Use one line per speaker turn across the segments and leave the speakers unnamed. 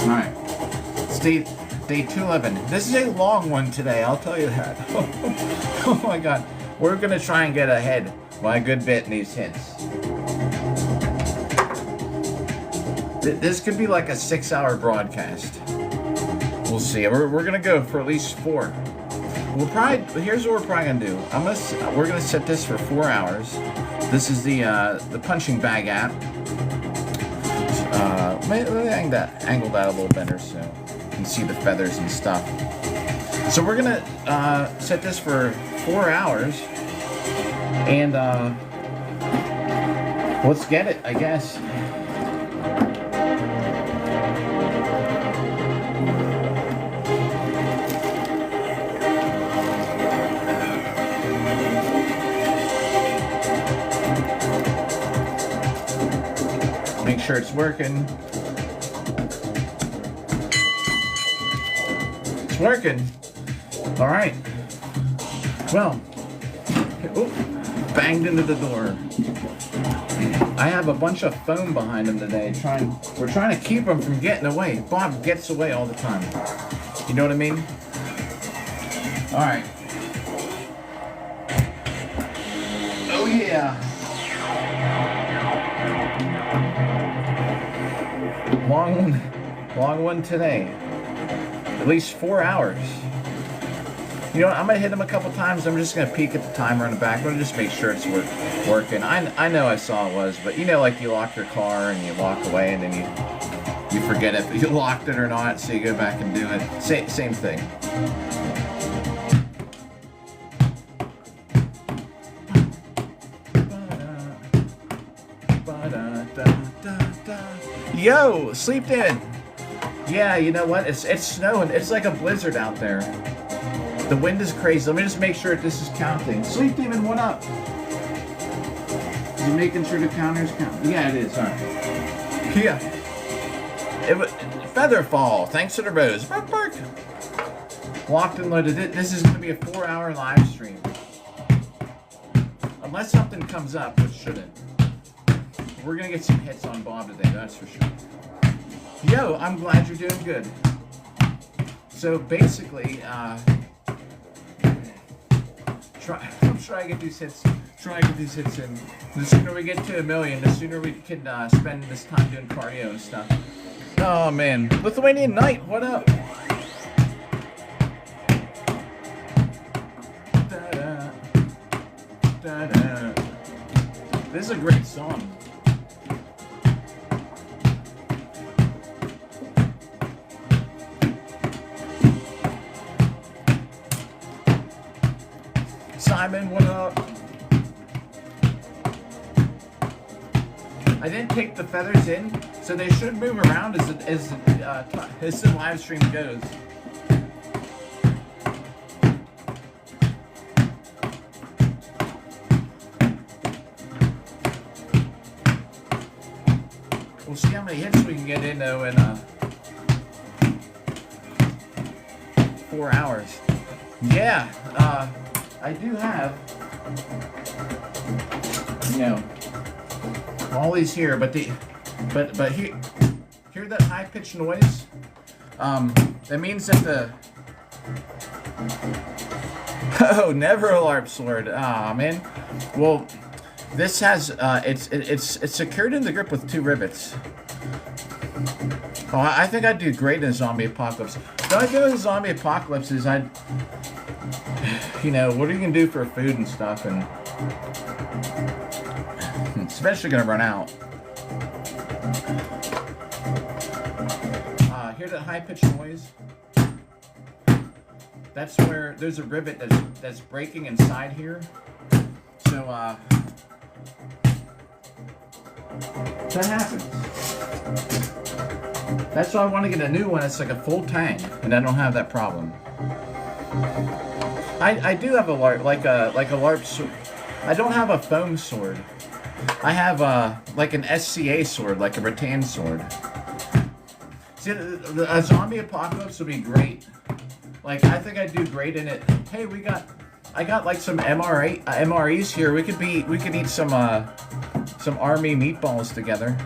Alright. It's day 211. This is a long one today, I'll tell you that. Oh my god. We're gonna try and get ahead by a good bit in these hits. This could be like a 6-hour broadcast. We'll see. We're gonna go for at least 4. We'll probably. Here's what we're probably gonna do. We're gonna set this for 4 hours. This is the punching bag app. Let me angle that a little better so you can see the feathers and stuff. So we're gonna set this for 4 hours, and let's get it, I guess. Make sure it's working. It's working. All right. Well, banged into the door. I have a bunch of foam behind him today. We're trying to keep him from getting away. Bob gets away all the time. You know what I mean? All right. Oh yeah. Long one today. At least 4 hours. You know what? I'm gonna hit him a couple times. I'm just gonna peek at the timer on the back. I'm gonna just make sure it's working. I know I saw it was, but you know, like you lock your car and you walk away and then you forget if you locked it or not, so you go back and do it. Same thing. Yo, sleep in. Yeah, you know what? It's snowing. It's like a blizzard out there. The wind is crazy. Let me just make sure this is counting. Sleep Demon, what up? Is he making sure the counter's counting? Yeah, it is. All right. Yeah. Featherfall. Thanks to the rose. Bark, bark. Locked and loaded. This is going to be a 4-hour live stream. Unless something comes up, which shouldn't. We're going to get some hits on Bob today, that's for sure. Yo, I'm glad you're doing good. So basically, I'm trying to get these hits in. The sooner we get to 1 million, the sooner we can spend this time doing cardio and stuff. Oh man, Lithuanian Knight, what up? Da-da, da-da. This is a great song. Simon, what up? I didn't take the feathers in, so they should move around as the live stream goes. We'll see how many hits we can get in though in 4 hours. Yeah. I do have, you know, all these here, but hear that high pitched noise? That means that the never a LARP sword. Ah man. Well, this has it's secured in the grip with 2 rivets. Oh, I think I'd do great in a zombie apocalypse. The only thing with a zombie apocalypse is you know, what are you gonna do for food and stuff, and it's eventually gonna run out. Hear that high-pitched noise? That's where there's a rivet that's breaking inside here. So that happens. That's why I want to get a new one. It's like a full tank, and I don't have that problem. I do have a LARP, like a LARP sword. I don't have a foam sword. I have like an SCA sword, like a rattan sword. See, a zombie apocalypse would be great. Like, I think I'd do great in it. Hey, I got like some MREs here. We could eat some some army meatballs together.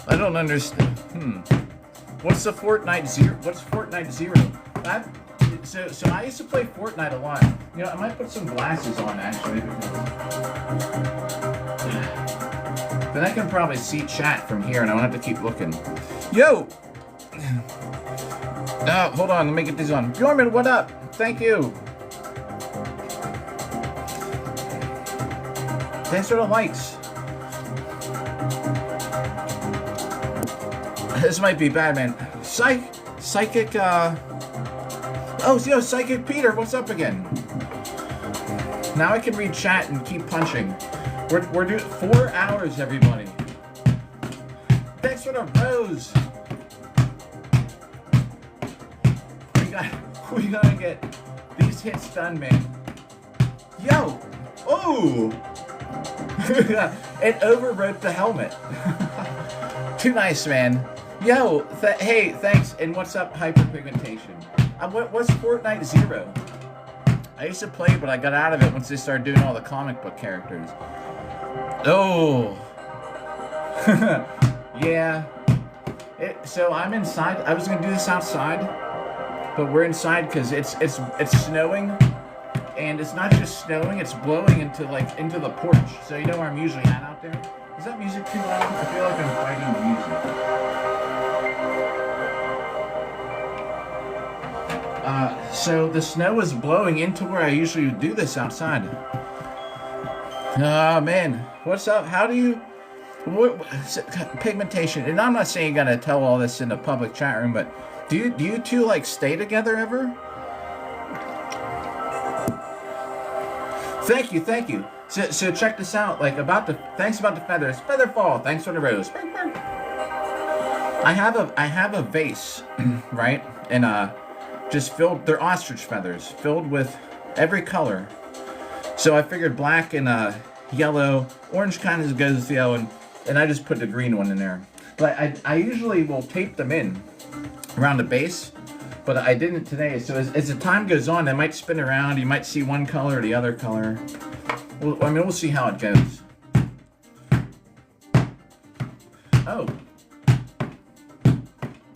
I don't understand. What's the Fortnite Zero? What's Fortnite Zero? So I used to play Fortnite a lot. You know, I might put some glasses on actually. Then I can probably see chat from here, and I don't have to keep looking. Yo! Hold on, let me get these on. Bjorman, what up? Thank you. Thanks for the likes. This might be bad, man. Psychic, Oh, yo, Psychic Peter, what's up again? Now I can read chat and keep punching. We're doing 4 hours, everybody. Thanks for the rose. We gotta get these hits done, man. Yo! Oh! It overwrote the helmet. Too nice, man. Yo, hey, thanks, and what's up, hyperpigmentation? What's Fortnite Zero? I used to play, but I got out of it once they started doing all the comic book characters. Oh, yeah. So I'm inside. I was gonna do this outside, but we're inside because it's snowing, and it's not just snowing; it's blowing into the porch. So you know where I'm usually at out there. Is that music too loud? I feel like I'm fighting the music. So the snow is blowing into where I usually do this outside. Oh man, what's up? How do you... pigmentation, and I'm not saying you gotta tell all this in a public chat room, but do you two like stay together ever? Thank you. So check this out, thanks about the feathers. Featherfall, thanks for the rose. I have a vase, right? And just filled, they're ostrich feathers, filled with every color. So I figured black and yellow, orange kind of goes with yellow, and I just put the green one in there. But I usually will tape them in around the base, but I didn't today. So as the time goes on, they might spin around. You might see one color or the other color. Well, I mean, we'll see how it goes. Oh.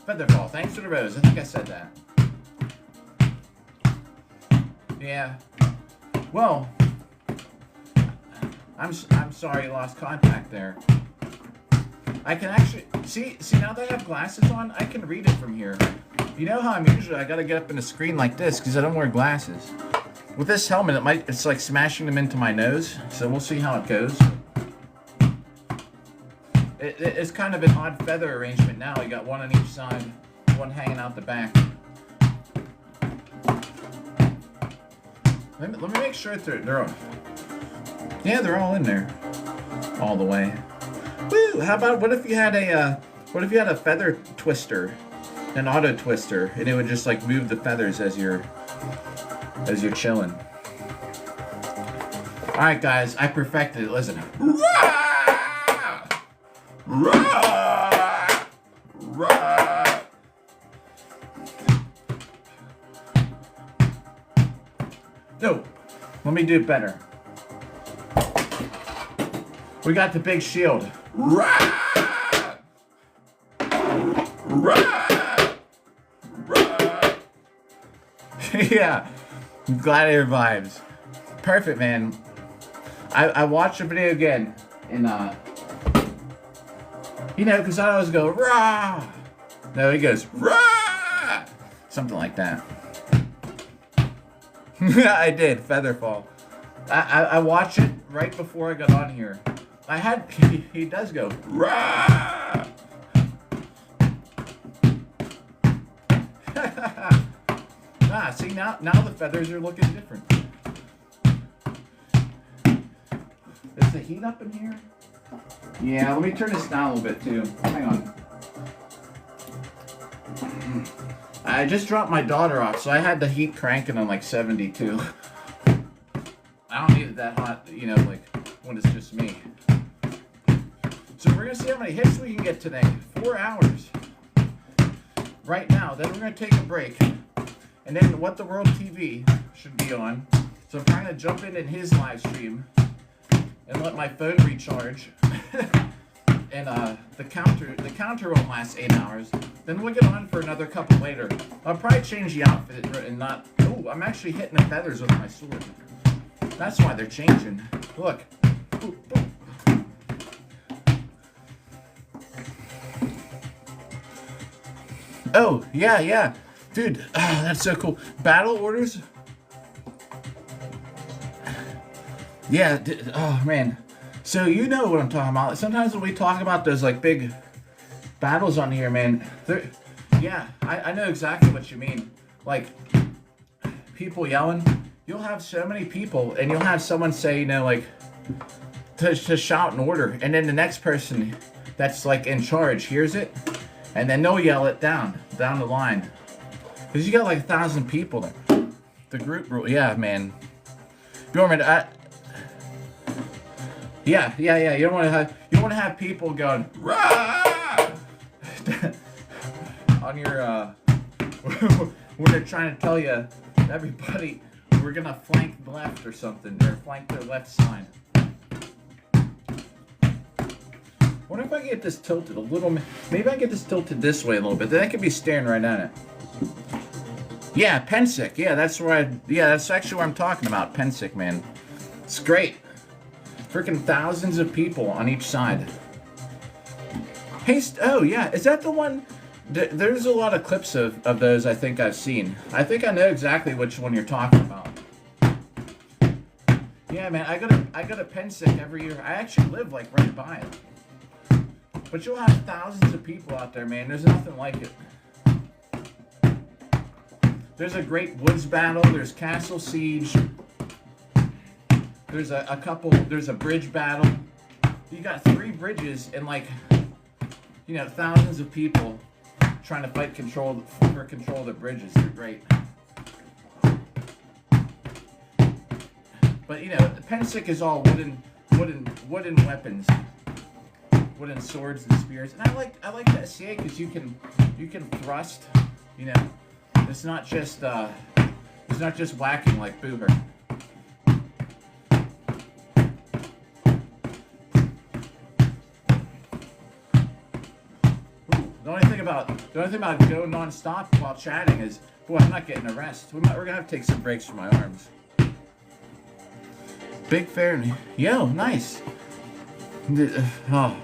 Featherball, thanks for the rose. I think I said that. Yeah. Well, I'm sorry you lost contact there. I can actually see now that I have glasses on, I can read it from here. You know how I'm usually I gotta get up in the screen like this because I don't wear glasses. With this helmet, it's like smashing them into my nose. So we'll see how it goes. It's kind of an odd feather arrangement now. You got one on each side, one hanging out the back. Let me make sure they're all... Yeah, they're all in there, all the way. Woo! How about what if you had a feather twister, an auto twister, and it would just like move the feathers as you're chilling. All right, guys, I perfected it. Listen. Rah! Rah! Rah! No, let me do it better. We got the big shield. Rah! Rah! Rah! Yeah, gladiator vibes. Perfect, man. I watched the video again, and you know, because I always go rah. No, he goes rah, something like that. I did Featherfall. I watched it right before I got on here. He does go rah. See now the feathers are looking different. Is the heat up in here? Yeah, let me turn this down a little bit too. Hang on. I just dropped my daughter off, so I had the heat cranking on like 72. I don't need it that hot, you know, like when it's just me. So we're going to see how many hits we can get today. 4 hours. Right now. Then we're going to take a break. And then What the World TV should be on. So I'm trying to jump in his live stream and let my phone recharge. And the counter won't last 8 hours. Then we'll get on for another couple later. I'll probably change the outfit and not... Oh, I'm actually hitting the feathers with my sword. That's why they're changing. Look. Ooh, ooh. Oh, yeah. Dude, that's so cool. Battle orders? Yeah, oh, man. So you know what I'm talking about. Sometimes when we talk about those, like, big battles on here, man, yeah, I know exactly what you mean. Like, people yelling. You'll have so many people, and you'll have someone say, you know, like, to shout an order, and then the next person that's, like, in charge hears it, and then they'll yell it down the line. Because you got, like, 1,000 people there. The group rule, yeah, man. You want me to... Yeah. You don't want to have people going rah! On your when they're trying to tell you, everybody, we're gonna flank the left or something, or flank their left side. Wonder if I can get this tilted a little. Maybe I can get this tilted this way a little bit. Then I could be staring right at it. Yeah, Pensick. Yeah, that's where that's actually what I'm talking about. Pensick, man. It's great. Freaking thousands of people on each side. Hey, oh yeah, is that the one? There's a lot of clips of those I think I've seen. I think I know exactly which one you're talking about. Yeah, man, I go to Pensick every year. I actually live like right by it. But you'll have thousands of people out there, man. There's nothing like it. There's a great woods battle. There's castle siege. There's a couple. There's a bridge battle. You got 3 bridges and like, you know, thousands of people trying to fight for control of the bridges. They're great. But you know, Pensick is all wooden weapons, wooden swords and spears, and I like that CA because you can thrust. You know, it's not just whacking like Booher. The only thing about going non-stop while chatting is, boy, I'm not getting a rest. We're gonna have to take some breaks from my arms. Big fair, yo, nice. Oh,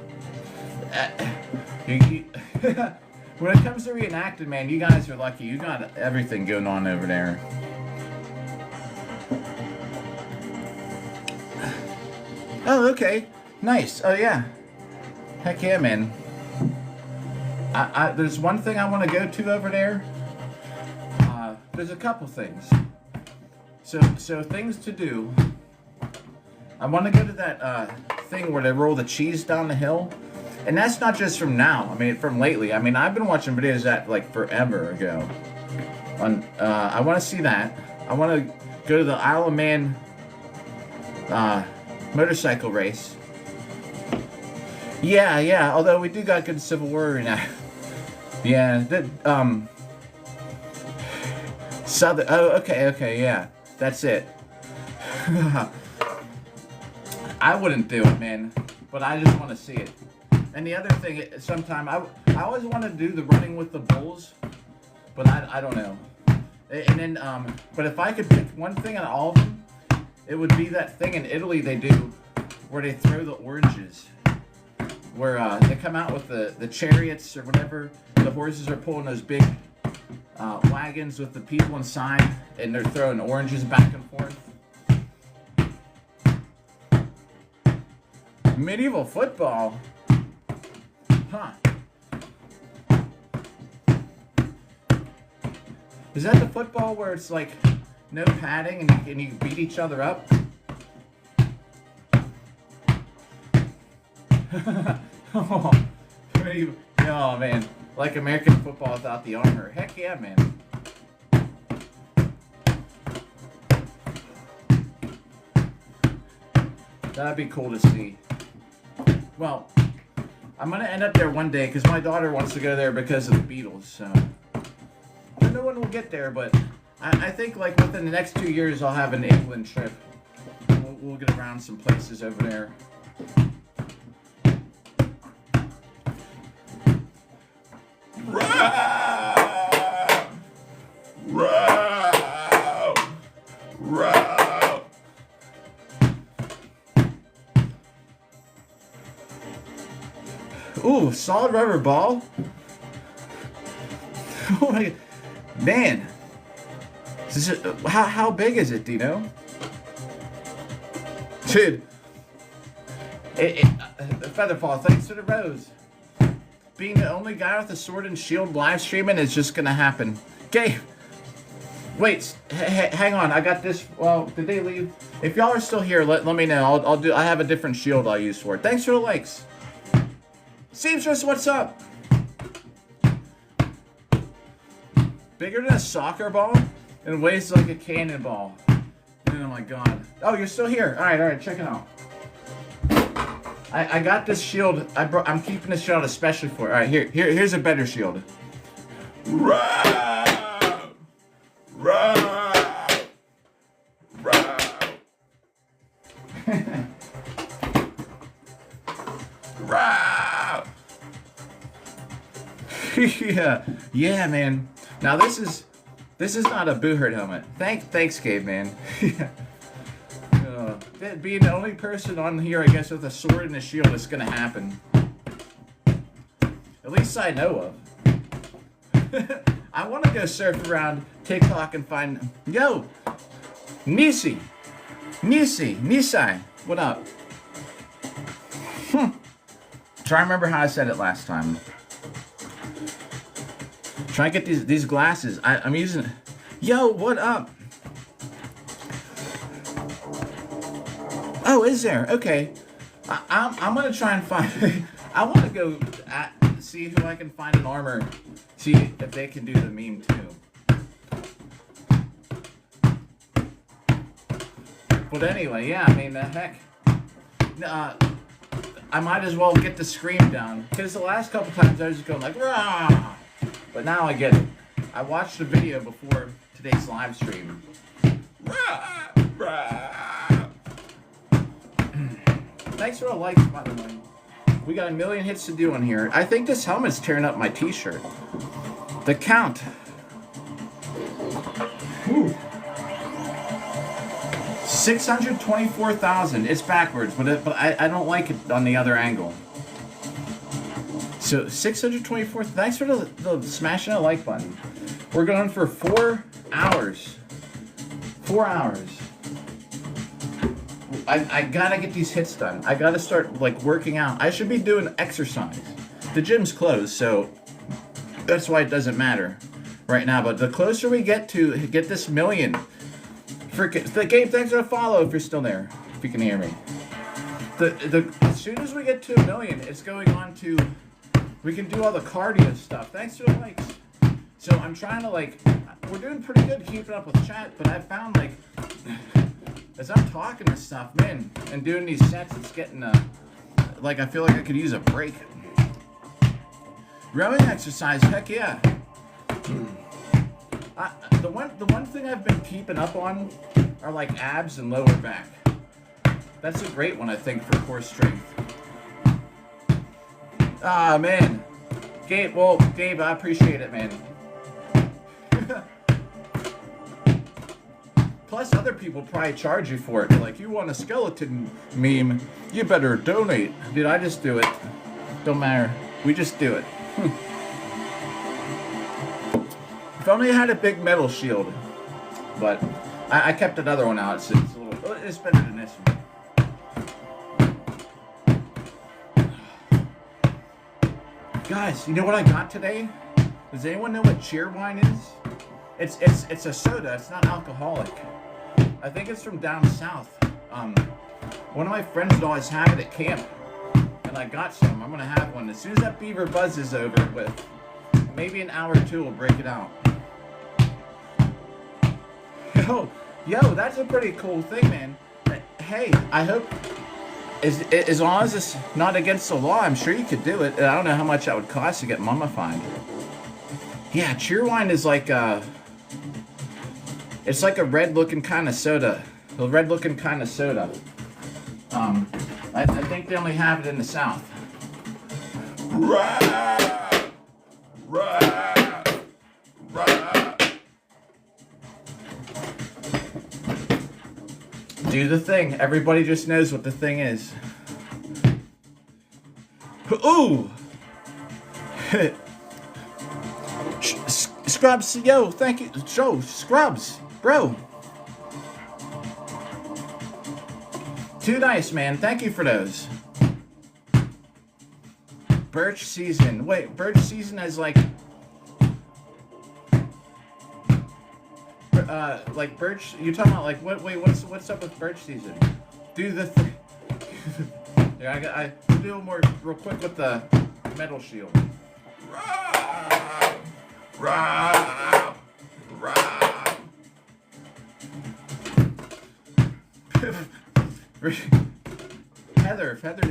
when it comes to reenacting, man, you guys are lucky. You got everything going on over there. Oh, okay, nice. Oh yeah, heck yeah, man. There's one thing I want to go to over there. There's a couple things. So things to do. I want to go to that thing where they roll the cheese down the hill. And that's not just from now. I mean, from lately. I mean, I've been watching videos that like forever ago. I want to see that. I want to go to the Isle of Man motorcycle race. Yeah. Although we do got good Civil War right now. Yeah. Southern. Oh, okay. Yeah, that's it. I wouldn't do it, man. But I just want to see it. And the other thing, sometime I always want to do the running with the bulls, but I don't know. And then but if I could pick one thing out of all of them, it would be that thing in Italy they do, where they throw the oranges, where they come out with the chariots or whatever. The horses are pulling those big wagons with the people inside, and they're throwing oranges back and forth. Medieval football. Huh. Is that the football where it's like no padding and you beat each other up? Oh man, like American football without the armor. Heck yeah, man. That'd be cool to see. Well, I'm gonna end up there one day because my daughter wants to go there because of the Beatles. So I don't know when we'll get there, but I think like within the next 2 years I'll have an England trip. We'll get around some places over there. Ooh, solid rubber ball. Oh my, man. How big is it, do you know? Dude. Featherfall, thanks to the rose. Being the only guy with a sword and shield live streaming is just gonna happen. Okay. Wait, hang on. I got this. Well, did they leave? If y'all are still here, let me know. I have a different shield I'll use for it. Thanks for the likes. Seamstress, what's up? Bigger than a soccer ball and weighs like a cannonball. Oh my god. Oh, you're still here. Alright, check it out. I got this shield. I'm keeping this shield especially for it. Alright, here's a better shield. Yeah, man. Now this is not a Boo Hurt helmet. Thanks, Gabe, man. Being the only person on here, I guess, with a sword and a shield, is gonna happen. At least I know of. I want to go surf around TikTok and find Nisai, what up? Try to remember how I said it last time. Try to get these glasses. I'm using. Yo, what up? Oh, is there? Okay. I'm gonna try and find. I want to go see who I can find in armor. See if they can do the meme too. But anyway, yeah. I mean, the heck. I might as well get the scream down because the last couple times I was just going like, rah! But now I get it. I watched the video before today's live stream. Thanks for the likes, by the way. We got 1 million hits to do on here. I think this helmet's tearing up my t-shirt. The count. Whew. 624,000. It's backwards, but I don't like it on the other angle. So 624. Thanks for the smashing a like button. We're going for 4 hours. 4 hours. I gotta get these hits done. I gotta start like working out. I should be doing exercise. The gym's closed, so that's why it doesn't matter right now. But the closer we get to get this 1 million, the Gabe, thanks for the follow if you're still there. If you can hear me. As soon as we get to 1 million, it's going on to. We can do all the cardio stuff. Thanks for the likes. So I'm trying to like, we're doing pretty good keeping up with chat, but I found like, as I'm talking this stuff, man, and doing these sets, it's getting like I feel like I could use a break. Rowing exercise, heck yeah. The one thing I've been keeping up on are like abs and lower back. That's a great one, I think, for core strength. Ah, man. Gabe, I appreciate it, man. Plus, other people probably charge you for it. They're like, you want a skeleton meme, you better donate. Dude, I just do it. Don't matter. We just do it. If only I had a big metal shield. But I kept another one out. It's better than this one. Guys, you know what I got today? Does anyone know what cheer wine is? It's a soda. It's not alcoholic. I think it's from down south. One of my friends would always have it at camp, and I got some. I'm gonna have one as soon as that beaver buzz is over with. Maybe an hour or two we'll break it out. Yo, that's a pretty cool thing, man. Hey, I hope As long as it's not against the law, I'm sure you could do it. I don't know how much that would cost to get mummified. Yeah, cheerwine is like it's like a red-looking kind of soda. A red-looking kind of soda. I think they only have it in the South. Rah! Rah! Rah! Do the thing. Everybody just knows what the thing is. Ooh! Scrubs, yo, thank you. Joe, Scrubs, bro. Too nice, man. Thank you for those. Birch season. Wait, birch season is like birch. You talking about like what? Wait, what's up with birch season? Do the thing. Yeah, I do it more real quick with the metal shield. Rah, rah, rah.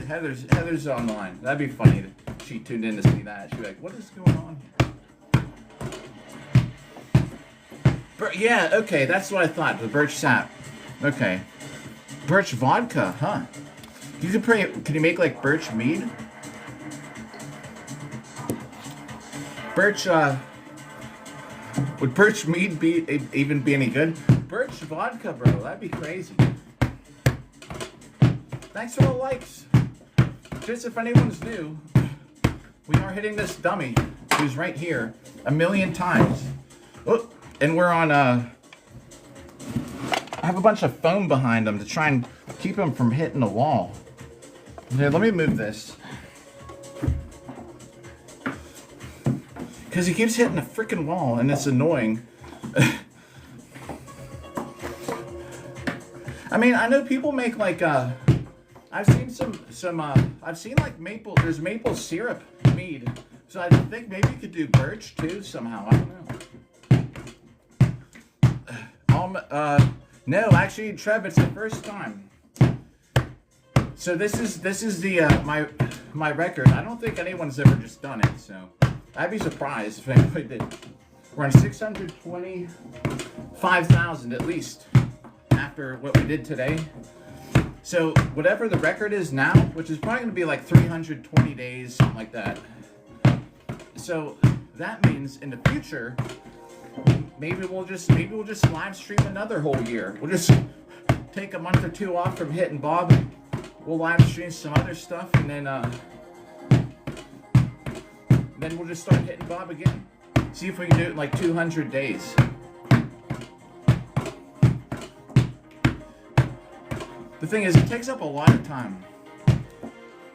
Heather's online. That'd be funny if she tuned in to see that. She'd be like, "What is going on here?" Yeah, okay, that's what I thought. The birch sap. Okay, birch vodka, huh? You could pray. Can you make like birch mead? Birch. Would birch mead even be any good? Birch vodka, bro. That'd be crazy. Thanks for the likes. Just if anyone's new, we are hitting this dummy who's right here 1,000,000 times. Oh, and we're on. I have a bunch of foam behind him to try and keep him from hitting the wall. Here, let me move this. Because he keeps hitting the freaking wall and it's annoying. I mean, I know people make like I've seen I've seen like there's maple syrup mead. So I think maybe you could do birch too somehow. I don't know. No, actually, Trev, it's the first time. So this is the my record. I don't think anyone's ever just done it, so I'd be surprised if anybody did. We're on 625,000 at least after what we did today. So whatever the record is now, which is probably going to be like 320 days, something like that. So that means in the future, maybe we'll just live stream another whole year. We'll just take a month or two off from hitting Bob. We'll live stream some other stuff, and then we'll just start hitting Bob again. See if we can do it in like 200 days. The thing is, it takes up a lot of time.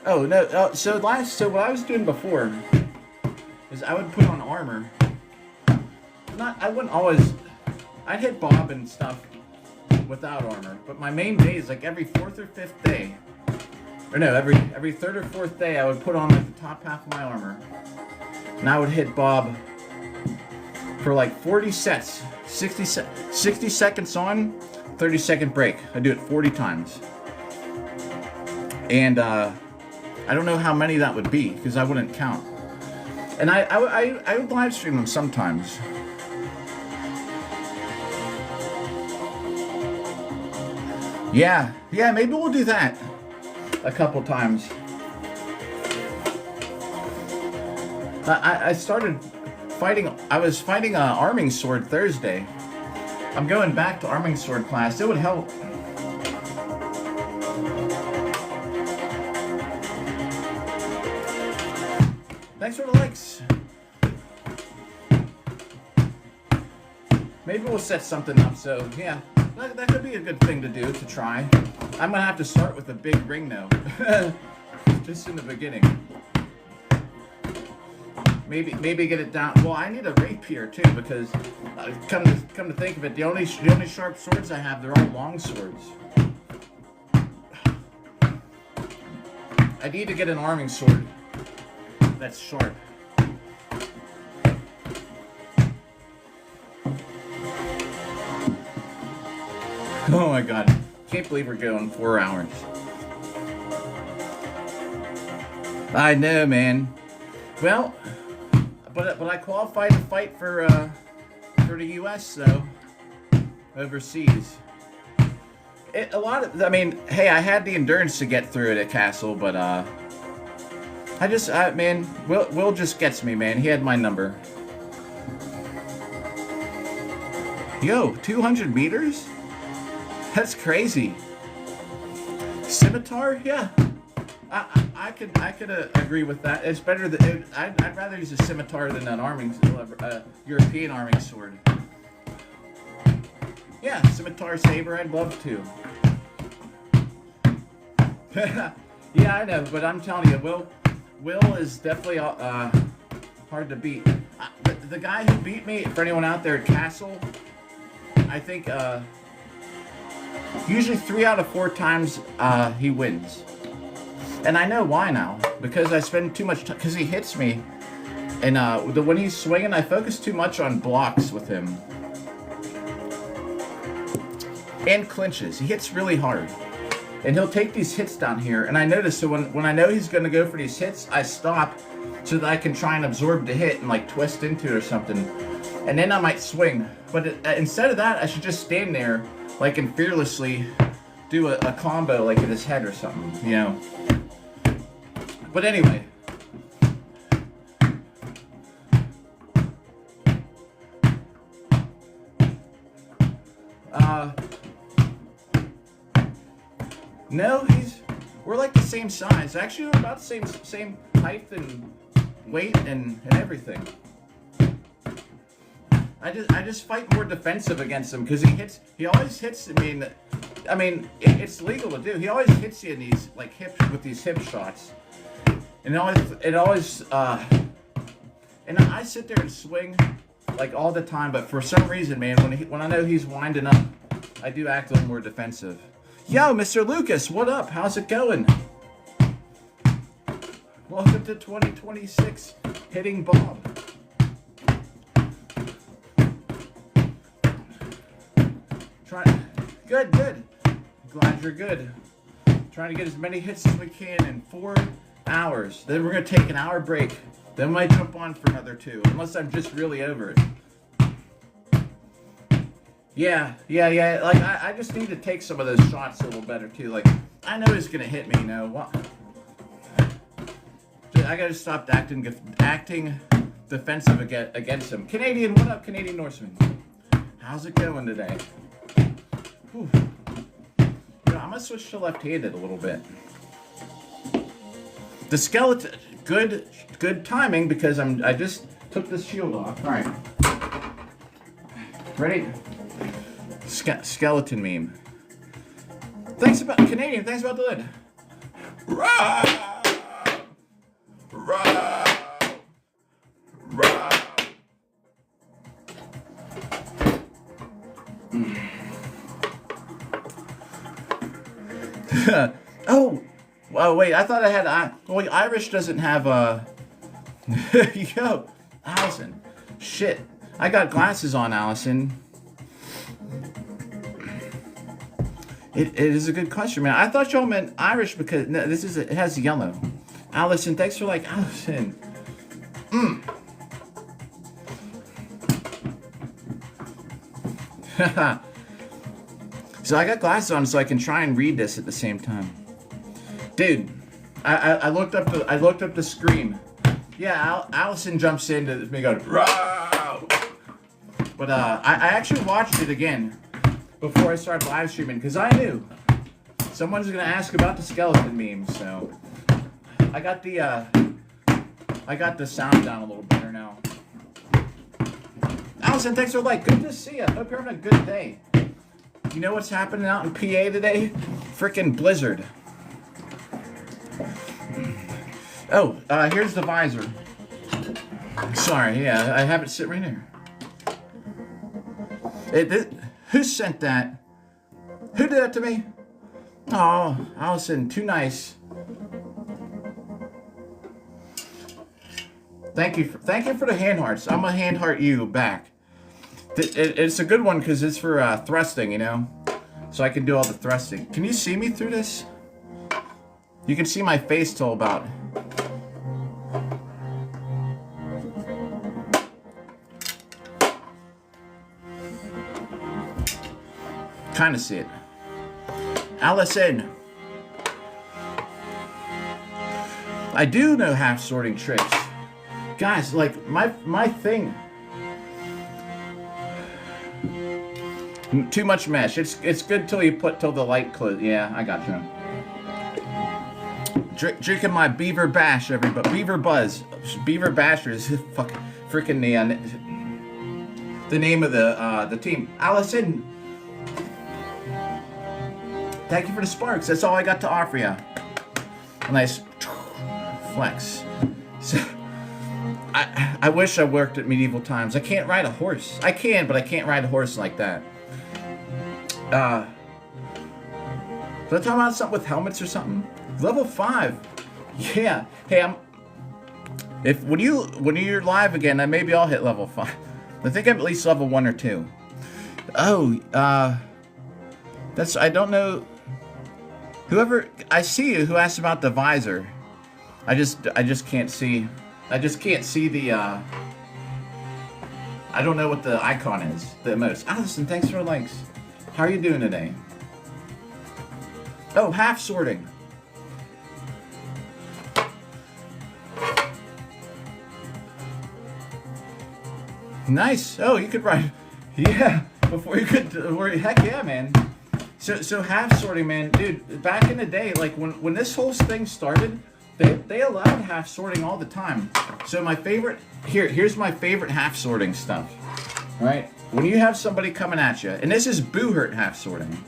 Oh no! So what I was doing before is I would put on armor. I wouldn't always. I'd hit Bob and stuff without armor, but my main days, like every 4th or 5th day, or no, every 3rd or 4th day, I would put on like the top half of my armor, and I would hit Bob for like 40 sets, 60 seconds on, 30-second break. I do it 40 times, and I don't know how many that would be because I wouldn't count. And I would live stream them sometimes. Yeah, maybe we'll do that a couple times. I started fighting. I was fighting arming sword Thursday. I'm going back to arming sword class. It would help. Thanks for the likes. Maybe we'll set something up. So yeah, that could be a good thing to do, to try. I'm gonna have to start with a big ring though, just in the beginning. Maybe get it down. Well, I need a rapier too because come to think of it, the only sharp swords I have, they're all long swords. I need to get an arming sword that's sharp. Oh my god. Can't believe we're going 4 hours. I know, man. Well, but I qualified to fight for the U.S. though, overseas. I mean, hey, I had the endurance to get through it at Castle, but man, Will just gets me, man. He had my number. Yo, 200 meters? That's crazy. Scimitar? Yeah. I could agree with that. It's better than I'd rather use a scimitar than an European arming sword. Yeah, scimitar saber. I'd love to. Yeah, I know, but I'm telling you, Will is definitely hard to beat. The guy who beat me, for anyone out there at Castle, I think usually 3 out of 4 times he wins. And I know why now, because I spend too much time, because he hits me, and when he's swinging, I focus too much on blocks with him. And clinches. He hits really hard. And he'll take these hits down here, and I notice, so when I know he's going to go for these hits, I stop so that I can try and absorb the hit and like twist into it or something. And then I might swing. But instead of that, I should just stand there like and fearlessly do a combo like at his head or something, you know. But anyway. No, we're like the same size. Actually, we're about the same height and weight and everything. I just fight more defensive against him because he always hits. I mean, it's legal to do. He always hits you in these like with these hip shots, and it always and I sit there and swing like all the time. But for some reason, man, when I know he's winding up, I do act a little more defensive. Yo, Mr. Lucas, what up? How's it going? Welcome to 2026 Hitting Bob. Good. Glad you're good. Trying to get as many hits as we can in 4 hours. Then we're going to take an hour break. Then we might jump on for another 2, unless I'm just really over it. Yeah. Like, I just need to take some of those shots a little better, too. Like, I know he's going to hit me, you know. I got to stop acting defensive against him. Canadian, what up, Canadian Norseman? How's it going today? Whew. You know, I'm going to switch to left-handed a little bit. The skeleton, good timing, because I just took the shield off. All right. Ready? Skeleton meme. Thanks about the lid. Rah! Rah! Rah! Oh, wait, I thought I had well, Irish doesn't have yo, Allison. Shit. I got glasses on, Allison. It is a good question, man. I thought y'all meant Irish because no, it has yellow. Allison, thanks for like Allison. So I got glasses on so I can try and read this at the same time. Dude, I looked up the screen. Yeah, Allison jumps in to me going, "Row!" But I actually watched it again before I started live streaming because I knew someone's gonna ask about the skeleton meme. So I got the sound down a little better now. Allison, thanks for the like. Good to see you. Hope you're having a good day. You know what's happening out in PA today? Frickin' blizzard. Oh, here's the visor. Sorry, yeah, I have it sit right there. Who sent that? Who did that to me? Oh, Allison, too nice. Thank you for the hand hearts. I'm gonna hand heart you back. It's a good one because it's for thrusting, you know? So I can do all the thrusting. Can you see me through this? You can see my face till about kind of see it. Allison. I do know half sorting tricks. Guys, like my thing. Too much mesh. It's good till the light close. Yeah, I got you. Drinking my Beaver Bash, everybody. Beaver Buzz. Beaver Bashers. Fuck, freaking the name of the team. Allison. Thank you for the sparks. That's all I got to offer you. A nice flex. So, I wish I worked at medieval times. I can't ride a horse. I can, but I can't ride a horse like that. Did I talk about something with helmets or something? Level 5. Yeah. Hey, when you're live again, maybe I'll hit level 5. I think I'm at least level 1 or 2. Oh, I don't know. Whoever I see who asked about the visor. I just can't see. I just can't see the I don't know what the icon is. The most. Allison, thanks for the likes. How are you doing today? Oh, half sorting. Nice. Oh, you could write. Yeah. Before you could. Heck yeah, man. So half sorting, man, dude. Back in the day, like when this whole thing started, they allowed half sorting all the time. So my favorite here's my favorite half sorting stuff. All right, when you have somebody coming at you, and this is Boo-Hurt half sorting.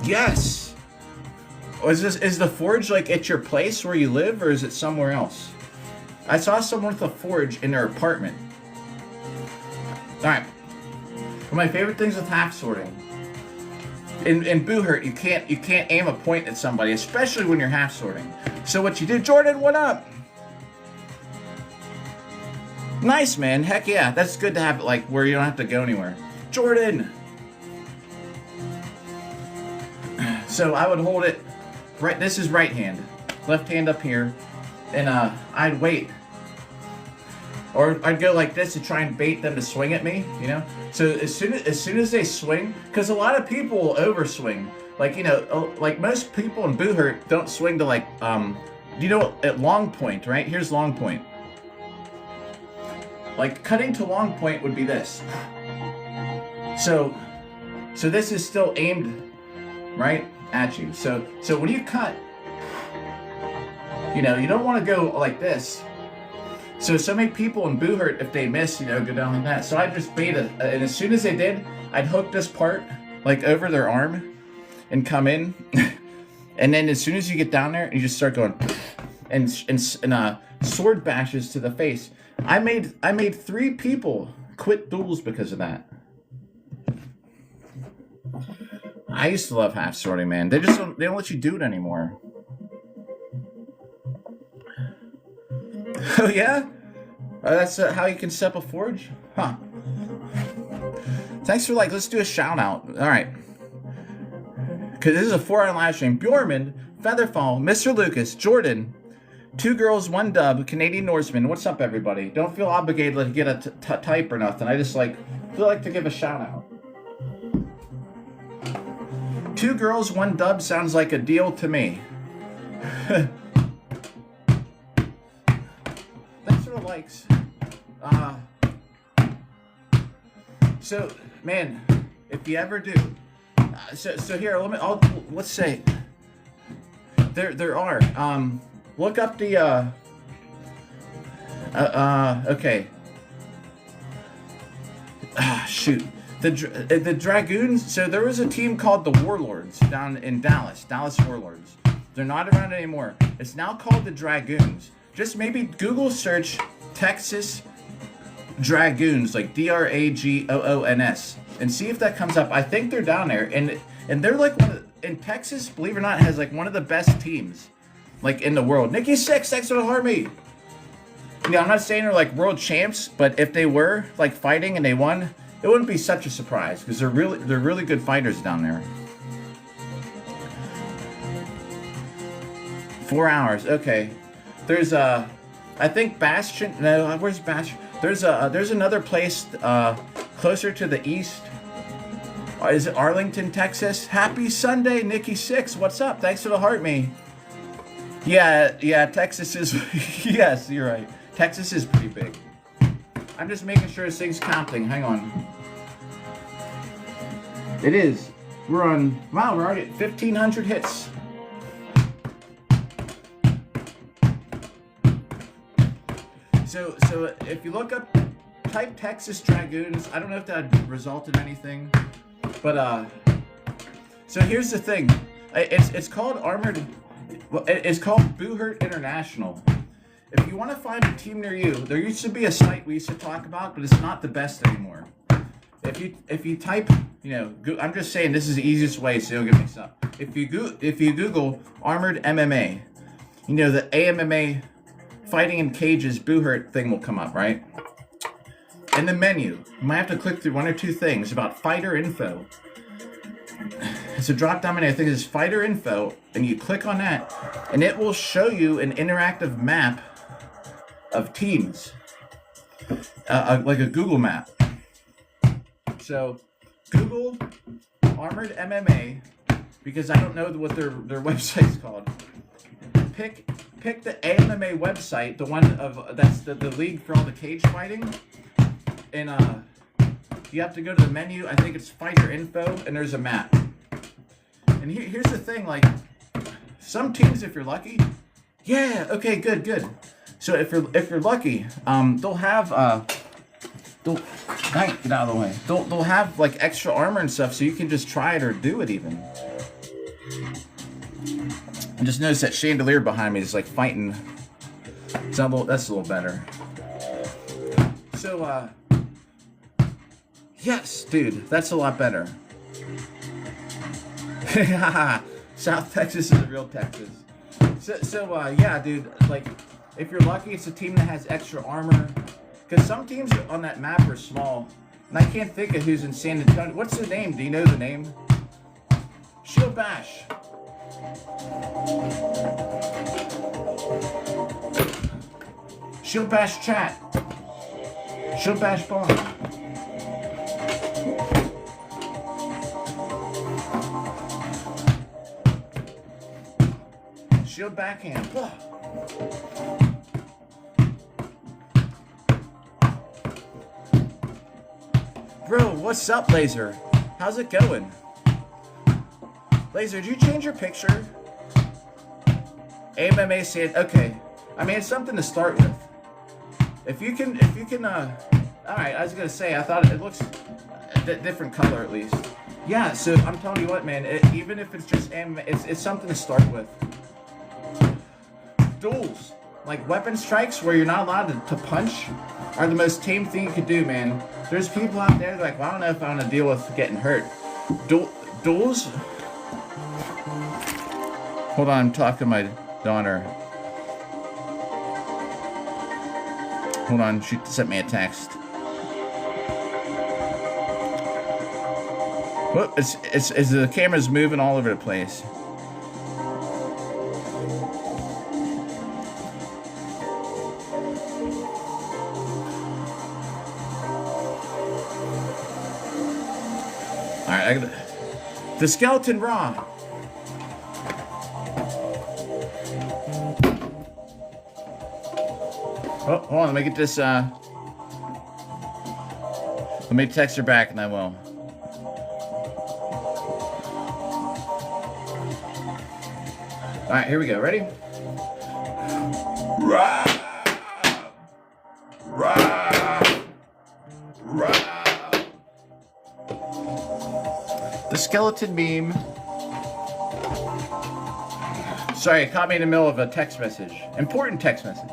Yes. Is the forge like at your place where you live, or is it somewhere else? I saw someone with a forge in their apartment. All right. One of my favorite things with half sorting. In Boo-Hurt, you can't aim a point at somebody, especially when you're half sorting. So what you do, Jordan, what up? Nice, man. Heck yeah. That's good to have it like where you don't have to go anywhere. Jordan. So I would hold it right. This is right hand, left hand up here, and I'd wait. Or I'd go like this to try and bait them to swing at me, you know? So as soon as they swing, because a lot of people will overswing. Like, you know, like most people in Boo-Hurt don't swing to like, you know, at long point, right? Here's long point. Like cutting to long point would be this. So this is still aimed right at you. So when you cut, you know, you don't want to go like this. So many people in Boo-Hurt, if they miss, you know, go down like that. So I just bait it, and as soon as they did, I'd hook this part like over their arm and come in, and then as soon as you get down there, you just start going, and sword bashes to the face. I made 3 people quit duels because of that. I used to love half sorting, man. They don't let you do it anymore. Oh yeah? That's how you can set up a forge? Huh. Thanks for let's do a shout out. Alright. Because this is a 4-hour live stream. Bjorman, Featherfall, Mr. Lucas, Jordan, 2 girls, 1 dub, Canadian Norseman. What's up, everybody? Don't feel obligated to get a type or nothing. I just feel like to give a shout out. 2 girls, 1 dub sounds like a deal to me. Thanks for the likes. So, man, if you ever do, so here, let's say, there are, look up the, okay. Shoot. The Dragoons, so there was a team called the Warlords down in Dallas Warlords. They're not around anymore. It's now called the Dragoons. Just maybe Google search Texas Dragoons, like Dragoons, and see if that comes up. I think they're down there, and they're like in Texas, believe it or not, has like one of the best teams like in the world. Nikki Six, thanks for the Harmy. Yeah, I'm not saying they're like world champs, but if they were like fighting and they won, it wouldn't be such a surprise because they're really good fighters down there. 4 hours, okay. There's I think Bastion. No, where's Bastion? There's another place closer to the east. Is it Arlington, Texas? Happy Sunday, Nikki6. What's up? Thanks for the heart, me. Yeah, Texas is... Yes, you're right. Texas is pretty big. I'm just making sure this thing's counting. Hang on. It is. We're on... Wow, we're already at 1,500 hits. So if you look up... Type Texas Dragoons. I don't know if that would result in anything. But, so here's the thing. It's called Armored... It's called Boohurt International. If you want to find a team near you, there used to be a site we used to talk about, but it's not the best anymore. If you type, you know, I'm just saying this is the easiest way so you don't get mixed up. If you Google Armored MMA, you know the AMMA fighting in cages Boohurt thing will come up, right? In the menu, you might have to click through one or two things about fighter info. It's a drop down menu. I think it's fighter info, and you click on that, and it will show you an interactive map of teams, like a Google map. So, Google Armored MMA, because I don't know what their website's called. Pick the AMMA website, the one that's the league for all the cage fighting, and you have to go to the menu. I think it's fighter info, and there's a map. And here's the thing, like, some teams, if you're lucky, yeah, okay, good. So if you're lucky, they'll have get out of the way. They'll have like extra armor and stuff, so you can just try it or do it even. I just noticed that chandelier behind me is like fighting. That's a little better. So yes, dude, that's a lot better. South Texas is a real Texas. So yeah, dude, like, if you're lucky, it's a team that has extra armor. Because some teams on that map are small. And I can't think of who's in San Antonio. What's the name? Do you know the name? Shield Bash. Shield Bash chat. Shield Bash bomb. Shield backhand. Bro, what's up, Laser? How's it going? Laser, did you change your picture? AMMA said, okay. I mean, it's something to start with. If you can, alright, I was gonna say, I thought it looks a different color at least. Yeah, so I'm telling you what, man, even if it's just AMMA, it's something to start with. Duels, like weapon strikes where you're not allowed to punch, are the most tame thing you could do, man. There's people out there like, well, I don't know if I want to deal with getting hurt. Duels? Hold on, I'm talking to my daughter. Hold on, she sent me a text. Whoop, it's the camera's moving all over the place. Alright, the skeleton raw. Oh, hold on, let me get this, let me text her back and I will. Alright, here we go, ready? Rah! Rah! Rah! The skeleton meme. Sorry, it caught me in the middle of a text message. Important text message.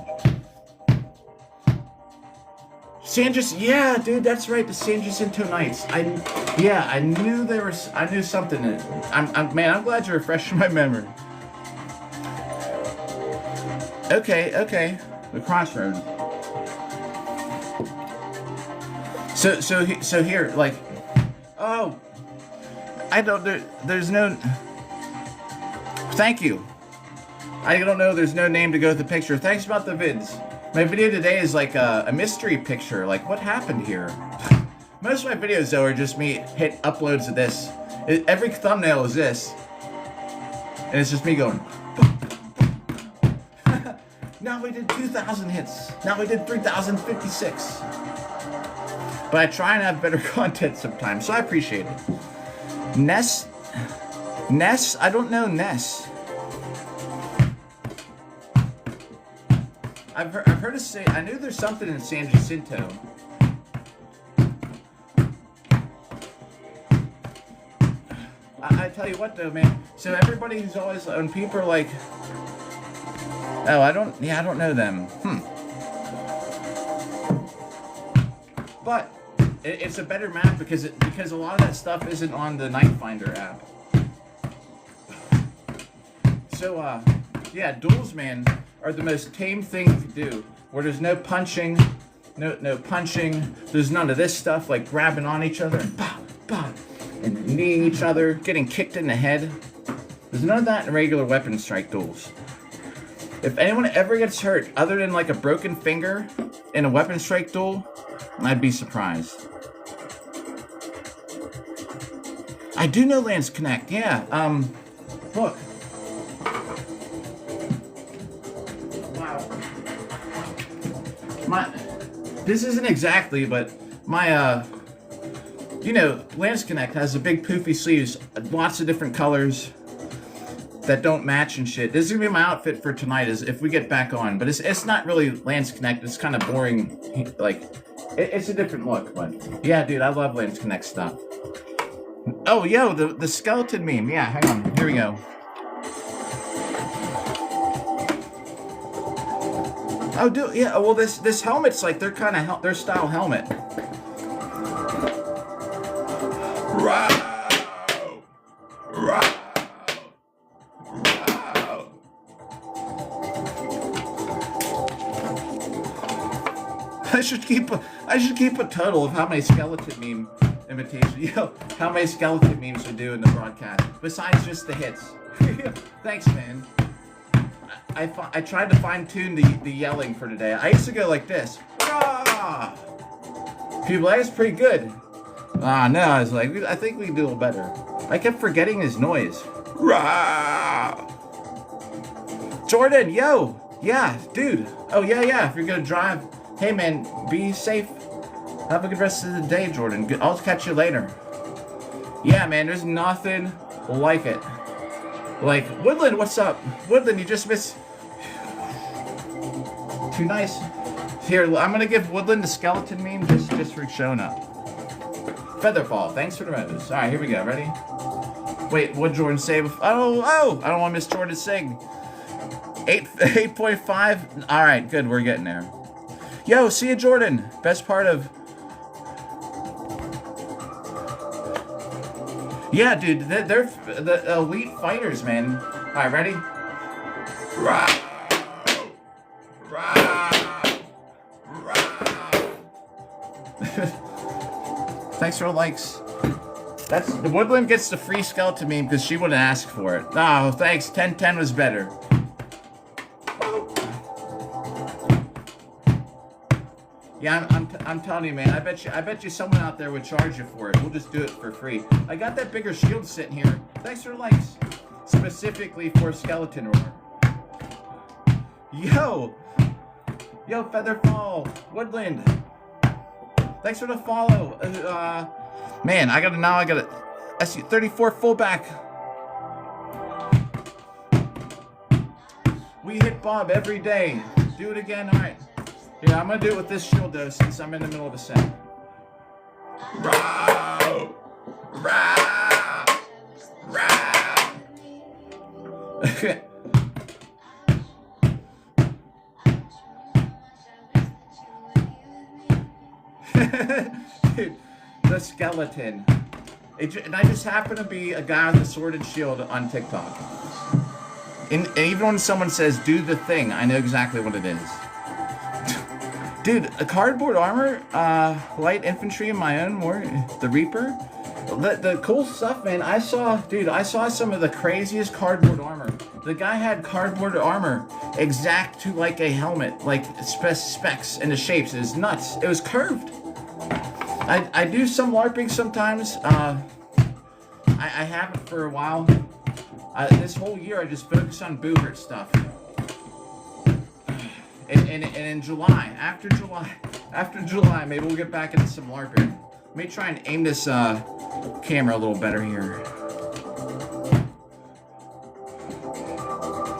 Yeah, dude, that's right. The San Jacinto Knights. I knew there was. I knew something. Man, I'm glad you refreshed my memory. Okay. The Crossroads. So here, like, oh, I don't. There's no. Thank you. I don't know. There's no name to go with the picture. Thanks about the vids. My video today is like a mystery picture. Like, what happened here? Most of my videos, though, are just me hit uploads of this. Every thumbnail is this. And it's just me going. Now we did 2,000 hits. Now we did 3,056. But I try and have better content sometimes, so I appreciate it. Ness? I don't know Ness. I've heard of say. I knew there's something in San Jacinto. I tell you what though, man. So everybody who's always, when people are like, oh, I don't know them. But it's a better map because a lot of that stuff isn't on the Night Finder app. So yeah, duels, man, are the most tame thing to do. Where there's no punching, no punching. There's none of this stuff like grabbing on each other and bah, bah, and kneeing each other, getting kicked in the head. There's none of that in regular weapon strike duels. If anyone ever gets hurt, other than like a broken finger in a weapon strike duel, I'd be surprised. I do know Lance Connect, yeah. Look. Wow. This isn't exactly, but my, you know, Lance Connect has the big poofy sleeves, lots of different colors that don't match and shit. This is gonna be my outfit for tonight, is if we get back on. But it's not really Lance Connect. It's kind of boring. Like, it's a different look. But yeah, dude, I love Lance Connect stuff. Oh, yo, the skeleton meme. Yeah, hang on. Here we go. Oh, dude, yeah. Well, this helmet's like their kind of their style helmet. Wow. Wow. I should keep a total of how many skeleton meme imitations, how many skeleton memes we do in the broadcast, besides just the hits. Thanks, man. I tried to fine tune the yelling for today. I used to go like this. Ah! People, that's pretty good. Ah, no, I was like, I think we can do a little better. I kept forgetting his noise. Rah! Jordan, yo, yeah, dude. Oh yeah. If you're gonna drive. Hey man, be safe. Have a good rest of the day, Jordan. I'll catch you later. Yeah, man, there's nothing like it. Like, Woodland, what's up? Woodland, you just missed. Too nice. Here, I'm gonna give Woodland the skeleton meme just for showing up. Featherfall, thanks for the rose. Alright, here we go. Ready? Wait, what Jordan say? Oh, I don't want to miss Jordan sing. 8.5. Alright, good, we're getting there. Yo, see you, Jordan. Best part of... Yeah, dude, they're the elite fighters, man. All right, ready? Rah! Rah! Rah! Thanks for the likes. That's the Woodland gets the free skeleton meme because she wouldn't ask for it. Oh, thanks. 1010 was better. Yeah, I'm telling you, man. I bet you someone out there would charge you for it. We'll just do it for free. I got that bigger shield sitting here. Thanks for the likes. Specifically for skeleton roar. Yo, Featherfall, Woodland. Thanks for the follow. Man, I gotta. I see 34 fullback. We hit Bob every day. Do it again. All right. Yeah, I'm gonna do it with this shield though, since I'm in the middle of a set. Row! Row! Row! Dude, the skeleton. And I just happen to be a guy with a sword and shield on TikTok. And even when someone says, do the thing, I know exactly what it is. Dude, a cardboard armor, light infantry in my own war, the Reaper. The cool stuff, man. I saw some of the craziest cardboard armor. The guy had cardboard armor exact to like a helmet, like specs and the shapes. It was nuts. It was curved. I do some LARPing sometimes. I haven't for a while. This whole year I just focus on Boohurt stuff. And in July, after July, maybe we'll get back into some LARPing. Let me try and aim this camera a little better here.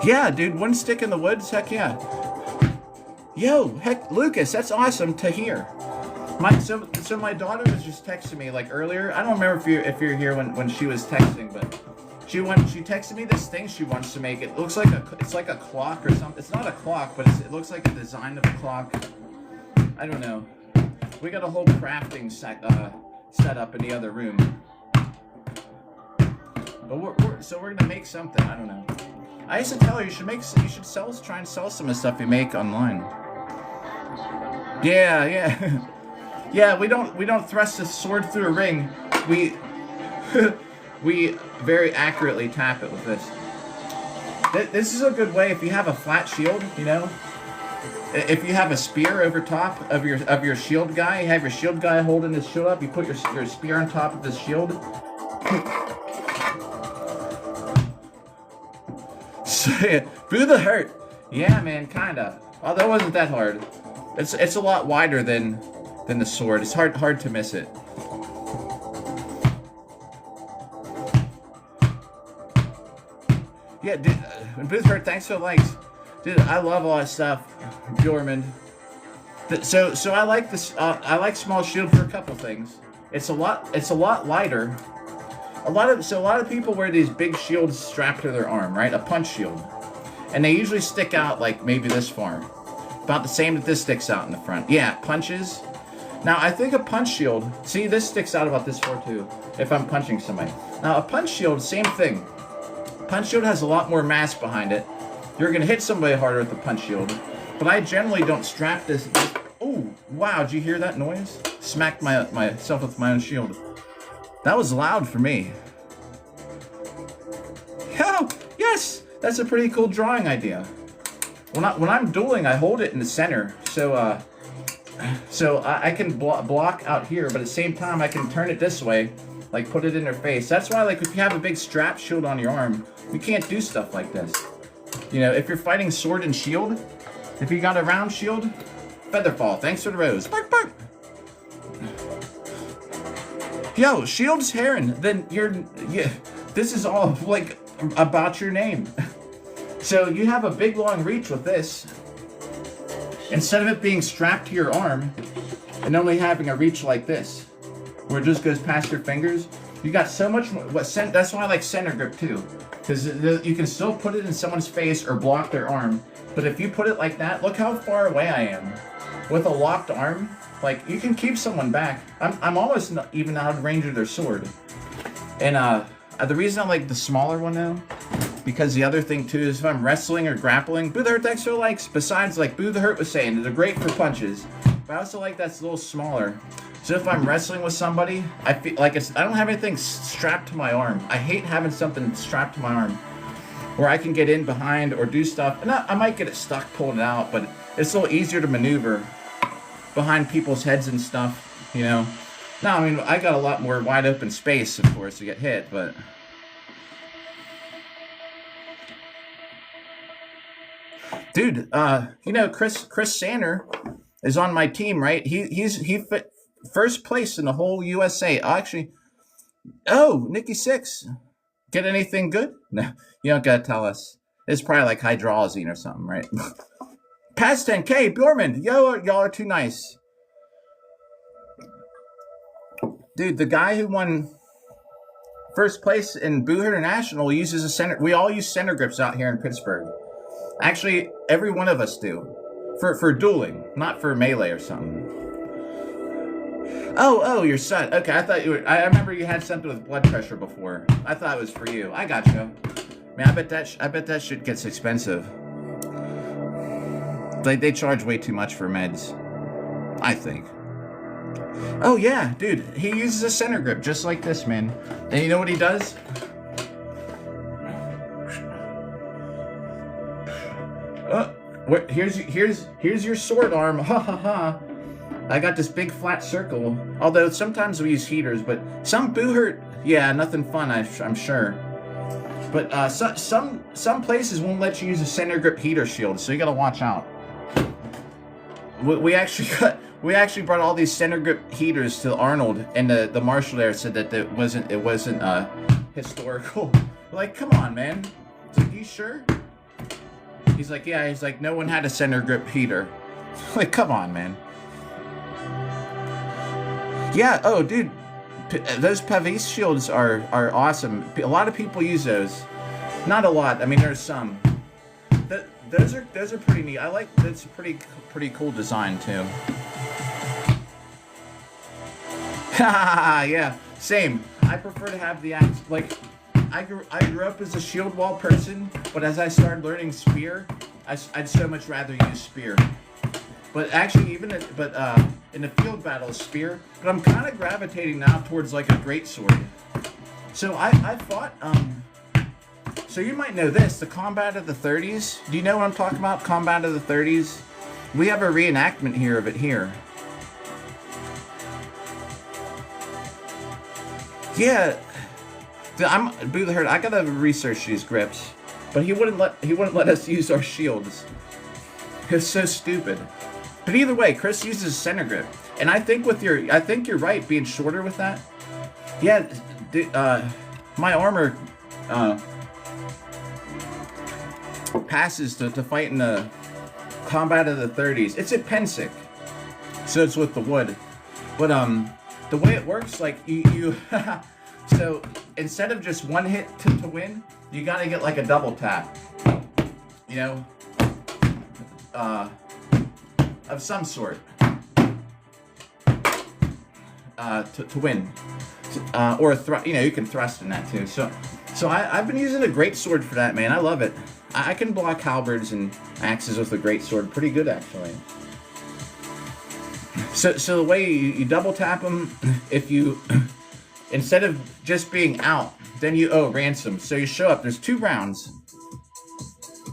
Yeah, dude, one stick in the woods, heck yeah. Yo, heck, Lucas, that's awesome to hear. So my daughter was just texting me like earlier. I don't remember if you're here when she was texting, but she texted me this thing she wants to make. It looks like it's like a clock or something. It's not a clock, but it looks like a design of a clock. I don't know. We got a whole crafting set up in the other room. But we're gonna make something. I don't know. I used to tell her you should try and sell some of the stuff you make online. Yeah. Yeah, we don't thrust a sword through a ring. We we very accurately tap it with this. This is a good way if you have a flat shield, you know. If you have a spear over top of your shield guy, you have your shield guy holding his shield up. You put your spear on top of his shield. So, yeah, boo the hurt. Yeah, man, kinda. Although it wasn't that hard. It's a lot wider than the sword. It's hard to miss it. Yeah, dude. Booth hurt. Thanks for the likes, dude. I love all that stuff, Bjorman. So I like this. I like small shield for a couple things. It's a lot lighter. A lot of people wear these big shields strapped to their arm, right? A punch shield, and they usually stick out like maybe this far, about the same that this sticks out in the front. Yeah, punches. Now I think a punch shield. See, this sticks out about this far too. If I'm punching somebody. Now a punch shield, same thing. Punch shield has a lot more mass behind it. You're gonna hit somebody harder with the punch shield. But I generally don't strap this. Oh wow! Did you hear that noise? Smacked myself with my own shield. That was loud for me. Oh, yes! That's a pretty cool drawing idea. When I'm dueling, I hold it in the center, so I can block out here, but at the same time, I can turn it this way, like put it in their face. That's why, like, if you have a big strap shield on your arm, you can't do stuff like this. You know, if you're fighting sword and shield, if you got a round shield, Featherfall, thanks for the rose. Bark, bark. Yo, Shield's Heron, then this is all, like, about your name. So you have a big long reach with this. Instead of it being strapped to your arm and only having a reach like this, where it just goes past your fingers, you got so much more. That's why I like center grip too, because you can still put it in someone's face or block their arm. But if you put it like that, look how far away I am. With a locked arm, like, you can keep someone back. I'm almost not even out of range of their sword. And the reason I like the smaller one now, because the other thing too is if I'm wrestling or grappling, Boo the Hurt thanks for the likes. Besides, like Boo the Hurt was saying, they're great for punches. But I also like that's a little smaller. So if I'm wrestling with somebody, I feel like I don't have anything strapped to my arm. I hate having something strapped to my arm where I can get in behind or do stuff. And I might get it stuck pulling it out, but it's a little easier to maneuver behind people's heads and stuff, you know. Now, I mean, I got a lot more wide open space, of course, to get hit, but... Dude, you know, Chris Sander is on my team, right? He fit first place in the whole USA. Actually, oh, Nikki 6. Get anything good? No, you don't gotta tell us. It's probably like hydrolysine or something, right? Past 10K, Bjorman, y'all are too nice. Dude, the guy who won first place in Boo International uses a center. We all use center grips out here in Pittsburgh. Actually, every one of us do. For dueling, not for melee or something. Oh, your son. Okay, I thought you were. I remember you had something with blood pressure before. I thought it was for you. I got you. Man, I bet that shit gets expensive. They charge way too much for meds, I think. Oh yeah, dude, he uses a center grip just like this, man. And you know what he does? Here's your sword arm, ha ha ha. I got this big flat circle. Although sometimes we use heaters, but some Boohurt, yeah, nothing fun. I'm sure. But some places won't let you use a center grip heater shield, so you gotta watch out. We actually brought all these center grip heaters to Arnold, and the marshal there said that it wasn't historical. We're like, come on, man. It's like, you sure? He's like, yeah. He's like, no one had a center grip heater. Like, come on, man. Yeah. Oh, dude, those Pavis shields are awesome. A lot of people use those. Not a lot. I mean, there's some. Those are pretty neat. I like that's a pretty cool design too. Yeah, same. I prefer to have the axe. Like, I grew up as a shield wall person, but as I started learning spear, I'd so much rather use spear. But actually, in the field battle, spear. But I'm kind of gravitating now towards like a greatsword. So I fought. So you might know this, the Combat of the 30s. Do you know what I'm talking about? Combat of the 30s. We have a reenactment here of it here. Yeah, I'm Boohurt. I gotta research these grips, but he wouldn't let us use our shields. It's so stupid. But either way, Chris uses center grip, and I think you're right, being shorter with that. Yeah, my armor passes to fight in the Combat of the 30s. It's at Pensick, so it's with the wood. But the way it works, like you so instead of just one hit to win, you gotta get like a double tap, you know, of some sort, to win, or a thrust. You know, you can thrust in that too. So I've been using a great sword for that, man. I love it. I can block halberds and axes with a great sword pretty good, actually. So the way you double tap them, if you, instead of just being out, then you owe ransom. So you show up, there's 2 rounds.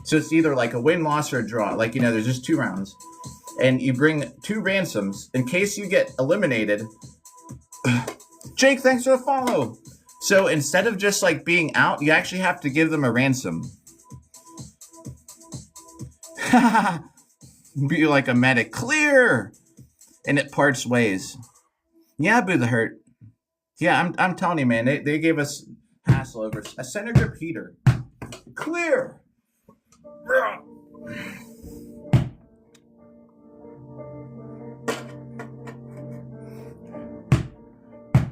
So it's either like a win, loss, or a draw. Like, you know, there's just 2 rounds. And you bring 2 ransoms in case you get eliminated. Jake, thanks for the follow. So instead of just like being out, you actually have to give them a ransom. Be like a medic. Clear! And it parts ways. Yeah, Boohurt. Yeah, I'm telling you, man. They gave us hassle over a center grip heater. Clear.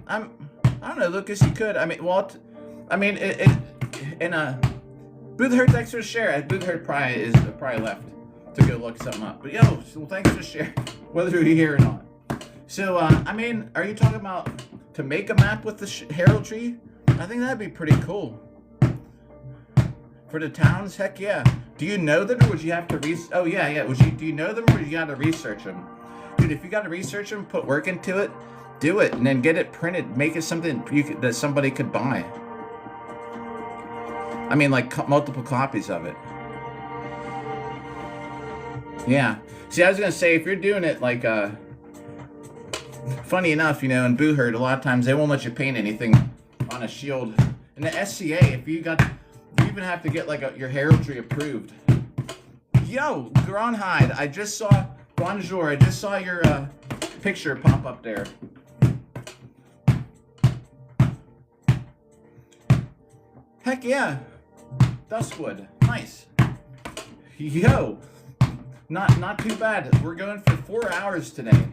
I don't know, Lucas. You could. I mean, Walt. I mean, Boohurt, thanks for the share. Boohurt probably left to go look something up. But yo, so thanks for the share, whether you're here or not. So, I mean, are you talking about to make a map with the heraldry? I think that'd be pretty cool. For the towns, heck yeah. Do you know them, or would you have to Oh yeah. Do you know them, or you gotta research them? Dude, if you gotta research them, put work into it, do it, and then get it printed. Make it something that somebody could buy. I mean, like multiple copies of it. Yeah. See, I was gonna say, if you're doing it like, funny enough, you know, in Boohurt, a lot of times they won't let you paint anything on a shield. In the SCA, you even have to get like your heraldry approved. Yo, Gronhide, I just saw, bonjour, I just saw your picture pop up there. Heck yeah. Dustwood, nice. Yo, not too bad. We're going for 4 hours today.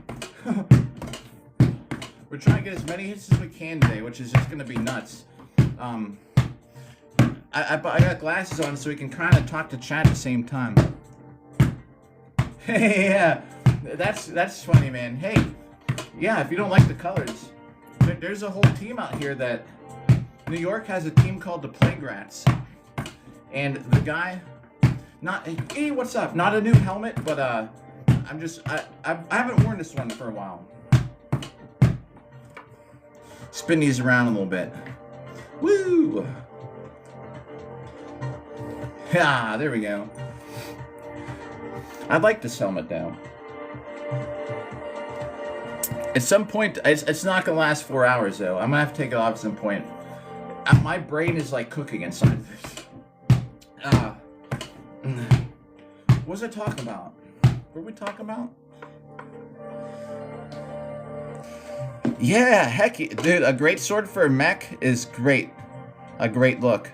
We're trying to get as many hits as we can today, which is just gonna be nuts. I got glasses on so we can kind of talk to chat at the same time. Hey, yeah, that's funny, man. Hey, yeah, if you don't like the colors, there's a whole team out here that New York has a team called the Plague Rats. And the guy, hey, what's up? Not a new helmet, but I haven't worn this one for a while. Spin these around a little bit. Woo! Ah, there we go. I like this helmet though. At some point, it's not gonna last 4 hours though. I'm gonna have to take it off at some point. My brain is like cooking inside this. What was I talking about? What were we talking about? Yeah, heck, dude, a great sword for a mech is great. A great look.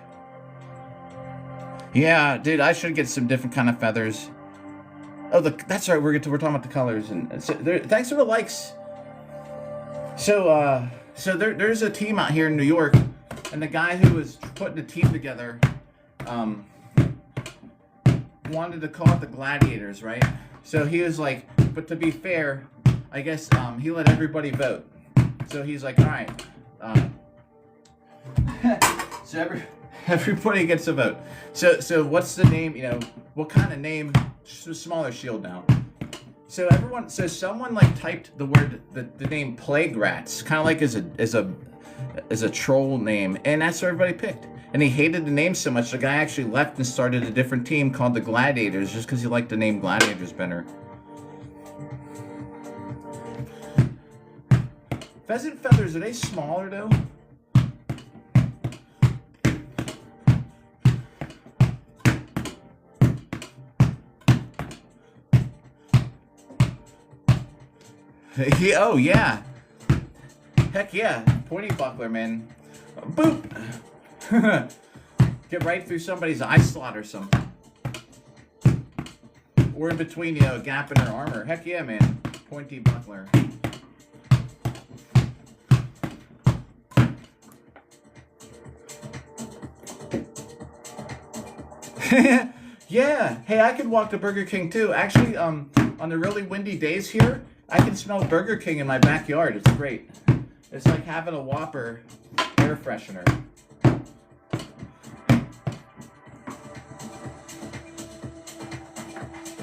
Yeah, dude, I should get some different kind of feathers. Oh, that's right. We're talking about the colors, and so thanks for the likes. So there's a team out here in New York, and the guy who was putting the team together, wanted to call it the Gladiators, right? So he was like, but to be fair, I guess he let everybody vote. So he's like, all right, so everybody gets a vote. So what's the name? You know, what kind of name? Smaller shield now. So someone like typed the word, the name Plague Rats, kind of like as a troll name, and that's what everybody picked. And he hated the name so much, the guy actually left and started a different team called the Gladiators, just because he liked the name Gladiators better. Pheasant feathers, are they smaller though? Oh yeah. Heck yeah. Pointy buckler, man. Boop! Get right through somebody's eye slot or something. Or in between, a gap in their armor. Heck yeah, man. Pointy buckler. Yeah. Hey, I could walk to Burger King too. Actually, on the really windy days here, I can smell Burger King in my backyard. It's great. It's like having a Whopper air freshener.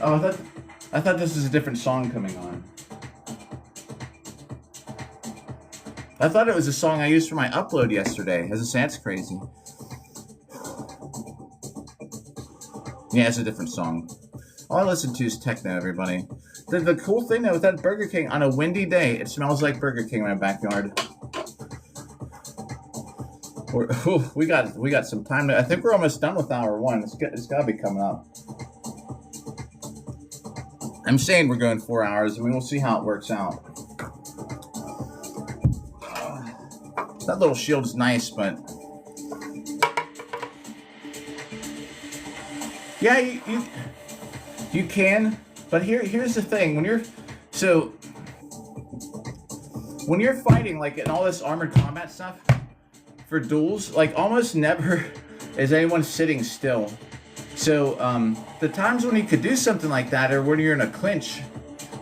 Oh, I thought this was a different song coming on. I thought it was a song I used for my upload yesterday. That's crazy. Yeah, it's a different song. All I listen to is techno, everybody. The cool thing though with that Burger King, on a windy day, it smells like Burger King in my backyard. We got some time. I think we're almost done with hour one. It's got to be coming up. I'm saying we're going 4 hours, and we'll see how it works out. That little shield's nice, but yeah, you can. But here's the thing: when you're fighting like in all this armored combat stuff for duels, like almost never is anyone sitting still. So the times when you could do something like that are when you're in a clinch,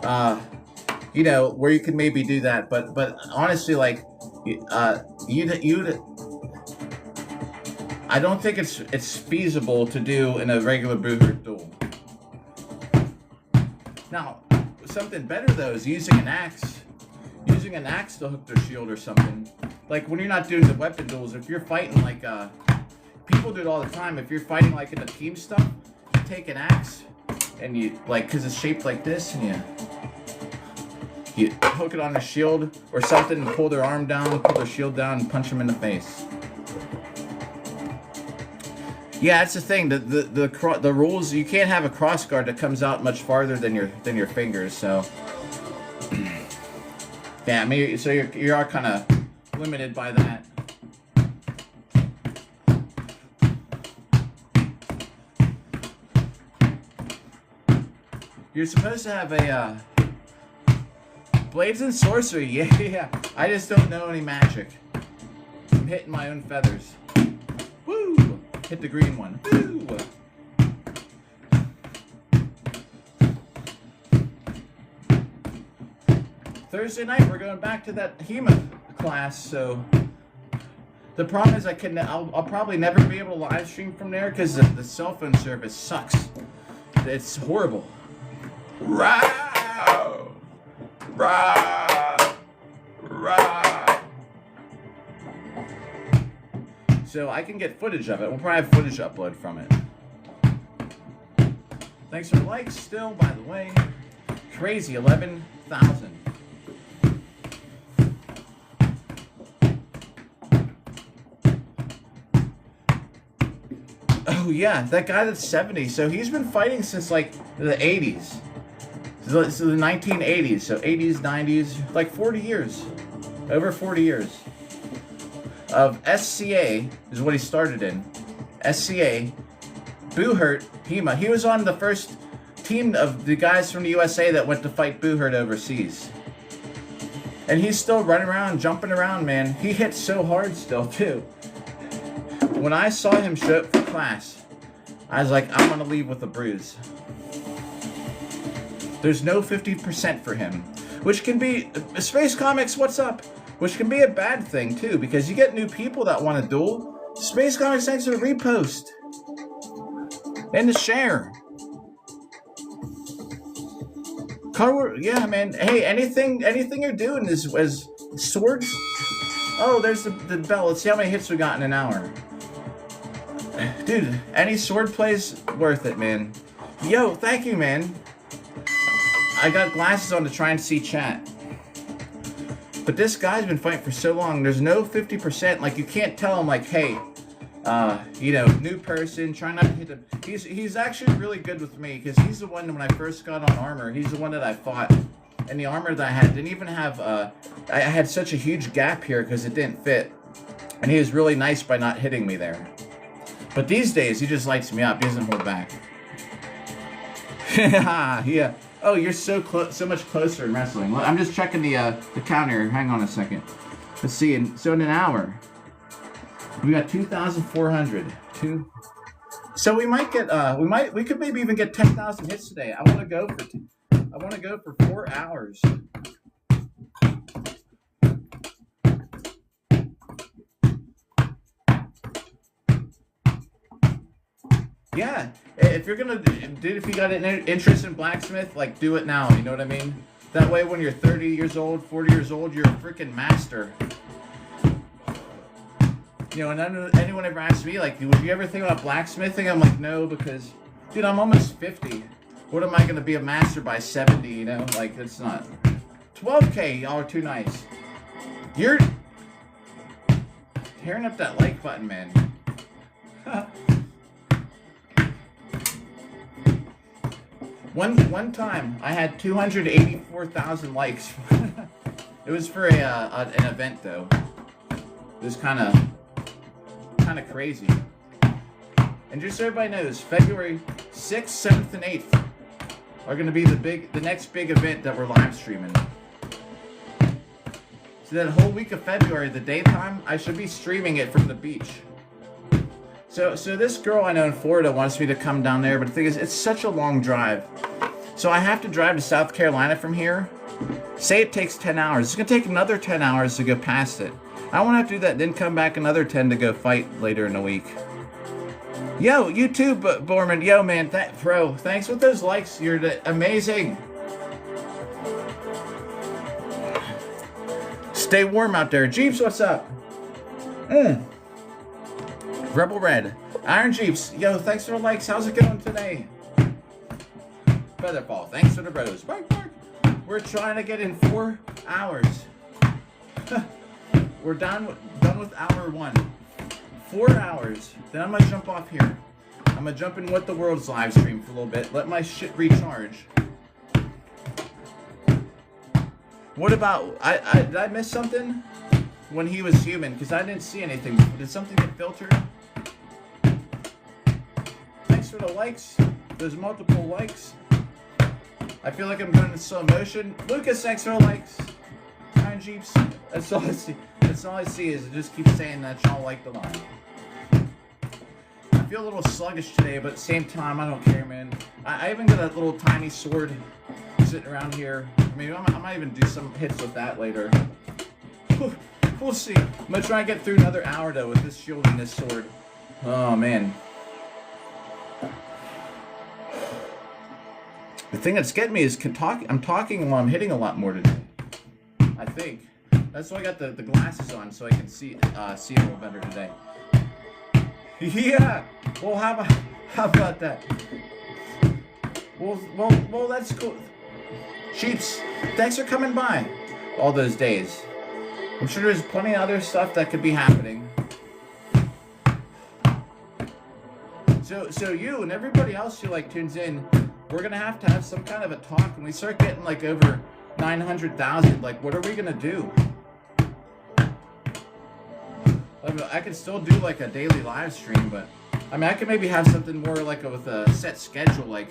where you could maybe do that. But honestly, like I don't think it's feasible to do in a regular Brewherd duel. Now, something better though is using an axe. Using an axe to hook their shield or something. Like when you're not doing the weapon duels, if you're fighting like people do it all the time. If you're fighting like in the team stuff, you take an axe and you because it's shaped like this, and you hook it on their shield or something and pull their arm down, pull their shield down, and punch them in the face. Yeah, that's the thing. The rules, you can't have a cross guard that comes out much farther than your fingers. So yeah, maybe so you are kind of limited by that. You're supposed to have a blades and sorcery. Yeah. I just don't know any magic. I'm hitting my own feathers. Woo! Hit the green one. Woo! Thursday night we're going back to that HEMA class. So the problem is I'll probably never be able to live stream from there because the cell phone service sucks. It's horrible. Row! Row! Row! So I can get footage of it. We'll probably have footage upload from it. Thanks for the likes still, by the way. Crazy, 11,000. Oh yeah, that guy that's 70. So he's been fighting since like the 80s. So the 1980s. So 80s, 90s, like 40 years. Over 40 years. Of SCA is what he started in. SCA, Buhurt, Hema. He was on the first team of the guys from the USA that went to fight Buhurt overseas. And he's still running around, jumping around, man. He hits so hard still, too. When I saw him show up for class, I was like, I'm going to leave with a bruise. There's no 50% for him. Which can be... Space Comics, what's up? Which can be a bad thing, too, because you get new people that want to duel. Space Comics, thanks for the repost. And the share. Yeah, man. Hey, anything you're doing is swords. Oh, there's the bell. Let's see how many hits we got in an hour. Dude, any sword play's worth it, man. Yo, thank you, man. I got glasses on to try and see chat. But this guy's been fighting for so long. There's no 50%. Like, you can't tell him, like, hey, you know, new person, try not to hit him. He's actually really good with me, because he's the one when I first got on armor, he's the one that I fought. And the armor that I had didn't even have, I had such a huge gap here because it didn't fit. And he was really nice by not hitting me there. But these days, he just lights me up. He doesn't hold back. Yeah. Oh, you're so much closer in wrestling. I'm just checking the counter. Hang on a second. Let's see. So in an hour, we got 2,400. So we might get. We could maybe even get 10,000 hits today. I want to go for 4 hours. Yeah, if you're gonna, dude, if you got an interest in blacksmith, like, do it now, you know what I mean? That way when you're 30 years old, 40 years old, you're a freaking master. You know, and anyone ever asks me, like, would you ever think about blacksmithing? I'm like, no, because, dude, I'm almost 50. What am I gonna be a master by 70, you know? Like, it's not. 12K, y'all are too nice. You're tearing up that like button, man. One time, I had 284,000 likes. It was for an event, though. It was kind of crazy. And just so everybody knows, February 6th, 7th, and 8th are going to be the next big event that we're live streaming. So that whole week of February, the daytime, I should be streaming it from the beach. So this girl I know in Florida wants me to come down there, but the thing is, it's such a long drive. So I have to drive to South Carolina from here. Say it takes 10 hours. It's going to take another 10 hours to go past it. I won't have to do that, then come back another 10 to go fight later in the week. Yo, you too, Borman. Yo, man, bro, thanks with those likes. You're amazing. Stay warm out there. Jeeps, what's up? Rebel Red. Iron Jeeps. Yo, thanks for the likes. How's it going today? Featherfall. Thanks for the rose. Bark, bark. We're trying to get in 4 hours. We're done with hour 1. 4 hours. Then I'm going to jump off here. I'm going to jump in with the world's live stream for a little bit. Let my shit recharge. What about... did I miss something? When he was human, because I didn't see anything. Did something get filtered? Thanks for the likes. There's multiple likes. I feel like I'm going in slow motion. Lucas, thanks for the likes. Iron Jeeps. That's all I see. That's all I see is it just keeps saying that y'all like the line. I feel a little sluggish today, but at the same time, I don't care, man. I even got a little tiny sword sitting around here. Maybe I might even do some hits with that later. We'll see. I'm going to try and get through another hour, though, with this shield and this sword. Oh, man. The thing that's getting me is I'm talking while I'm hitting a lot more today. I think. That's why I got the glasses on, so I can see a little better today. Yeah! Well, how about that? Well, that's cool. Sheeps, thanks for coming by all those days. I'm sure there's plenty of other stuff that could be happening. So you and everybody else who like tunes in, we're gonna have to have some kind of a talk when we start getting like over 900,000. Like, what are we gonna do? I mean, I could still do like a daily live stream, but I mean, I could maybe have something more like with a set schedule, like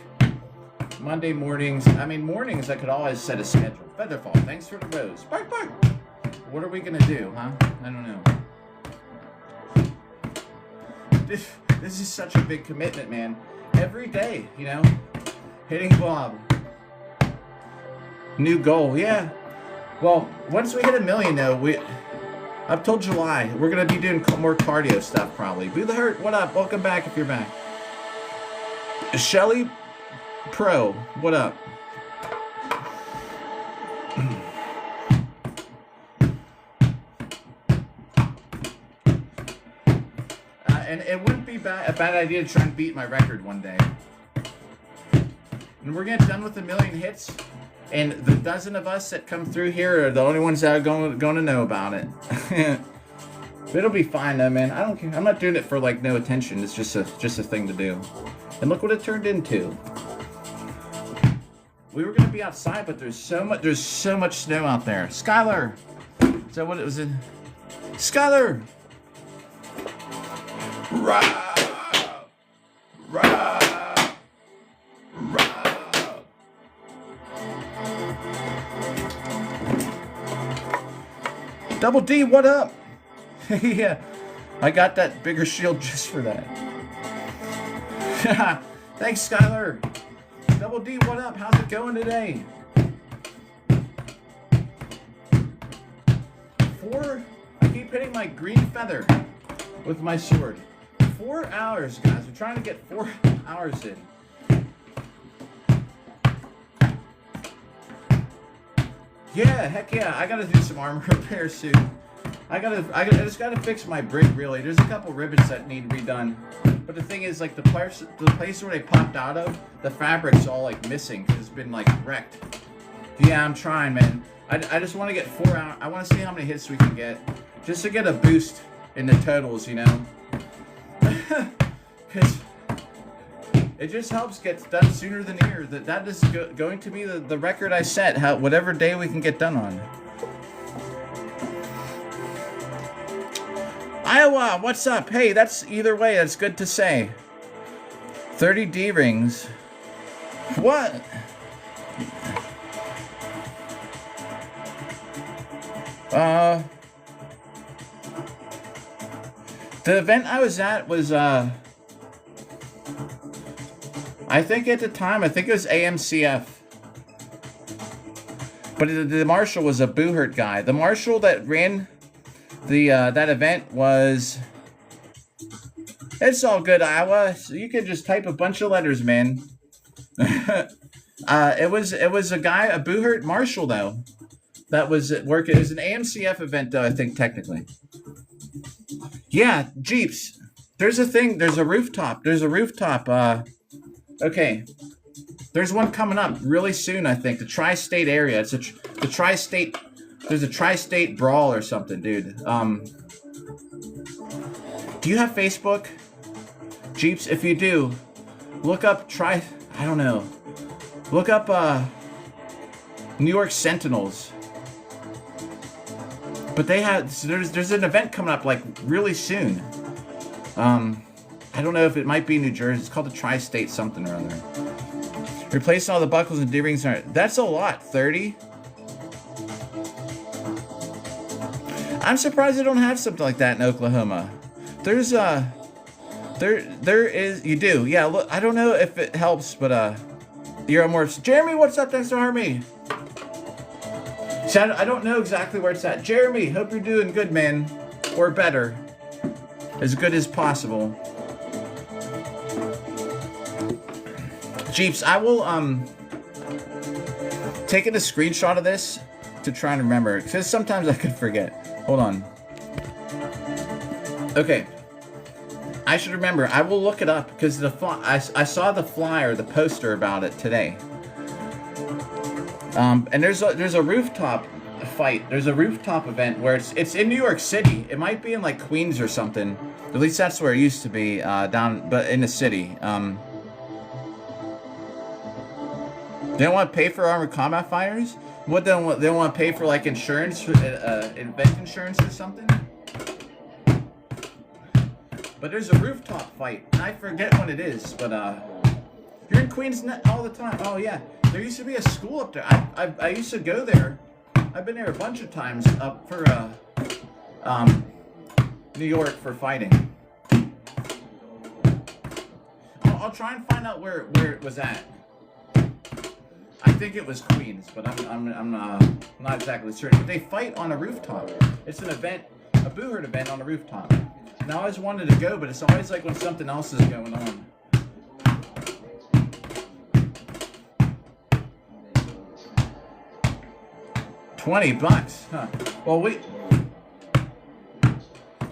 Monday mornings. I mean, mornings I could always set a schedule. Featherfall, thanks for the rose. Bark, bark. What are we gonna do, huh? I don't know. This is such a big commitment, man. Every day, you know, hitting Bob. New goal, yeah. Well, once we hit 1 million, though, up till July, we're gonna be doing more cardio stuff probably. Boo the Hurt, what up? Welcome back if you're back. Shelly Pro, what up? And it wouldn't be a bad idea to try and beat my record one day. And we're getting done with 1 million hits, and the dozen of us that come through here are the only ones that are going to know about it. But it'll be fine though, man. I don't care. I'm not doing it for like no attention. It's just a thing to do. And look what it turned into. We were gonna be outside, but there's so much snow out there. Skylar. So what it was in? Skylar. Rah! Rah! Rah! Double D, what up? Yeah, I got that bigger shield just for that. Thanks, Skylar. Double D, what up? How's it going today? 4, I keep hitting my green feather with my sword. 4 hours, guys. We're trying to get 4 hours in. Yeah, heck yeah. I gotta do some armor repair soon. I just gotta fix my brig, really. There's a couple rivets that need redone. But the thing is, like, the place where they popped out of, the fabric's all, like, missing. It's been, like, wrecked. Yeah, I'm trying, man. I just want to get 4 hours. I want to see how many hits we can get. Just to get a boost in the totals, you know? Because it just helps get done sooner than here. That is going to be the record I set, whatever day we can get done on. Iowa, what's up? Hey, that's either way, that's good to say. 30 D rings. What? The event I was at was, I think at the time, I think it was AMCF. But the marshal was a Boohurt guy. The marshal that ran that event was... It's all good, Iowa. So you can just type a bunch of letters, man. It was a guy, a Boohurt marshal, though. That was at work. It was an AMCF event, though, I think, technically. Yeah, Jeeps. There's a thing. There's a rooftop. Okay. There's one coming up really soon, I think. The tri-state area. It's the tri-state... There's a tri-state brawl or something, dude. Do you have Facebook? Jeeps, if you do, look up I don't know. Look up New York Sentinels. But they have there's an event coming up like really soon. I don't know if it might be New Jersey. It's called the Tri-State something or other. Replace all the buckles and D-rings. That's a lot. 30. I'm surprised they don't have something like that in Oklahoma. There's there is, you do, yeah. Look, I don't know if it helps, but you're a more Jeremy. What's up? Thanks to Army. So I don't know exactly where it's at. Jeremy, hope you're doing good, man, or better, as good as possible. Jeeps, I will taking a screenshot of this to try and remember, because sometimes I could forget. Hold on. Okay. I should remember. I will look it up because I saw the flyer, the poster about it today. And there's a rooftop fight. There's a rooftop event where it's in New York City. It might be in like Queens or something. At least that's where it used to be, down, but in the city. They don't want to pay for armored combat fighters? What, they don't want to pay for like insurance, event insurance or something? But there's a rooftop fight, and I forget when it is, but you're in Queens all the time. Oh yeah, there used to be a school up there. I used to go there. I've been there a bunch of times up for New York for fighting. I'll try and find out where it was at. I think it was Queens, but I'm not exactly certain. But they fight on a rooftop. It's an event, a Boo Herd event on a rooftop. And I always wanted to go, but it's always like when something else is going on. $20, huh?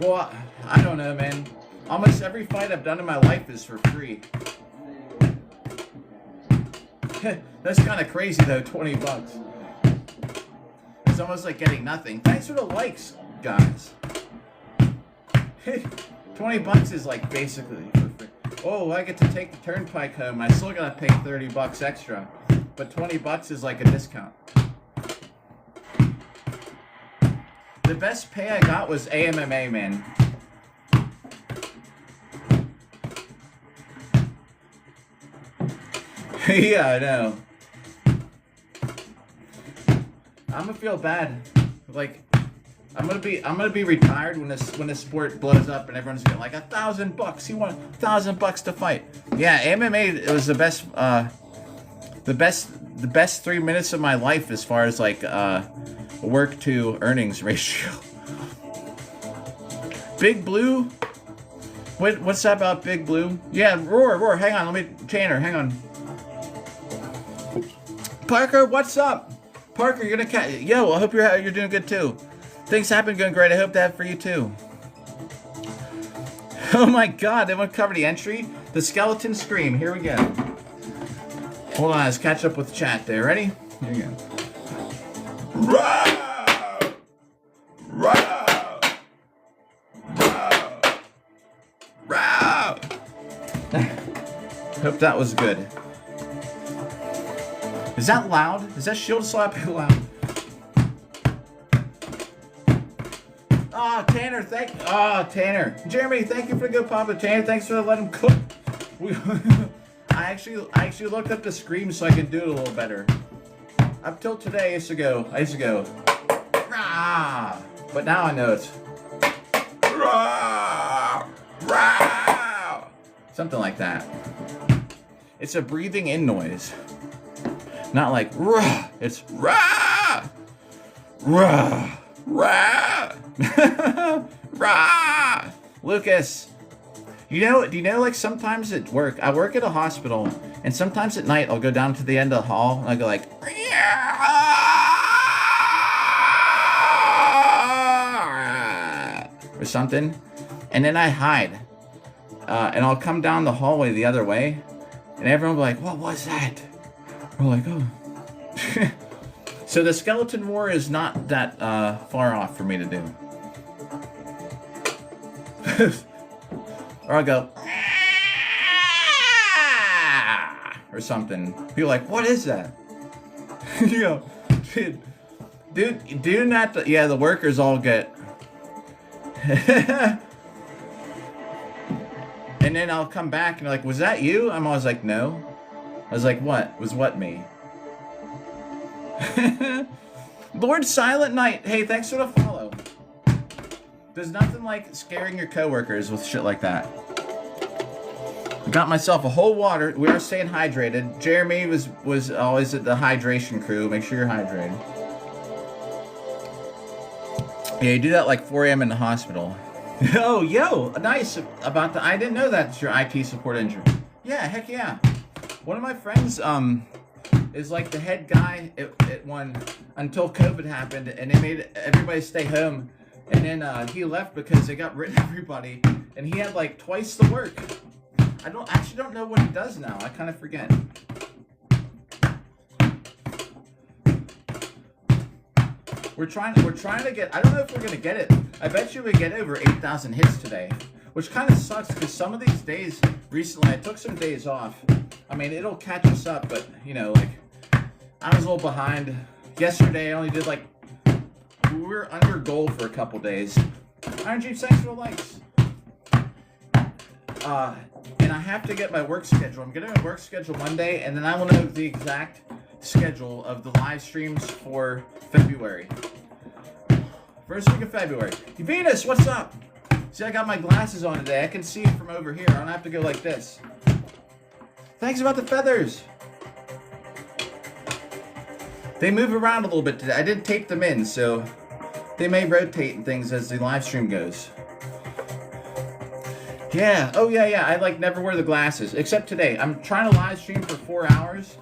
Well, I don't know, man. Almost every fight I've done in my life is for free. That's kind of crazy though, $20. It's almost like getting nothing. Thanks for the likes, guys. $20 is like basically for free. Oh, I get to take the turnpike home. I still gotta pay $30 extra, but $20 is like a discount. The best pay I got was AMMA, man. Yeah, I know. I'm gonna feel bad. Like, I'm gonna be retired when this sport blows up and everyone's getting like $1,000. You want $1,000 to fight? Yeah, MMA, it was the best 3 minutes of my life as far as like work to earnings ratio. Big Blue? What's that about Big Blue? Yeah, Roar, hang on, Tanner, hang on. Parker, what's up? Parker, you're gonna yo, I hope you're doing good too. Things have been going great. I hope that for you too. Oh my god, they want to cover the entry? The Skeleton Scream, here we go. Hold on, let's catch up with chat there. Ready? Here we go. Row! Row! Row! Row! Hope that was good. Is that loud? Is that shield slapping loud? Tanner, Tanner. Jeremy, thank you for the good pop. Tanner, thanks for letting him cook. I actually looked up the scream so I could do it a little better. Up till today, I used to go, rah, but now I know it's rah, rah, something like that. It's a breathing in noise. Not like rah, it's rah, rah, rah, rah. Lucas, do you know like sometimes at work, I work at a hospital, and sometimes at night I'll go down to the end of the hall and I go like or something, and then I hide, and I'll come down the hallway the other way, and everyone will be like, what was that? We're like, oh. So the skeleton war is not that far off for me to do. Or I'll go, or something. People are like, what is that? You know, dude, doing that, yeah, the workers all get. And then I'll come back and be like, was that you? I'm always like, no. I was like, what? Was what me? Lord Silent Knight, hey, thanks for the follow. There's nothing like scaring your coworkers with shit like that. Got myself a whole water. We are staying hydrated. Jeremy was always at the hydration crew. Make sure you're hydrated. Yeah, you do that like 4 a.m. in the hospital. Oh, yo, nice. I didn't know that's your IT support injury. Yeah, heck yeah. One of my friends is like the head guy at one until COVID happened, and they made everybody stay home, and then he left because they got rid of everybody, and he had like twice the work. I actually don't know what he does now. I kind of forget. We're trying to get, I don't know if we're going to get it. I bet you we get over 8,000 hits today, which kind of sucks because some of these days recently, I took some days off. I mean, it'll catch us up, but you know, like, I was a little behind. Yesterday, I only did like, we were under goal for a couple days. Iron Jeep, thanks for the likes. And I have to get my work schedule. I'm getting my work schedule Monday, and then I will know the exact schedule of the live streams for February. First week of February. Venus, what's up? See, I got my glasses on today. I can see it from over here. I don't have to go like this. Thanks about the feathers. They move around a little bit today. I did tape them in, so they may rotate and things as the live stream goes. Yeah. Oh, yeah. I like never wear the glasses, except today. I'm trying to live stream for 4 hours.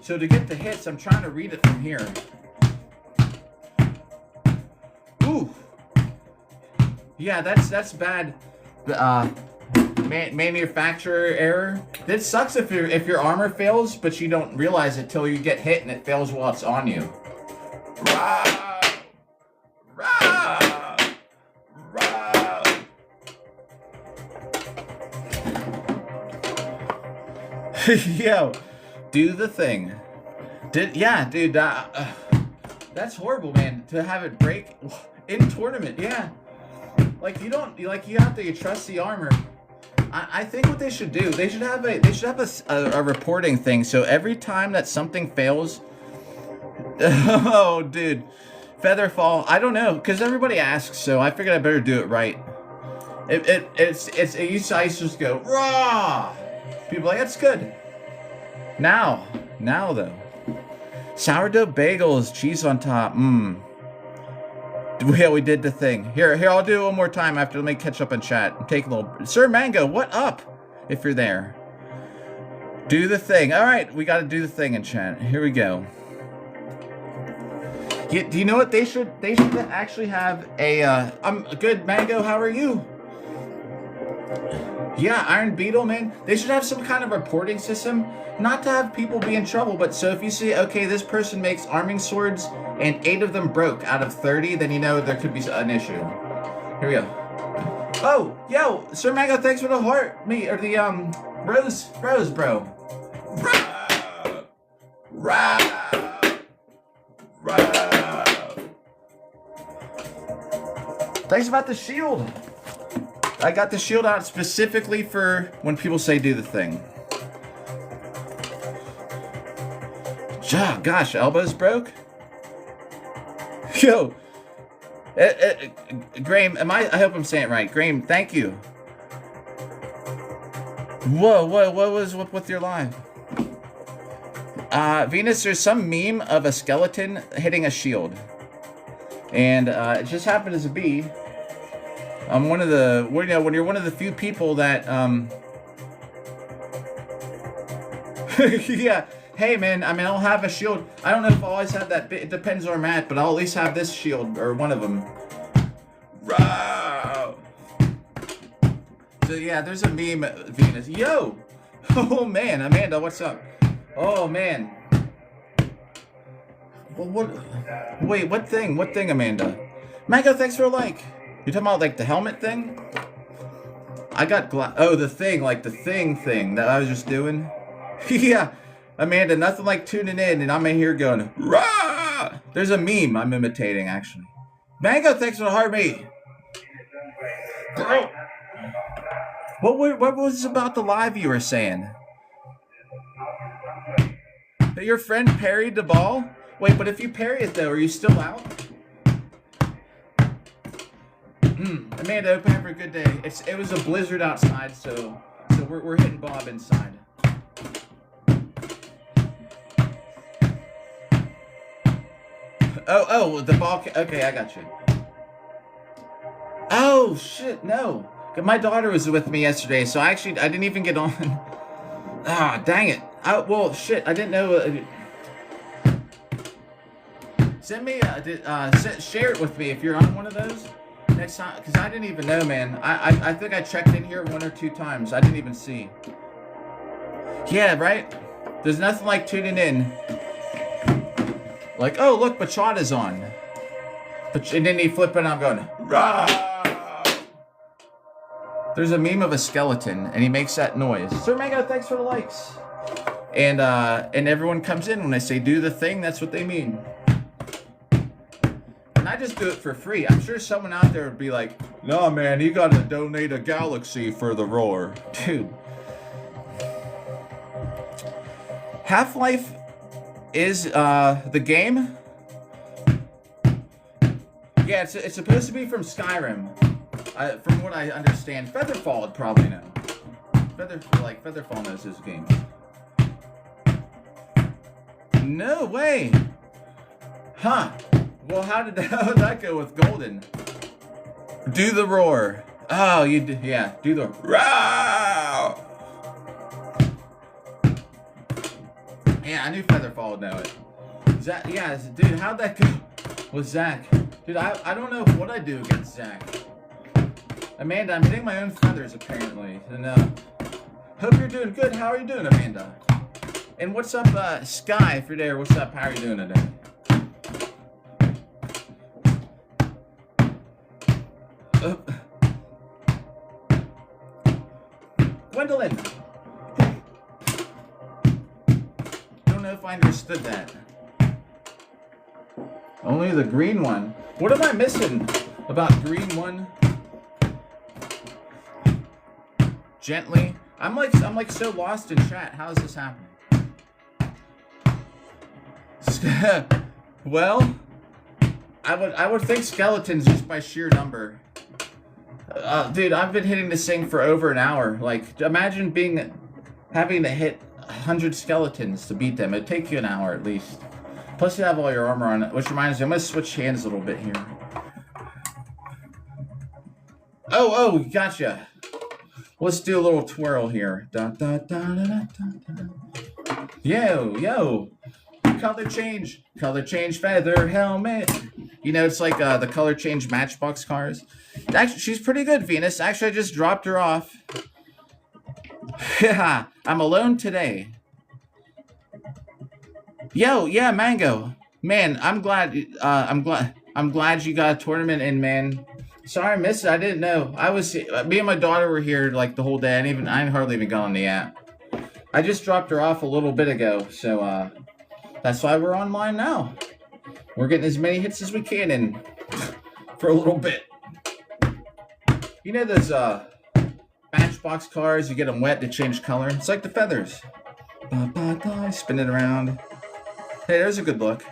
So to get the hits, I'm trying to read it from here. Ooh. Yeah, that's bad. Manufacturer error. That sucks if your armor fails, but you don't realize it till you get hit and it fails while it's on you. Rah! Rah! Rah! Yo, do the thing. Yeah, dude. That's horrible, man. To have it break in tournament. Yeah. Like you have to trust the armor. I think what they should do, they should have a reporting thing. So every time that something fails, oh dude, Featherfall, I don't know, because everybody asks, so I figured I better do it right. It used to just go raw. People are like, that's good. Now though, sourdough bagels, cheese on top. Yeah, we did the thing. Here, I'll do it one more time after. Let me catch up in chat. Take a little. Sir Mango, what up? If you're there. Do the thing. All right, we got to do the thing in chat. Here we go. Do you know what they should actually have a, I'm good, Mango, how are you? Yeah, Iron Beetle, man. They should have some kind of reporting system. Not to have people be in trouble, but so if you see, okay, this person makes arming swords and 8 of them broke out of 30, then you know there could be an issue. Here we go. Oh, yo, Sir Mango, thanks for the heart. Or the, rose, bro. Rah! Rah! Rah! Thanks about the shield. I got the shield out specifically for when people say do the thing. Gosh, elbows broke? Yo. Graham, I hope I'm saying it right. Graham, thank you. Whoa, what was with your live? Venus, there's some meme of a skeleton hitting a shield. And it just happened to be I'm one of the, when you're one of the few people that, yeah, hey man, I mean, I'll have a shield. I don't know if I'll always have that, it depends where I'm at, but I'll at least have this shield, or one of them. Row. So yeah, there's a meme, Venus. Yo! Oh man, Amanda, what's up? Oh man. Well, wait, what thing? What thing, Amanda? Mango, thanks for a like. You talking about like the helmet thing? I got oh, the thing, like the thing that I was just doing. Yeah, Amanda, nothing like tuning in and I'm in here going, rah! There's a meme I'm imitating actually. Mango, thanks for the heart, mate. What was about the live you were saying? That your friend parried the ball? Wait, but if you parry it though, are you still out? Amanda, hope you have a good day. It was a blizzard outside, so we're hitting Bob inside. Oh, the ball. Okay, I got you. Oh shit, no. My daughter was with me yesterday, so I didn't even get on. Ah, dang it. Well, shit, I didn't know. Send me, share it with me if you're on one of those next time, because I didn't even know, man. I think I checked in here 1 or 2 times. I didn't even see. Yeah, right? There's nothing like tuning in. Like, oh, look, Bachata's on. And then he flip it and I'm going, rah! There's a meme of a skeleton, and he makes that noise. Sir Mango, thanks for the likes. And everyone comes in when I say do the thing, that's what they mean. And I just do it for free. I'm sure someone out there would be like, no, man, you gotta donate a galaxy for the roar. Dude. Half-Life is the game. Yeah, it's supposed to be from Skyrim. From what I understand, Featherfall would probably know. Featherfall knows this game. No way. Huh. Well, how did that go with Golden? Do the roar. Oh, yeah, do the roar. Yeah, I knew Featherfall would know it. Zach, yeah, dude, how'd that go with Zach? Dude, I don't know what I do against Zach. Amanda, I'm hitting my own feathers, apparently. And, hope you're doing good. How are you doing, Amanda? And what's up, Sky, if you're there? What's up? How are you doing today? Gwendolyn! Don't know if I understood that. Only the green one. What am I missing about green one? Gently. I'm like so lost in chat. How is this happening? Well, I would think skeletons just by sheer number. Dude, I've been hitting this thing for over an hour. Like, imagine having to hit 100 skeletons to beat them. It'd take you an hour at least. Plus, you have all your armor on it, which reminds me, I'm gonna switch hands a little bit here. Oh, gotcha. Let's do a little twirl here. Da, da, da, da, da, da. Yo. Color change feather helmet. You know, it's like the color change Matchbox cars. Actually, she's pretty good, Venus. Actually, I just dropped her off. Yeah, I'm alone today. Yo, yeah, Mango. Man, I'm glad you got a tournament in, man. Sorry I missed it. I didn't know. Me and my daughter were here like the whole day. I hardly even got on the app. I just dropped her off a little bit ago, so that's why we're online now. We're getting as many hits as we can in for a little bit. You know those Matchbox cars, you get them wet to change color. It's like the feathers. Spin it around. Hey, there's a good look.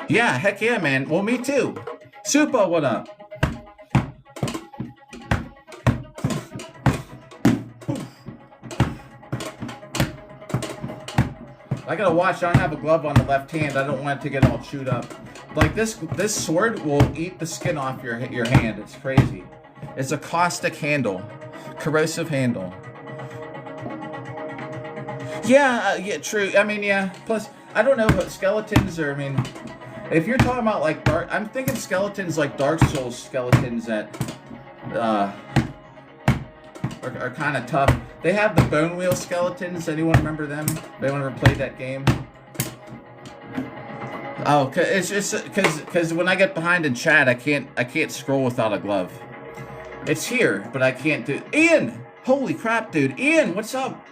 Yeah, heck yeah, man. Well, me too. Super, what up? I gotta watch. I don't have a glove on the left hand. I don't want it to get all chewed up. Like this sword will eat the skin off your hand. It's crazy. It's a caustic handle, corrosive handle. Yeah, true. I mean, yeah. Plus, I don't know what skeletons are. I mean, if you're talking about like I'm thinking skeletons like Dark Souls skeletons that are kind of tough. They have the bone wheel skeletons. Anyone remember them? Anyone ever played that game? Oh, it's just because when I get behind in chat, I can't scroll without a glove. It's here, but I can't do. Ian, holy crap, dude! Ian, what's up?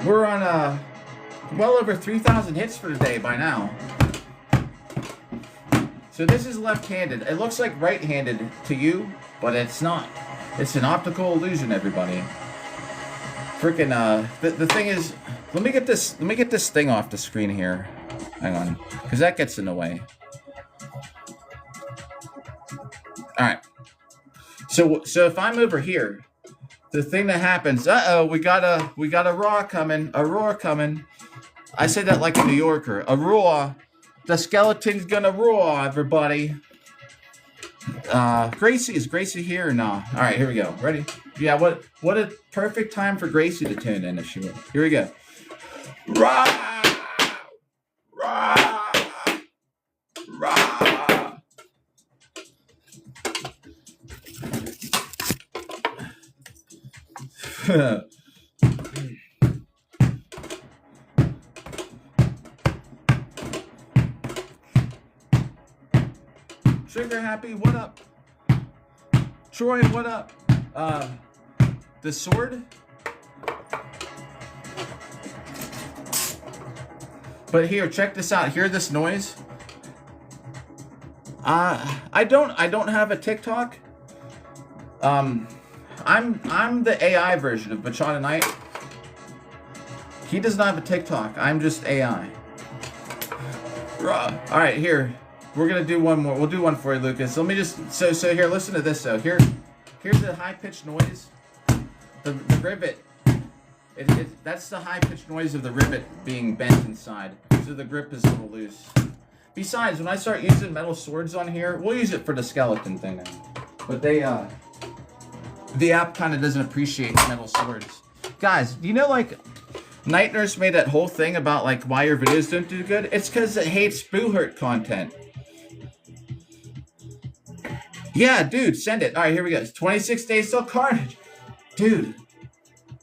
We're on well over 3,000 hits for the day by now. So this is left-handed. It looks like right-handed to you, but it's not. It's an optical illusion, everybody. Freaking the thing is, let me get this thing off the screen here. Hang on, because that gets in the way. All right. So if I'm over here, the thing that happens, we got a roar coming, a roar coming. I say that like a New Yorker, a roar. The skeleton's gonna roar, everybody. Is Gracie here or no? All right, here we go. Ready? Yeah. What a perfect time for Gracie to tune in if she would. Here we go. Roar, roar, roar. Trigger Happy, what up? Troy, what up? The sword. But here, check this out. Hear this noise? I don't have a TikTok. I'm the AI version of Bachata Knight. He does not have a TikTok. I'm just AI. All right, here. We're gonna do one more. We'll do one for you, Lucas. Let me just so here. Listen to this though. Here's the high pitched noise. The rivet. That's the high pitched noise of the rivet being bent inside. So the grip is a little loose. Besides, when I start using metal swords on here, we'll use it for the skeleton thing now. But the app kind of doesn't appreciate metal swords. Guys, do you know like Night Nurse made that whole thing about like why your videos don't do good? It's because it hates boo-hurt content. Yeah, dude, send it. All right, here we go. It's 26 days till Carnage. Dude,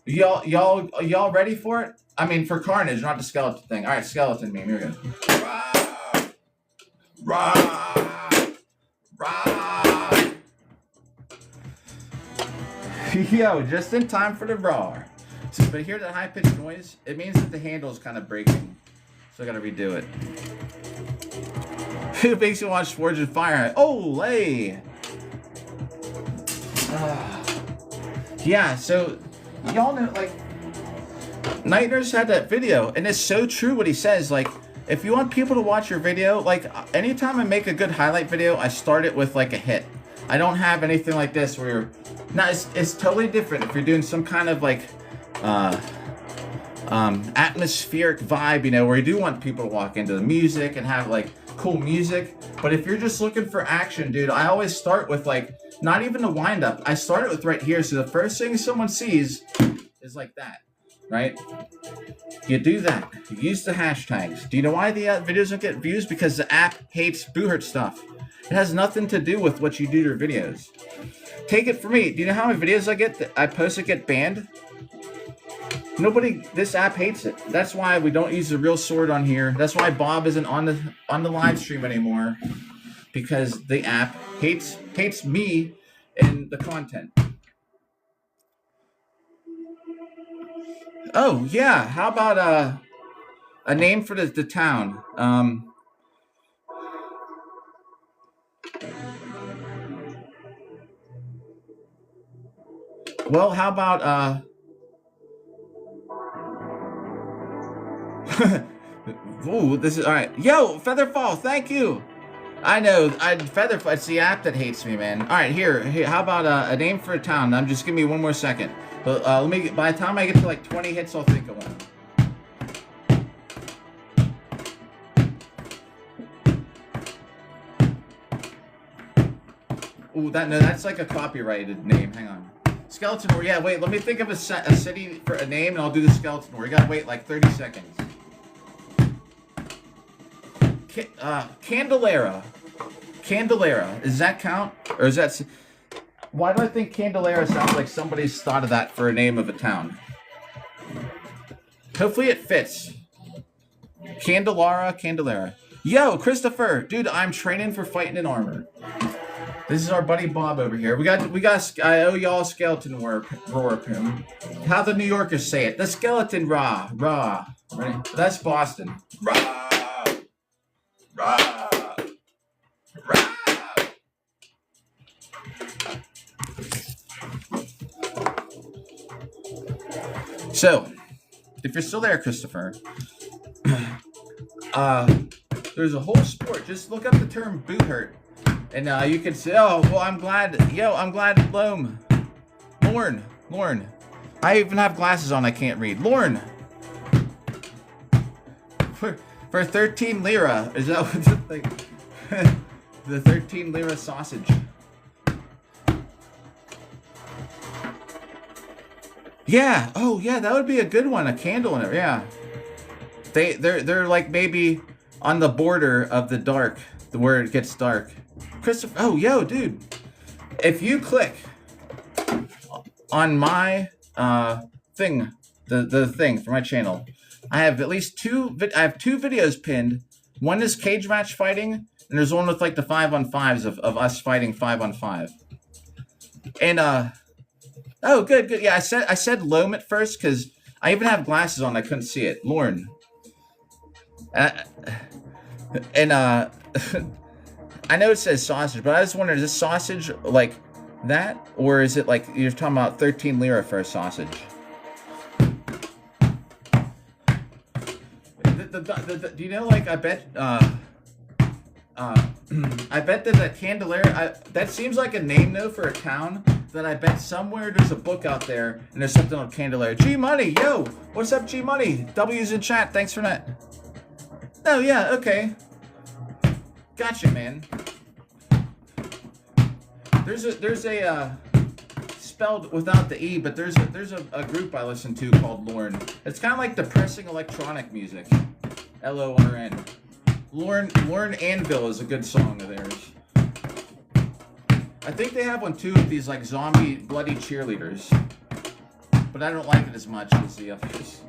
y'all ready for it? I mean, for Carnage, not the skeleton thing. All right, skeleton meme. Here we go. Rah! Rah! Yo, just in time for the roar. So, but hear that high-pitched noise? It means that the handle is kind of breaking. So I gotta redo it. Who makes you watch Forge and Fire? Oh, hey! Yeah, so y'all know, like, Night Nurse had that video, and it's so true what he says. Like, if you want people to watch your video, like, anytime I make a good highlight video, I start it with like a hit. I don't have anything like this where you're not. It's totally different if you're doing some kind of like atmospheric vibe, you know, where you do want people to walk into the music and have like cool music. But if you're just looking for action, dude, I always start with like not even the wind up. I start it with right here. So the first thing someone sees is like that, right? You do that. You use the hashtags. Do you know why the videos don't get views? Because the app hates boo-hurt stuff. It has nothing to do with what you do to your videos. Take it from me. Do you know how many videos I post that get banned? This app hates it. That's why we don't use the real sword on here. That's why Bob isn't on the live stream anymore. Because the app hates me and the content. Oh, yeah. How about a name for the town? Well, how about ooh, this is all right. Yo, Featherfall, thank you. I know, Featherfall. It's the app that hates me, man. All right, here. How about a name for a town? Just give me one more second. But let me. By the time I get to like 20 hits, I'll think of one. Ooh, that's like a copyrighted name. Hang on. Skeleton War. Yeah, wait. Let me think of a city for a name, and I'll do the Skeleton War. You gotta wait like 30 seconds. Candelera. Candelera. Does that count? Or is that... Why do I think Candelera sounds like somebody's thought of that for a name of a town? Hopefully it fits. Candelera. Yo, Christopher. Dude, I'm training for fighting in armor. This is our buddy Bob over here. We got. I owe y'all skeleton roar poom. How the New Yorkers say it. The skeleton raw. Ready? That's Boston. Raw. So, if you're still there, Christopher, there's a whole sport. Just look up the term boo-hurt. And you can say, oh, well, I'm glad Lorne. I even have glasses on, I can't read. Lorne. For 13 lira. Is that what's like? The 13 lira sausage. Yeah. Oh, yeah, that would be a good one. A candle in it. Yeah. They're like maybe on the border of the dark, where it gets dark. Christopher, oh, yo, dude. If you click on my thing, the thing for my channel, I have at least two videos pinned. One is cage match fighting, and And there's one with like the 5-on-5s of us fighting 5-on-5. And oh, good. Yeah, I said Loam at first because I even have glasses on. I couldn't see it. Lauren. And I know it says sausage, but I just wondered, is this sausage like that, or is it like you're talking about 13 lira for a sausage? Do you know, like, I bet I bet that Candelaria, that seems like a name though for a town that I bet somewhere there's a book out there and there's something on Candelaria. G Money, yo, what's up, G Money? W's in chat, thanks for that. Oh yeah, okay. Gotcha, man. There's a spelled without the E, but there's a group I listen to called Lorn. It's kind of like depressing electronic music. Lorn. Lorn Anvil is a good song of theirs. I think they have one too with these like zombie bloody cheerleaders, but I don't like it as much as the others.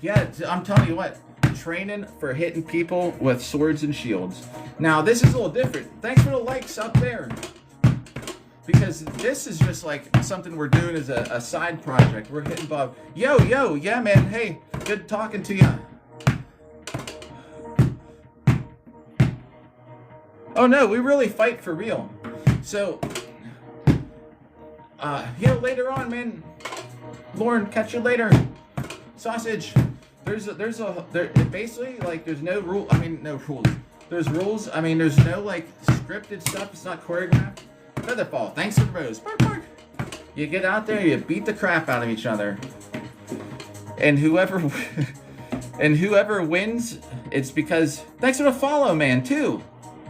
Yeah, I'm telling you what, training for hitting people with swords and shields. Now this is a little different. Thanks for the likes up there. Because this is just like something we're doing as a side project. We're hitting Bob. Yo, yeah, man. Hey, good talking to you. Oh no, we really fight for real. So, later on, man. Lauren, catch you later. Sausage. There's basically like there's no rule. I mean, no rules. There's rules. I mean, there's no like scripted stuff. It's not choreographed. Featherfall, thanks for the rose. Bark, bark. You get out there, you beat the crap out of each other, and whoever wins, it's because thanks for the follow, man. Too,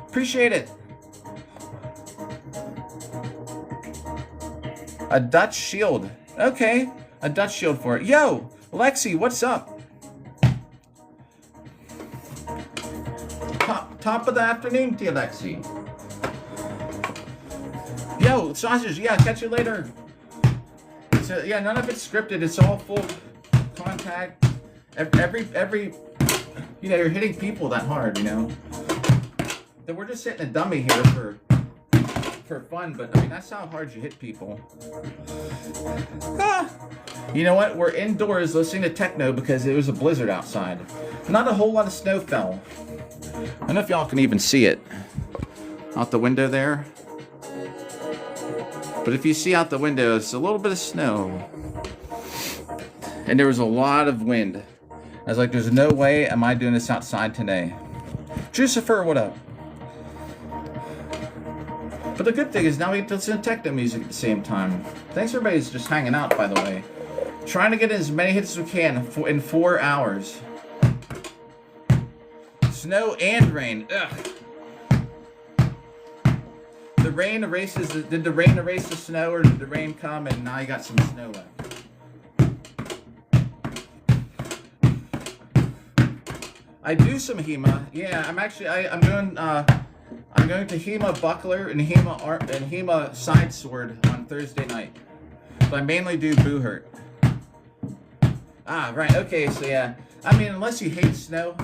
appreciate it. A Dutch shield, okay, a Dutch shield for it. Yo, Lexi, what's up? Top of the afternoon to you, Lexi. Yo, sausage, yeah, catch you later. So, yeah, none of it's scripted. It's all full contact. Every, you know, you're hitting people that hard, you know. Then we're just hitting a dummy here for fun, but I mean, that's how hard you hit people. You know what? We're indoors listening to techno because it was a blizzard outside. Not a whole lot of snow fell. I don't know if y'all can even see it out the window there. But if you see out the window, it's a little bit of snow. And there was a lot of wind. I was like, there's no way am I doing this outside today. Jucifer, what up? But the good thing is now we get to listen to techno music at the same time. Thanks everybody's just hanging out, by the way. Trying to get as many hits as we can in 4 hours. Snow and rain. Ugh. The rain erases. Did the rain erase the snow, or did the rain come and now you got some snow left? I do some HEMA. Yeah, I'm going to HEMA Buckler and HEMA Side Sword on Thursday night. So I mainly do Boohurt. Ah, right. Okay, so yeah. I mean, unless you hate snow,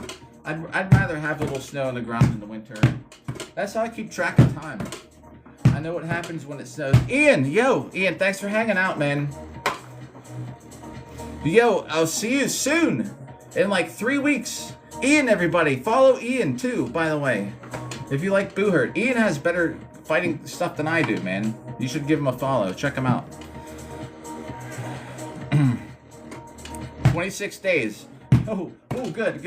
I'd rather have a little snow on the ground in the winter. That's how I keep track of time. I know what happens when it snows. Ian, thanks for hanging out, man. Yo, I'll see you soon. In like 3 weeks. Ian, everybody. Follow Ian, too, by the way. If you like Boohurt. Ian has better fighting stuff than I do, man. You should give him a follow. Check him out. 26 days. Oh, good.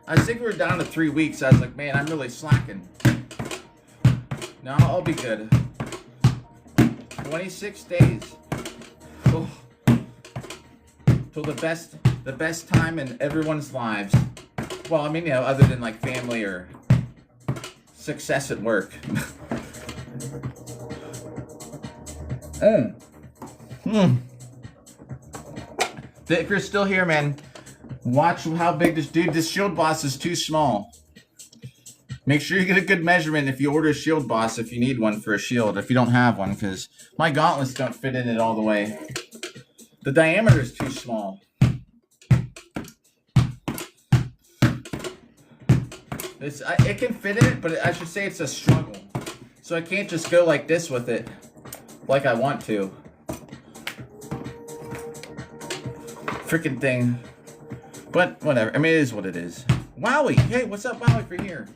I think we were down to 3 weeks. I was like, man, I'm really slacking. No, I'll be good. 26 days. Oh. Till the best time in everyone's lives. Well, I mean, you know, other than like family or success at work. If you're still here, man, watch how big this shield boss is too small. Make sure you get a good measurement if you order a shield boss, if you need one for a shield, if you don't have one, because my gauntlets don't fit in it all the way. The diameter is too small. It can fit in it, but I should say it's a struggle. So I can't just go like this with it, like I want to. Freaking thing. But whatever. I mean, it is what it is. Wowie! Hey, what's up, Wowie, for here?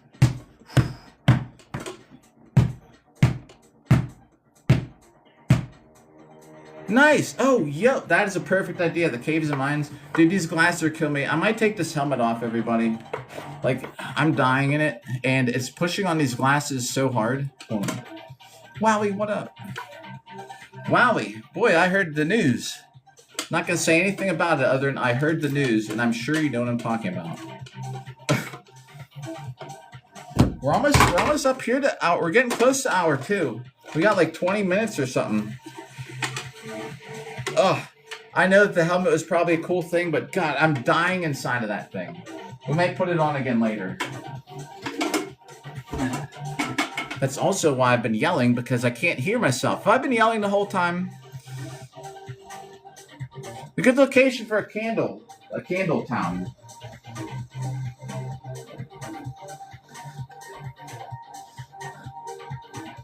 Nice! Oh, yo, that is a perfect idea. The caves and mines. Dude, these glasses are killing me. I might take this helmet off, everybody. Like, I'm dying in it, and it's pushing on these glasses so hard. Hold on. Wowie, what up? Wowie, boy, I heard the news. Not gonna say anything about it other than I heard the news, and I'm sure you know what I'm talking about. We're almost up here to hour. We're getting close to hour 2. We got like 20 minutes or something. Ugh. I know that the helmet was probably a cool thing, but God, I'm dying inside of that thing. We may put it on again later. That's also why I've been yelling, because I can't hear myself. If I've been yelling the whole time. A good location for a candle town.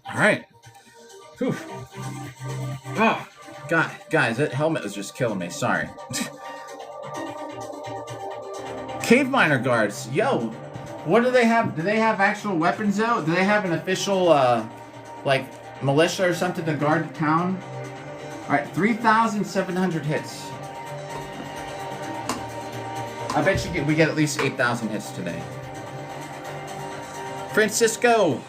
All right. Whew. Oh, God, guys, that helmet was just killing me. Sorry. Cave miner guards. Yo, what do they have? Do they have actual weapons, though? Do they have an official, like, militia or something to guard the town? All right, 3,700 hits. I bet we get at least 8,000 hits today. Francisco!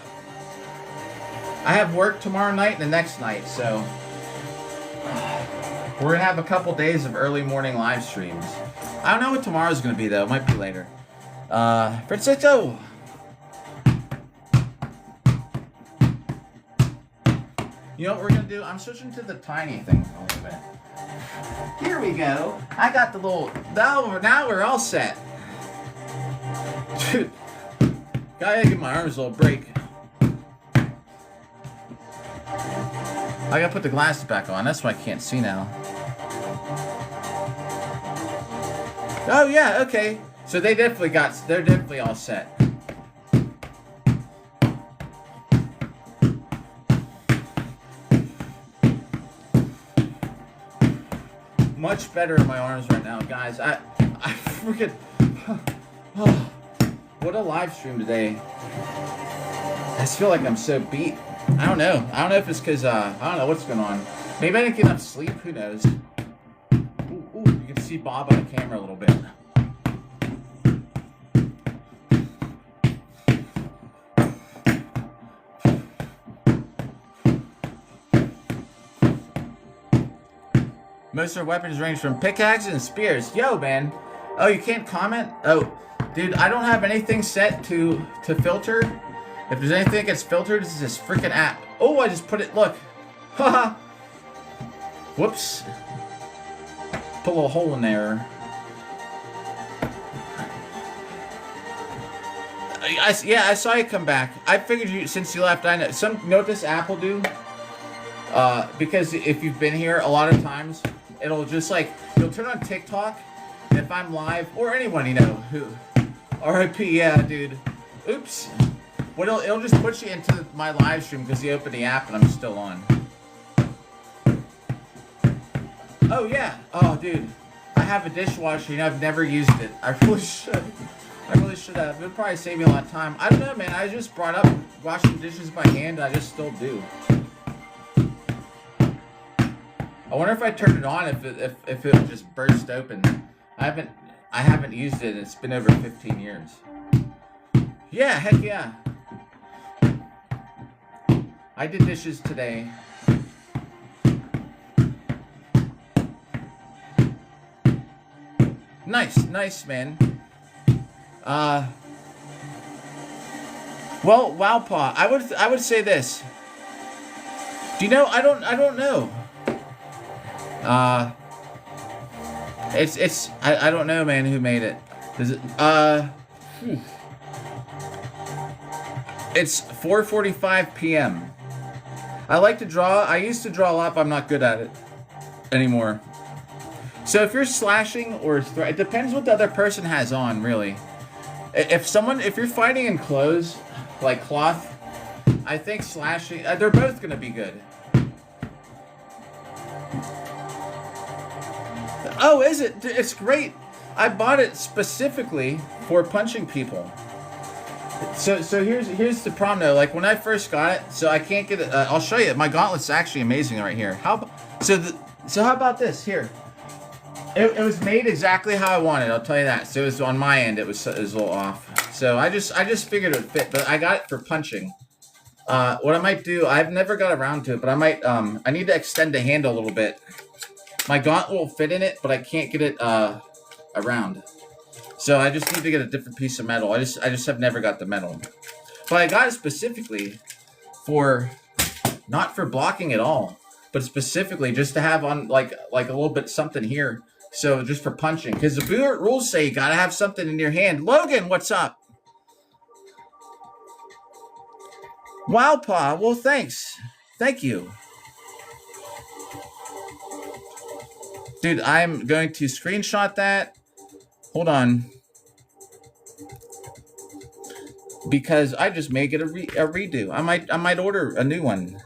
I have work tomorrow night and the next night, so we're going to have a couple days of early morning live streams. I don't know what tomorrow's going to be, though. It might be later. Francisco! You know what we're going to do? I'm switching to the tiny thing a little bit. Here we go. I got the little... Now we're all set. Dude. Gotta give my arms a little break. I gotta put the glasses back on. That's why I can't see now. Oh, yeah, okay. So they're definitely all set. Much better in my arms right now, guys. I freaking... Oh, what a live stream today. I just feel like I'm so beat. I don't know. I don't know if it's because, I don't know what's going on. Maybe I didn't get enough sleep. Who knows? Ooh, you can see Bob on the camera a little bit. Most of our weapons range from pickaxes and spears. Yo, man. Oh, you can't comment? Oh, dude, I don't have anything set to filter. If there's anything that gets filtered, this is this freaking app. Oh, I just put it, look. Haha. Whoops. Put a little hole in there. I saw you come back. I figured since you left, I know. You know what this app will do? Because if you've been here a lot of times, it'll just like, you'll turn on TikTok, and if I'm live, or anyone, you know, who, RIP, yeah, dude. Oops. Well, it'll just put you into my live stream because you open the app and I'm still on. Oh, yeah. Oh, dude. I have a dishwasher, and I've never used it. I really should. I really should have. It would probably save me a lot of time. I don't know, man. I just brought up washing dishes by hand. I just still do. I wonder if I turned it on, if it would just burst open. I haven't used it. It's been over 15 years. Yeah, heck yeah. I did dishes today. Nice, man. Well, Wowpaw, I would say this. Do you know? I don't know. I don't know, man, who made it. Does it? It's 4:45 p.m. I like to draw. I used to draw a lot, but I'm not good at it anymore. So if you're slashing or it depends what the other person has on, really. If you're fighting in clothes, like cloth, I think slashing, they're both gonna be good. Oh, is it? It's great. I bought it specifically for punching people. So here's the problem though. Like when I first got it, so I can't get it. I'll show you. My gauntlet's actually amazing right here. So how about this here? It was made exactly how I wanted. I'll tell you that. So it was on my end. It was a little off. So I just figured it would fit, but I got it for punching. What I might do, I've never got around to it, but I might I need to extend the handle a little bit. My gauntlet will fit in it, but I can't get it around. So I just need to get a different piece of metal. I just have never got the metal. But I got it specifically for, not for blocking at all, but specifically just to have on like a little bit something here. So just for punching. Because the rules say you gotta have something in your hand. Logan, what's up? Wow, Pa. Well, thanks. Thank you. Dude, I'm going to screenshot that. Hold on. Because I just may get a redo. I might order a new one.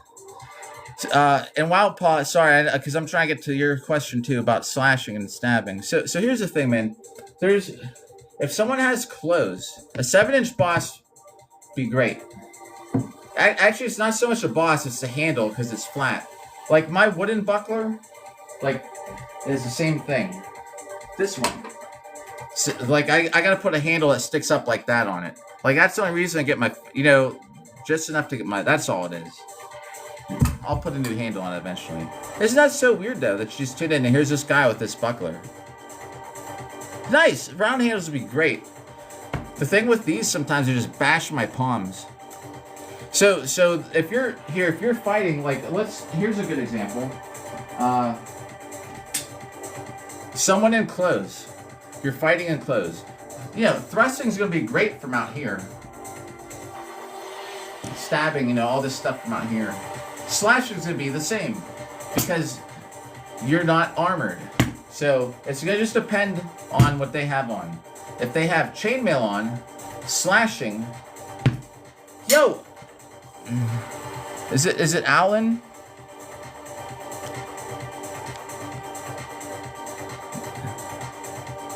And wow, Paul, sorry, because I'm trying to get to your question too about slashing and stabbing. So here's the thing, man. If someone has clothes, a 7-inch boss be great. Actually, it's not so much a boss, it's the handle because it's flat. Like my wooden buckler, like, is the same thing. This one. So, like, I gotta put a handle that sticks up like that on it. Like, that's the only reason I get my, just enough to get my, that's all it is. I'll put a new handle on it eventually. Isn't that so weird, though, that you just tuned in and here's this guy with this buckler. Nice! Round handles would be great. The thing with these, sometimes they just bash my palms. So if you're here, if you're fighting, like, here's a good example. Someone in clothes. You're fighting in clothes. Thrusting's gonna be great from out here. Stabbing, all this stuff from out here. Slashing's gonna be the same because you're not armored. So it's gonna just depend on what they have on. If they have chainmail on, slashing. Yo, is it Alan?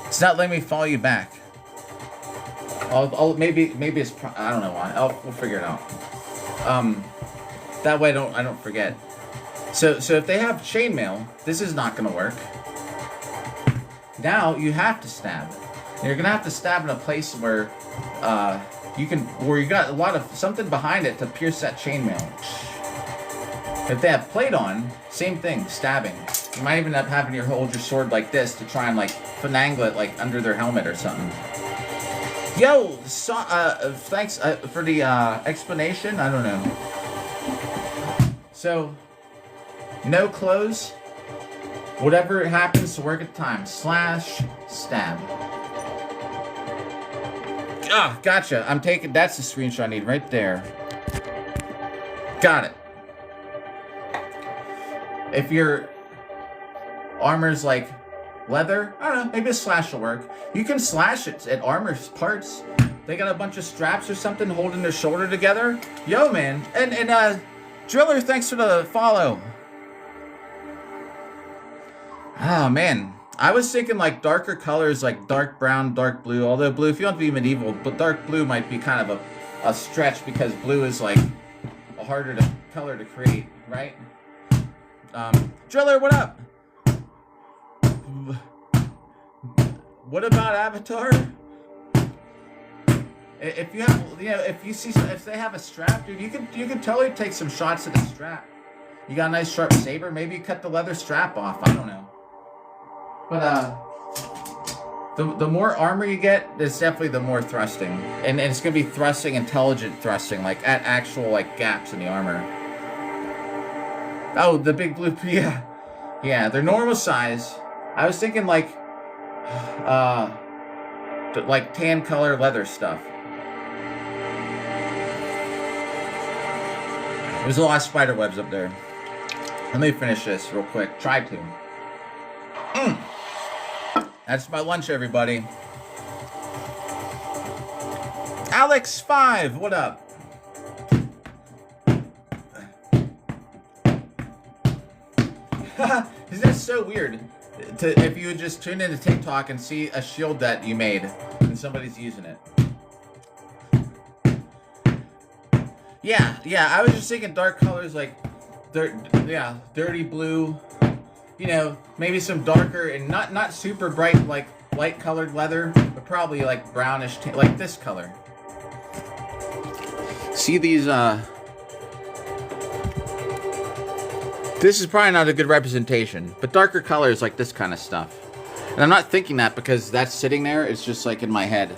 It's not letting me follow you back. Maybe it's I don't know why. We'll figure it out. That way I don't forget. So if they have chainmail, this is not gonna work. Now you have to stab. You're gonna have to stab in a place where you got a lot of something behind it to pierce that chainmail. If they have plate on, same thing, stabbing. You might even end up having to hold your sword like this to try and like finagle it like under their helmet or something. Yo, thanks for the explanation. I don't know. So, no clothes. Whatever happens to work at the time. Slash, stab. Ah, gotcha. That's the screenshot I need right there. Got it. If your armor's like leather, I don't know, maybe a slash will work. You can slash it at armor parts. They got a bunch of straps or something holding their shoulder together. Yo, man. And Driller, thanks for the follow. Oh, man. I was thinking like darker colors, like dark brown, dark blue. Although blue, if you want to be medieval, but dark blue might be kind of a stretch because blue is like a harder color to create, right? Driller, what up? What about Avatar? If you have, if they have a strap, dude, you can totally take some shots at the strap. You got a nice sharp saber, maybe you cut the leather strap off. I don't know. But the more armor you get, it's definitely the more thrusting, and it's gonna be thrusting, intelligent thrusting, like at actual like gaps in the armor. Oh, the big blue, yeah, they're normal size. I was thinking like tan color leather stuff. There's a lot of spider webs up there. Let me finish this real quick. Try to. That's my lunch, everybody. Alex5, what up? Isn't that so weird? If you would just tune into TikTok and see a shield that you made and somebody's using it. Yeah, I was just thinking dark colors like, dirty blue. You know, maybe some darker and not super bright like light colored leather, but probably like brownish, like this color. See these, this is probably not a good representation, but darker colors like this kind of stuff. And I'm not thinking that because that's sitting there, it's just like in my head.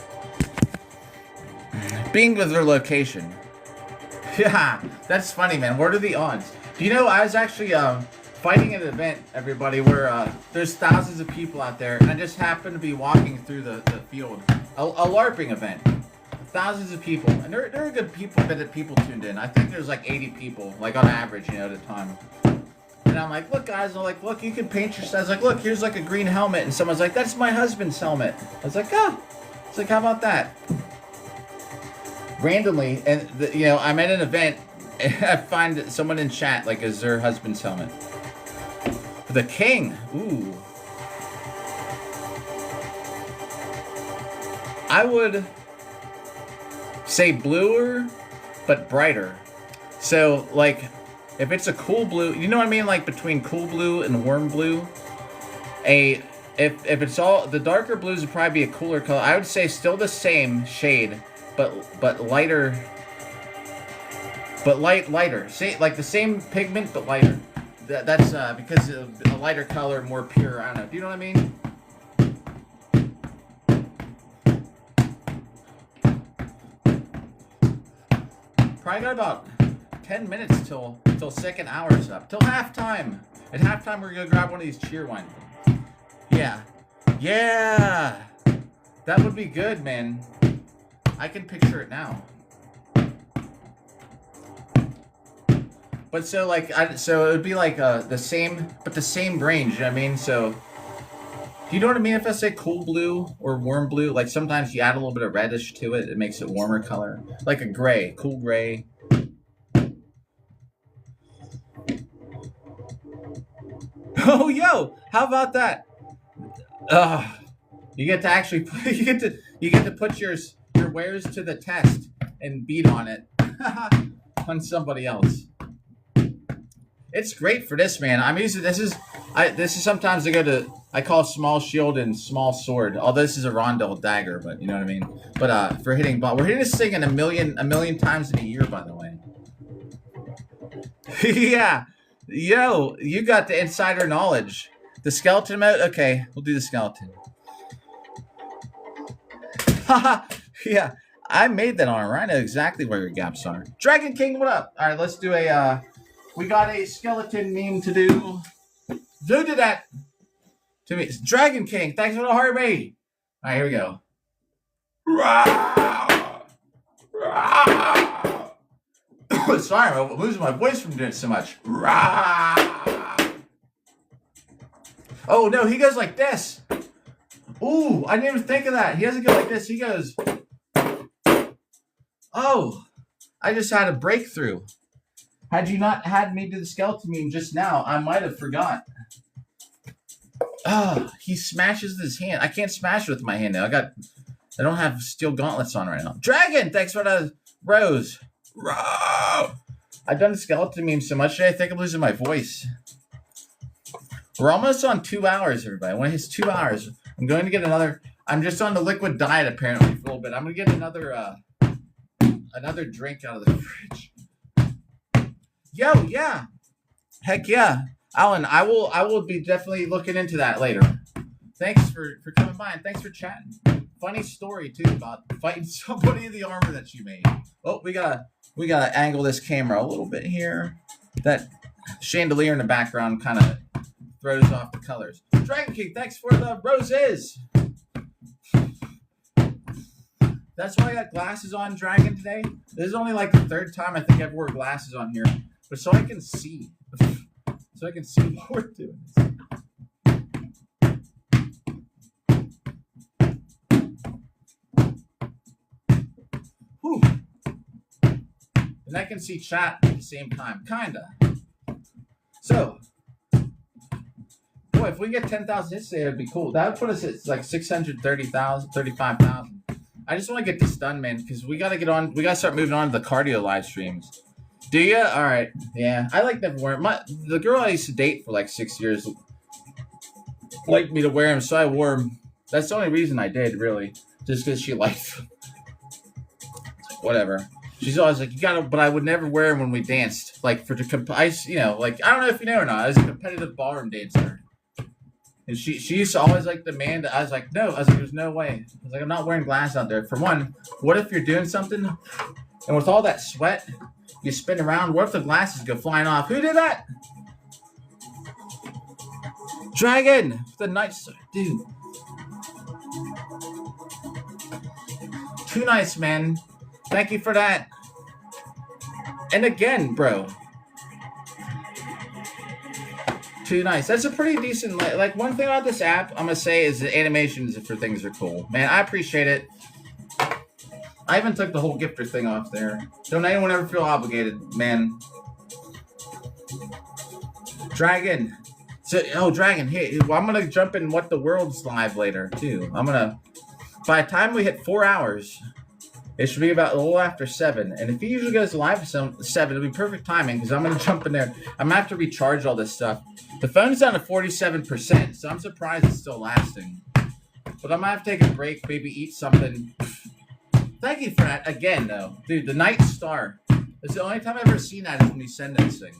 Being with their location. Yeah, that's funny, man. What are the odds? Do you know, I was actually fighting at an event, everybody, where there's thousands of people out there, and I just happened to be walking through the field. A LARPing event. Thousands of people. And there are good bit of people tuned in. I think there's like 80 people, like on average, you know, at a time. And I'm like, look, guys, I'm like, look, you can paint your... I was like, look, here's like a green helmet. And someone's like, that's my husband's helmet. I was like, oh. It's like, how about that? Randomly, and you know, I'm at an event, and I find someone in chat, like, is their husband's helmet. The king. Ooh. I would say bluer, but brighter. So, like... If it's a cool blue, you know what I mean? Like between cool blue and warm blue. If it's all, the darker blues would probably be a cooler color. I would say still the same shade, but lighter. But lighter. Say like the same pigment, but lighter. That's because of a lighter color, more pure. I don't know. Do you know what I mean? Probably got about 10 minutes till second hour's up. Till halftime. At halftime, we're gonna grab one of these cheer wine. Yeah. Yeah! That would be good, man. I can picture it now. But so, like, so it would be like the same range, you know what I mean? So, do you know what I mean if I say cool blue or warm blue? Like, sometimes you add a little bit of reddish to it. It makes it warmer color. Like a gray, cool gray. Oh, yo, how about that? You get to actually you get to put your wares to the test and beat on it on somebody else. It's great for this, man. I'm using this is sometimes I call small shield and small sword. Although this is a rondel dagger, but you know what I mean. But for hitting we're hitting this thing a million times in a year, by the way. Yeah. Yo, you got the insider knowledge. The skeleton mode? Okay, we'll do the skeleton. Haha, yeah, I made that armor. I know exactly where your gaps are. Dragon King, what up? All right, let's do we got a skeleton meme to do. Who did that? To me, Dragon King, thanks for the heartbeat. All right, here we go. Sorry, I'm losing my voice from doing it so much. Oh, no, he goes like this. Ooh, I didn't even think of that. He doesn't go like this. He goes... Oh, I just had a breakthrough. Had you not had me do the skeleton meme just now, I might have forgot. Oh, he smashes his hand. I can't smash it with my hand now. I don't have steel gauntlets on right now. Dragon, thanks for the rose. I've done the skeleton meme so much today, I think I'm losing my voice. We're almost on 2 hours, everybody. When it's 2 hours, I'm going to get another... I'm just on the liquid diet, apparently, for a little bit. I'm going to get another drink out of the fridge. Yo, yeah. Heck yeah. Alan, I will be definitely looking into that later. Thanks for coming by, and thanks for chatting. Funny story, too, about fighting somebody in the armor that you made. Oh, we gotta angle this camera a little bit here. That chandelier in the background kind of throws off the colors. Dragon King, thanks for the roses. That's why I got glasses on, Dragon, today. This is only like the third time I think I've wore glasses on here. But so I can see. So I can see what we're doing. and I can see chat at the same time, kinda. So, boy, if we get 10,000 hits today, it'd be cool. That would put us at like 630,000, 35,000. I just want to get this done, man, because we gotta get on. We gotta start moving on to the cardio live streams. Do you? All right. Yeah, I like never wearing. The girl I used to date for like 6 years liked me to wear them, so I wore them. That's the only reason I did, really, just because she liked them. Whatever. She's always like, you gotta, but I would never wear them when we danced. Like for the, you know, like I don't know if you know or not. I was a competitive ballroom dancer. And she used to always like demand. I was like, no. I was like, there's no way. I was like, I'm not wearing glasses out there. For one, what if you're doing something, and with all that sweat, you spin around? What if the glasses go flying off? Who did that? Dragon, the nice dude. Too nice, man. Thank you for that. And again, bro. Too nice. That's a pretty decent, like, one thing about this app, I'm gonna say, is the animations for things are cool. Man, I appreciate it. I even took the whole gifter thing off there. Don't anyone ever feel obligated, man. Dragon. So, Dragon, hey, well, I'm gonna jump in What the World's live later, too. By the time we hit 4 hours, it should be about a little after 7. And if he usually goes live at 7, it'll be perfect timing, because I'm gonna jump in there. I'm gonna have to recharge all this stuff. The phone's down to 47%, so I'm surprised it's still lasting. But I might have to take a break, maybe eat something. Thank you for that again, though. Dude, the Night Star. It's the only time I've ever seen that is when you send those things.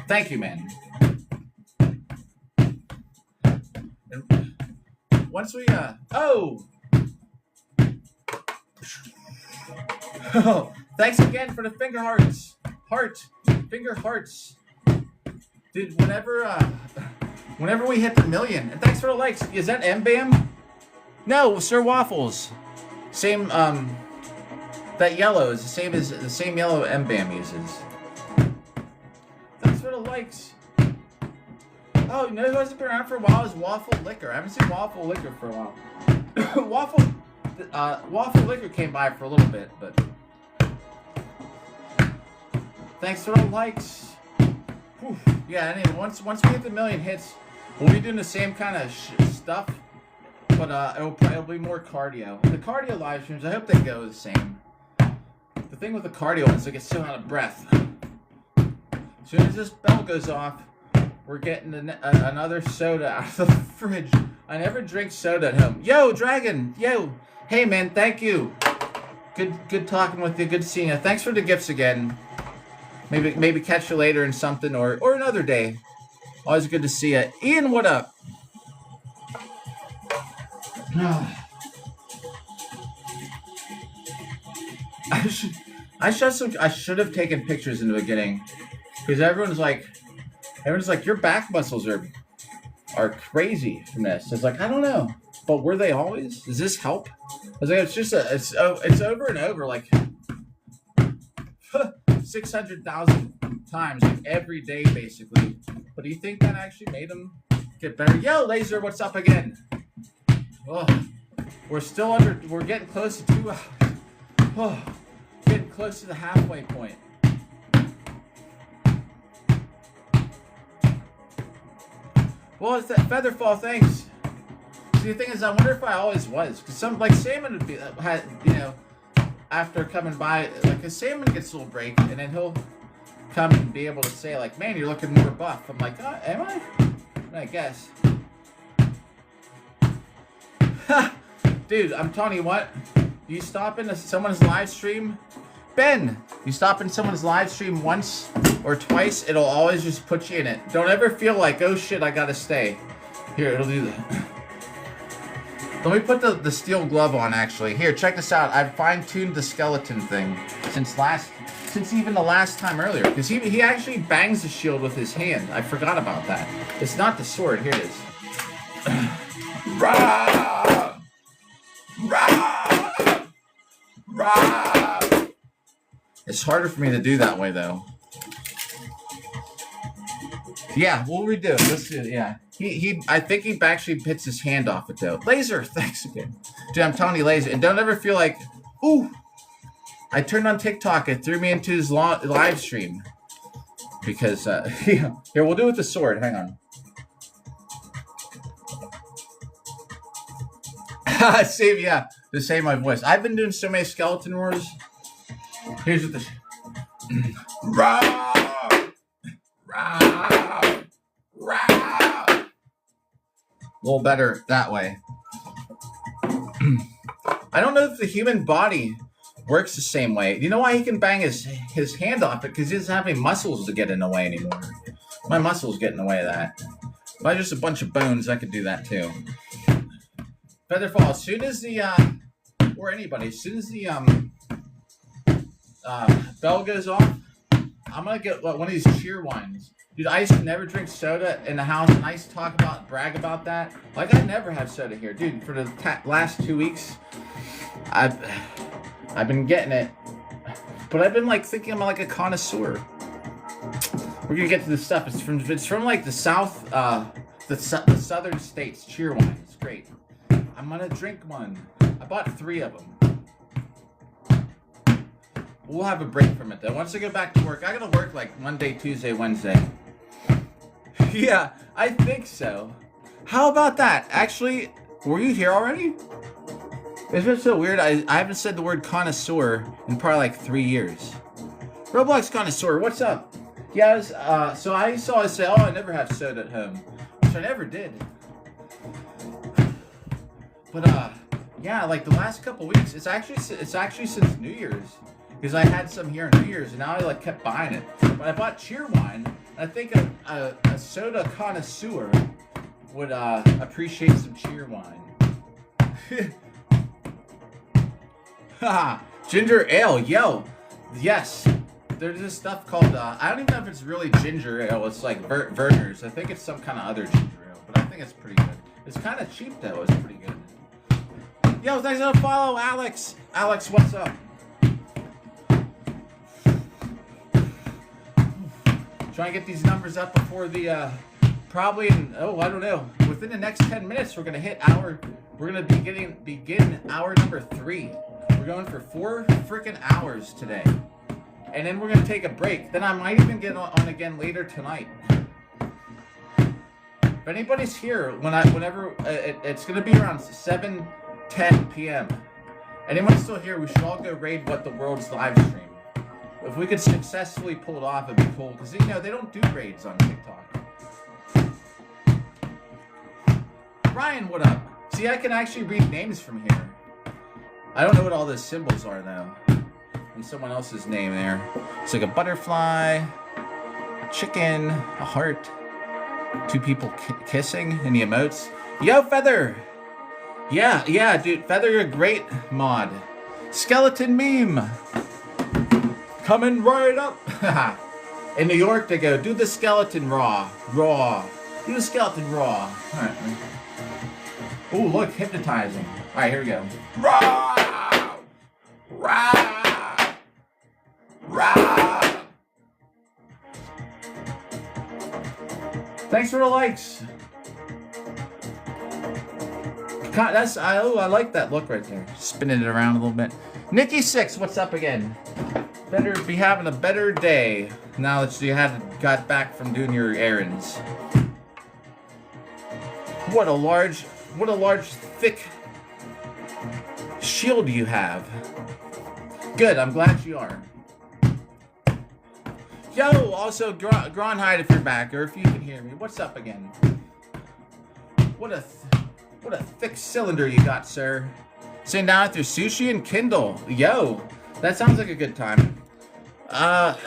Thank you, man. And once we, oh, thanks again for the finger hearts. Finger hearts. Dude, whenever we hit the 1,000,000, and thanks for the likes. Is that M-Bam? No, Sir Waffles. Same, that yellow is the same yellow M-Bam uses. Thanks for the likes. Oh, you know who hasn't been around for a while is Waffle Liquor. I haven't seen Waffle Liquor for a while. Waffle Liquor came by for a little bit, but thanks for the likes. Whew. Yeah, anyway, once we hit the 1,000,000 hits, we'll be doing the same kind of stuff, but it'll be more cardio. The cardio live streams, I hope they go the same. The thing with the cardio is I get so out of breath. As soon as this bell goes off, we're getting another soda out of the fridge. I never drink soda at home. Yo, Dragon. Yo. Hey, man. Thank you. Good talking with you. Good seeing you. Thanks for the gifts again. Maybe catch you later in something or another day. Always good to see you. Ian, what up? I should have taken pictures in the beginning, because everyone's like, your back muscles are crazy from this. It's like, I don't know, but were they always? Does this help? I was like, it's over and over, like 600,000 times, like every day, basically. But do you think that actually made them get better? Yo, Laser, what's up again? Oh, we're getting close to 2 hours. Oh, getting close to the halfway point. Well, it's that Featherfall, thanks. See, the thing is, I wonder if I always was. Because Salmon would be, after coming by, like, cause Salmon gets a little break, and then he'll come and be able to say, like, man, you're looking more buff. I'm like, am I? I guess. Dude, I'm telling you what. You stop into someone's live stream, Ben, you stop in someone's live stream once or twice, it'll always just put you in it. Don't ever feel like, oh shit, I gotta stay. Here, it'll do that. Let me put the steel glove on, actually. Here, check this out. I've fine-tuned the skeleton thing since even the last time earlier. Because he actually bangs the shield with his hand. I forgot about that. It's not the sword. Here it is. Rah! Rah! Rah! It's harder for me to do that way, though. Yeah, we'll redo it. Let's do it, yeah. I think he actually hits his hand off it, though. Laser, thanks again. Dude, I'm telling you, Laser. And don't ever feel like, ooh, I turned on TikTok. It threw me into his live stream. Because, yeah. Here, we'll do it with the sword. Hang on. Save, yeah. To save my voice. I've been doing so many skeleton wars. Here's what the... Rah! Rah! Rah! A little better that way. I don't know if the human body works the same way. Do you know why he can bang his hand off it? Because he doesn't have any muscles to get in the way anymore. My muscles get in the way of that. If I just a bunch of bones, I could do that too. Featherfall, as soon as the, or anybody, as soon as the, bell goes off, I'm gonna get one of these cheer wines. Dude, I used to never drink soda in the house, and I used to brag about that. Like, I never have soda here. Dude, for the last 2 weeks, I've been getting it. But I've been, like, thinking I'm like a connoisseur. We're gonna get to the stuff. It's from like, the south, the southern states. Cheer wine. It's great. I'm gonna drink one. I bought 3 of them. We'll have a break from it, though. Once I go back to work, I gotta work like Monday, Tuesday, Wednesday. Yeah, I think so. How about that? Actually, were you here already? It's been so weird. I haven't said the word connoisseur in probably like 3 years. Roblox connoisseur, what's up? Yeah, so I saw it say, oh, I never have soda at home. Which I never did. But, yeah, like the last couple weeks, it's actually since New Year's. Because I had some here on New Year's, and now I like kept buying it. But I bought cheer wine, and I think a soda connoisseur would appreciate some cheer wine. Haha, ginger ale, yo, yes. There's this stuff called I don't even know if it's really ginger ale. It's like Verner's. I think it's some kind of other ginger ale, but I think it's pretty good. It's kind of cheap though. It's pretty good. Yo, thanks for the follow, Alex. Alex, what's up? Trying to get these numbers up before the, probably in, I don't know. Within the next 10 minutes, we're going to begin hour number 3. We're going for 4 freaking hours today. And then we're going to take a break. Then I might even get on again later tonight. If anybody's here, whenever, it's going to be around 7:10 p.m. Anyone's still here, we should all go raid What the World's live stream. If we could successfully pull it off, it'd be cool. Because, you know, they don't do raids on TikTok. Ryan, what up? See, I can actually read names from here. I don't know what all those symbols are, though. And someone else's name there. It's like a butterfly, a chicken, a heart, 2 people kissing, and the emotes. Yo, Feather! Yeah, dude. Feather, you're a great mod. Skeleton meme! Coming right up. In New York, they go, do the skeleton raw. Do the skeleton raw. All right. Oh, look, hypnotizing. All right, here we go. Raw. Thanks for the likes. I like that look right there. Spinning it around a little bit. Nikki6, what's up again? Better be having a better day now that you got back from doing your errands. What a large, thick shield you have. Good, I'm glad you are. Yo, also Gronhide if you're back, or if you can hear me. What's up again? What a thick cylinder you got, sir. Sitting down with your sushi and Kindle. Yo, that sounds like a good time. A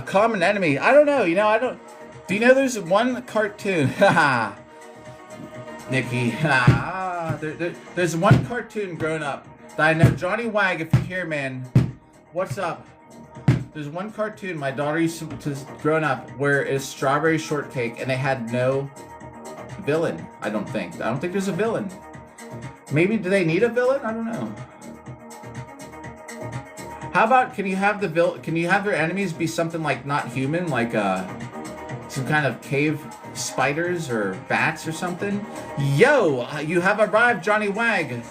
common enemy. I don't know. Do you know there's one cartoon? Haha. Nikki. There's one cartoon growing up that I know. Johnny Wag, if you're here, man. What's up? There's one cartoon my daughter used to growing up where it's strawberry shortcake and they had no villain. I don't think there's a villain. Maybe do they need a villain? I don't know. How about can you have their enemies be something like not human, like some kind of cave spiders or bats or something? Yo, you have arrived, Johnny Wag.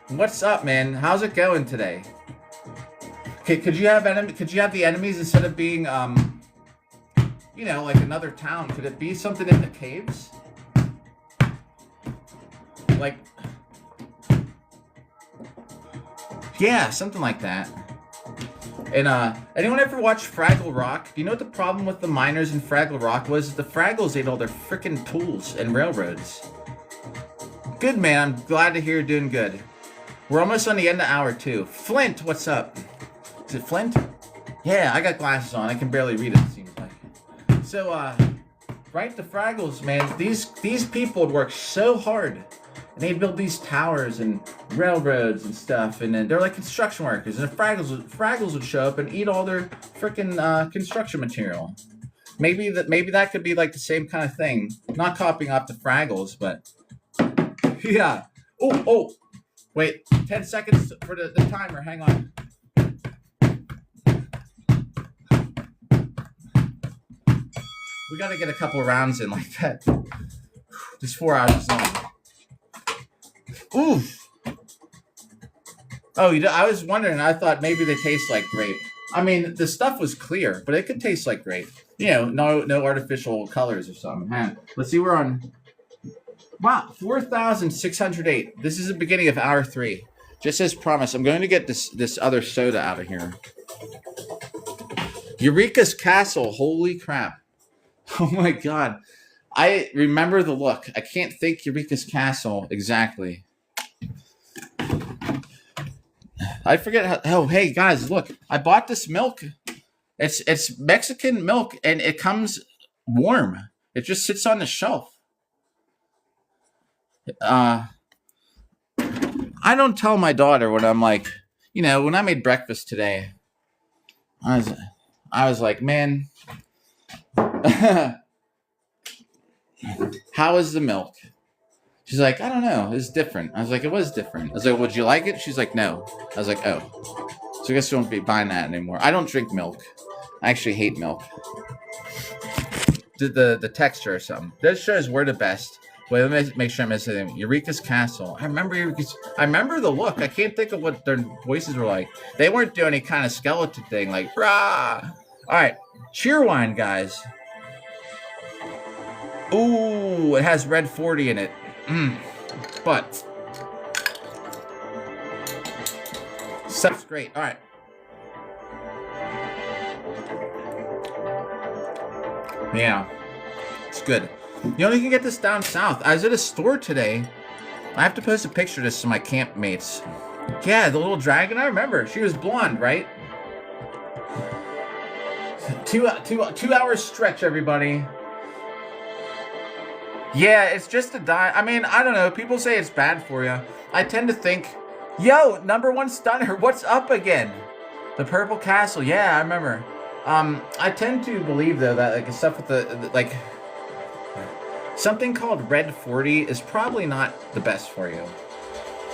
What's up, man? How's it going today? Could you have the enemies instead of being like another town? Could it be something in the caves? Like, yeah, something like that. And anyone ever watch Fraggle Rock? Do you know what the problem with the miners in Fraggle Rock was? The Fraggles ate all their freaking tools and railroads. Good, man. I'm glad to hear you're doing good. We're almost on the end of hour 2. Flint, what's up? Is it Flint? Yeah, I got glasses on. I can barely read it seems like. So, right, the Fraggles, man. These people would work so hard. And they'd build these towers and railroads and stuff. And then they're like construction workers. And the Fraggles would show up and eat all their freaking construction material. Maybe that could be like the same kind of thing. Not copying off the Fraggles, but... Yeah. Oh. Wait, 10 seconds for the timer. Hang on. We got to get a couple rounds in like that. Just 4 hours long. Oof. Oh, I was wondering. I thought maybe they taste like grape. I mean, the stuff was clear, but it could taste like grape. No artificial colors or something. Let's see. We're on. Wow, 4,608. This is the beginning of hour 3. Just as promised, I'm going to get this other soda out of here. Eureka's Castle. Holy crap. Oh my god. I remember the look. I can't think Eureka's Castle exactly. I forget how. Oh, hey guys, look! I bought this milk. It's Mexican milk, and it comes warm. It just sits on the shelf. I don't tell my daughter when I'm like, when I made breakfast today. I was like, man, how is the milk? She's like, I don't know. It's different. I was like, it was different. I was like, would you like it? She's like, no. I was like, oh. So I guess you won't be buying that anymore. I don't drink milk. I actually hate milk. The texture or something. This shows we're the best. Wait, let me make sure I'm missing anything. Eureka's Castle. I remember the look. I can't think of what their voices were like. They weren't doing any kind of skeleton thing like, rah! All right. Cheerwine, guys. Ooh, it has red 40 in it. But stuff's great. All right. Yeah, it's good. You only can get this down south. I was at a store today. I have to post a picture of this to my camp mates. Yeah, the little dragon. I remember. She was blonde, right? 2 hour stretch, everybody. Yeah, it's just a diet. I mean, I don't know. People say it's bad for you. I tend to think, yo, #1 stunner, what's up again? The Purple Castle. Yeah, I remember. I tend to believe, though, that like stuff with the something called red 40 is probably not the best for you.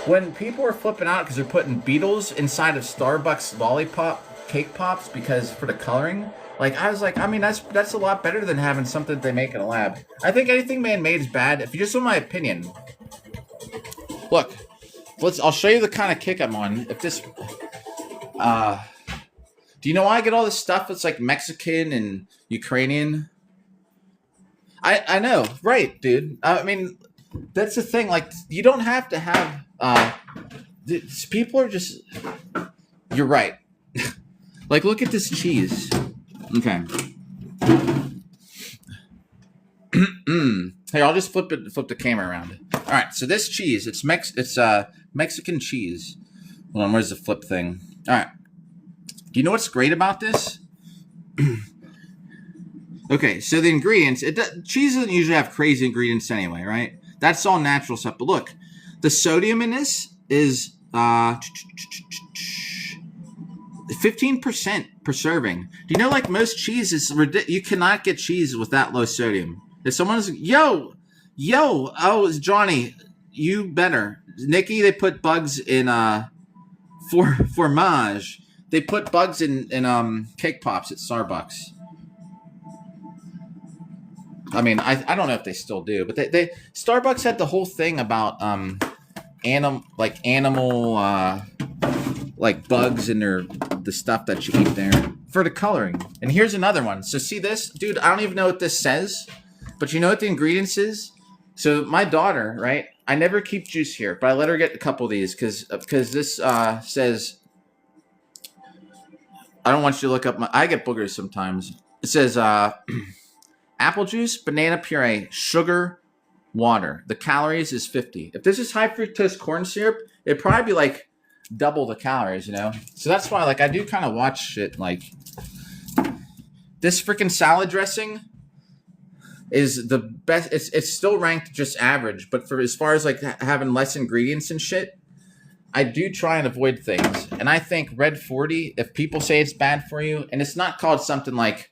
When people are flipping out because they're putting beetles inside of Starbucks lollipop cake pops because for the coloring, I was like, I mean, that's a lot better than having something they make in a lab. I think anything man-made is bad. If you just want my opinion, look, I'll show you the kind of kick I'm on. If this, do you know why I get all this stuff that's like Mexican and Ukrainian? I know, right, dude. I mean, that's the thing. Like, you don't have to have. People are just. You're right. Like, look at this cheese. Okay. Hey, I'll just flip the camera around. All right. So this cheese, it's Mexican cheese. Hold on, where's the flip thing? All right. Do you know what's great about this? Okay, so the ingredients. Cheese doesn't usually have crazy ingredients anyway, right? That's all natural stuff. But look, the sodium in this is 15% per serving. Do you know, like most cheese is you cannot get cheese with that low sodium. If someone's yo, oh, it's Johnny, you better. Nikki, they put bugs in fromage. They put bugs in cake pops at Starbucks. I mean, I don't know if they still do, but they Starbucks had the whole thing about animal like bugs in the stuff that you eat there for the coloring. And here's another one. So see this, dude? I don't even know what this says, but you know what the ingredients is? So my daughter, right? I never keep juice here, but I let her get a couple of these because this says. I don't want you to look up I get boogers sometimes. It says apple juice, banana puree, sugar, water. The calories is 50. If this is high fructose corn syrup, it'd probably be like double the calories, you know? So that's why, like, I do kind of watch shit. Like, this freaking salad dressing is the best. It's still ranked just average, but for as far as like having less ingredients and shit, I do try and avoid things. And I think Red 40, if people say it's bad for you, and it's not called something like,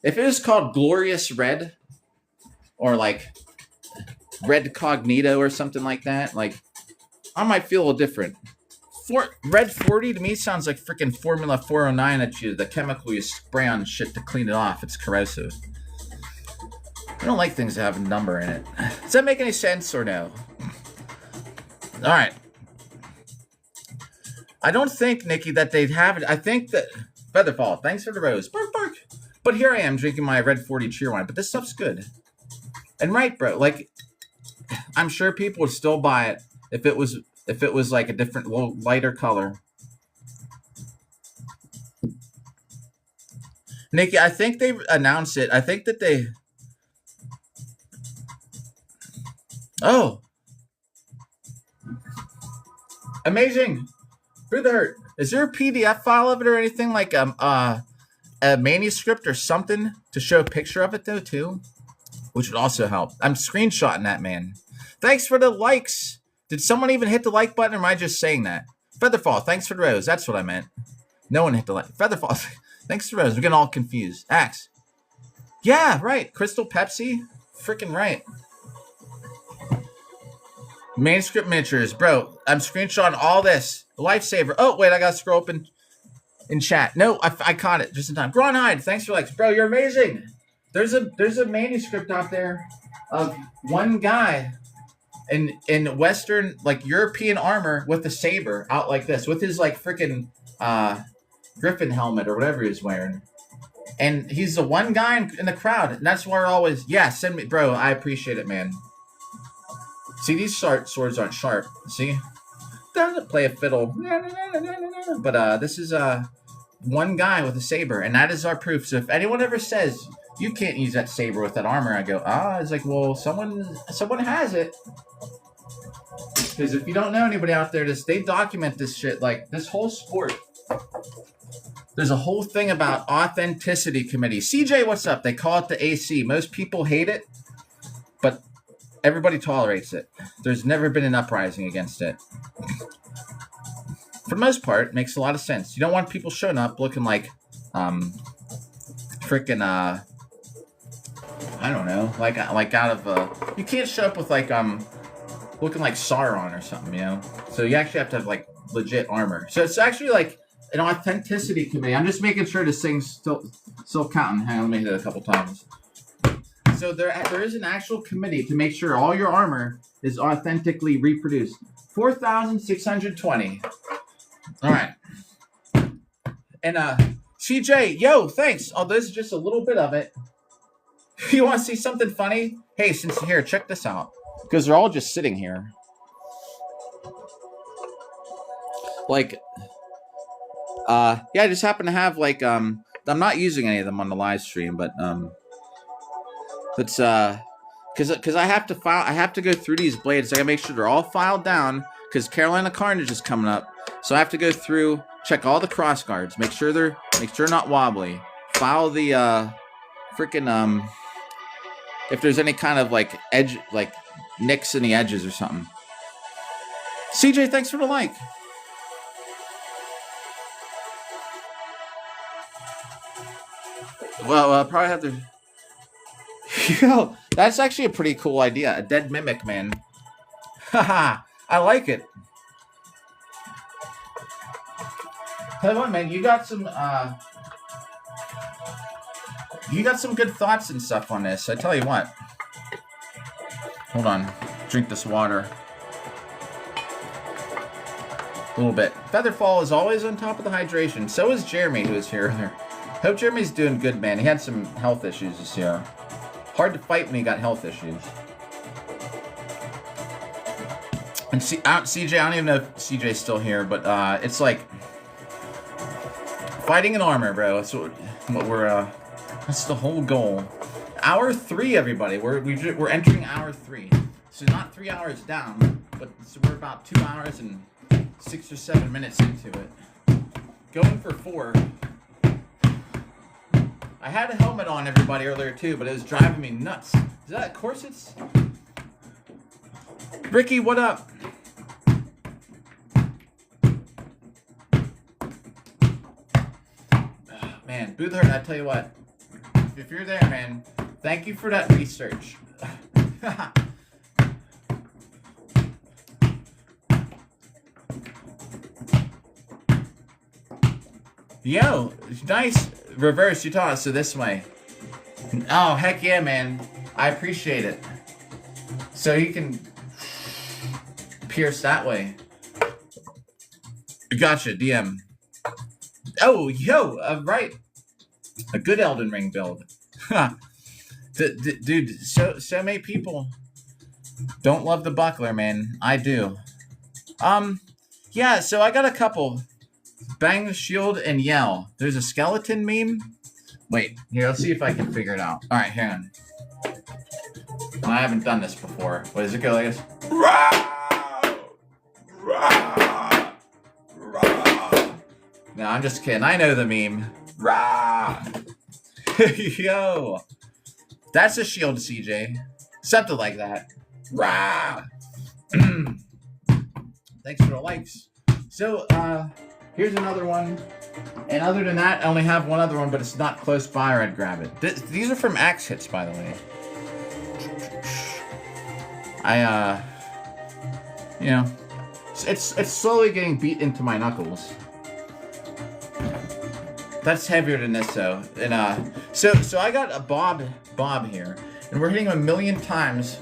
if it was called Glorious Red, or like Red Cognito or something like that, like, I might feel a little different. Red 40 to me sounds like freaking Formula 409 that the chemical you spray on shit to clean it off. It's corrosive. I don't like things that have a number in it. Does that make any sense or no? All right. I don't think, Nikki, that they'd have it. I think that Featherfall, thanks for the rose. Bark, bark. But here I am drinking my Red 40 cheer wine. But this stuff's good. And right, bro. Like, I'm sure people would still buy it if it was like a different, little lighter color. Nikki, I think they announced it. I think that they. Oh. Amazing. Through the hurt. Is there a PDF file of it or anything like a manuscript or something to show a picture of it though too? Which would also help. I'm screenshotting that, man. Thanks for the likes. Did someone even hit the like button or am I just saying that? Featherfall, thanks for the rose. That's what I meant. No one hit the like. Featherfall, thanks for the rose. We're getting all confused. Axe. Yeah, right. Crystal Pepsi. Freaking right. Manuscript miniatures. Bro, I'm screenshotting all this. Lifesaver. Oh, wait, I got to scroll up in chat. No, I caught it just in time. Gronhide, thanks for likes. Bro, you're amazing. There's a manuscript out there of one guy in Western, like, European armor with a saber out like this, with his, like, freaking Griffin helmet or whatever he's wearing. And he's the one guy in the crowd. And that's why we're always, yeah, send me, bro, I appreciate it, man. See, these swords aren't sharp. See? Doesn't play a fiddle. But this is one guy with a saber, and that is our proof. So if anyone ever says you can't use that saber with that armor, I go, it's like, well, someone has it. Because if you don't know anybody out there, they document this shit, like this whole sport. There's a whole thing about authenticity committee. CJ, what's up? They call it the AC. Most people hate it, but everybody tolerates it. There's never been an uprising against it. For the most part, it makes a lot of sense. You don't want people showing up looking like, freaking, I don't know, like out of, you can't show up with like, looking like Sauron or something, you know? So you actually have to have like legit armor. So it's actually like an authenticity committee. I'm just making sure this thing's still counting. Hang on, let me hit it a couple times. So there is an actual committee to make sure all your armor is authentically reproduced. 4,620. All right. And CJ, yo, thanks. Oh, this is just a little bit of it. You want to see something funny? Hey, since you're here, check this out. Because they're all just sitting here. Like, yeah, I just happen to have like, I'm not using any of them on the live stream, but it's because I have to go through these blades. I gotta make sure they're all filed down because Carolina Carnage is coming up. So I have to go through, check all the cross guards, make sure they're not wobbly. File the freaking if there's any kind of like edge, like nicks in the edges or something. CJ, thanks for the like. Well, I'll probably have to. Yo, that's actually a pretty cool idea. A dead mimic, man. Haha, I like it. Tell you what, man, you got some good thoughts and stuff on this. I tell you what. Hold on. Drink this water. A little bit. Featherfall is always on top of the hydration. So is Jeremy, who is here earlier. Hope Jeremy's doing good, man. He had some health issues this year. Hard to fight when he got health issues. And CJ, I don't even know if CJ's still here, but it's like fighting in armor, bro. That's what we're. That's the whole goal. Hour 3, everybody. We're entering hour 3. So not 3 hours down, but so we're about 2 hours and 6 or 7 minutes into it. Going for 4. I had a helmet on, everybody, earlier too, but it was driving me nuts. Is that corsets? Ricky, what up? Man, Boothhurt, I tell you what. If you're there, man, thank you for that research. Yo, nice reverse. You taught us so this way. Oh, heck yeah, man. I appreciate it. So you can pierce that way. Gotcha, DM. Oh, yo, right. A good Elden Ring build. Dude, so many people don't love the buckler, man. I do. Yeah, so I got a couple. Bang the shield and yell. There's a skeleton meme. Wait, here, let's see if I can figure it out. Alright, hang on. I haven't done this before. What does it go like this? No, I'm just kidding. I know the meme. Yo. That's a shield, CJ. Something like that. Thanks for the likes. So, here's another one. And other than that, I only have one other one, but it's not close by or I'd grab it. These are from Axe Hits, by the way. You know, it's slowly getting beat into my knuckles. That's heavier than this, though. And, so I got a Bob here, and we're hitting him 1 million times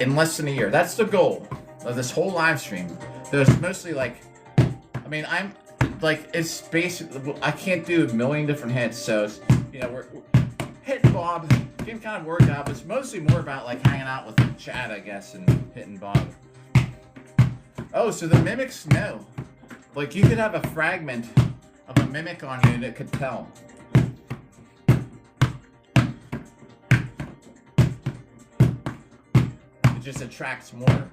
in less than a year. That's the goal of this whole live stream. There's mostly, like, I mean, I'm, like, it's basically, I can't do 1 million different hits, so, you know, we're hitting Bob, getting kind of worked out, but it's mostly more about, like, hanging out with Chad, I guess, and hitting Bob. Oh, so the mimics know. Like, you could have a fragment of a mimic on you that could tell. It just attracts more.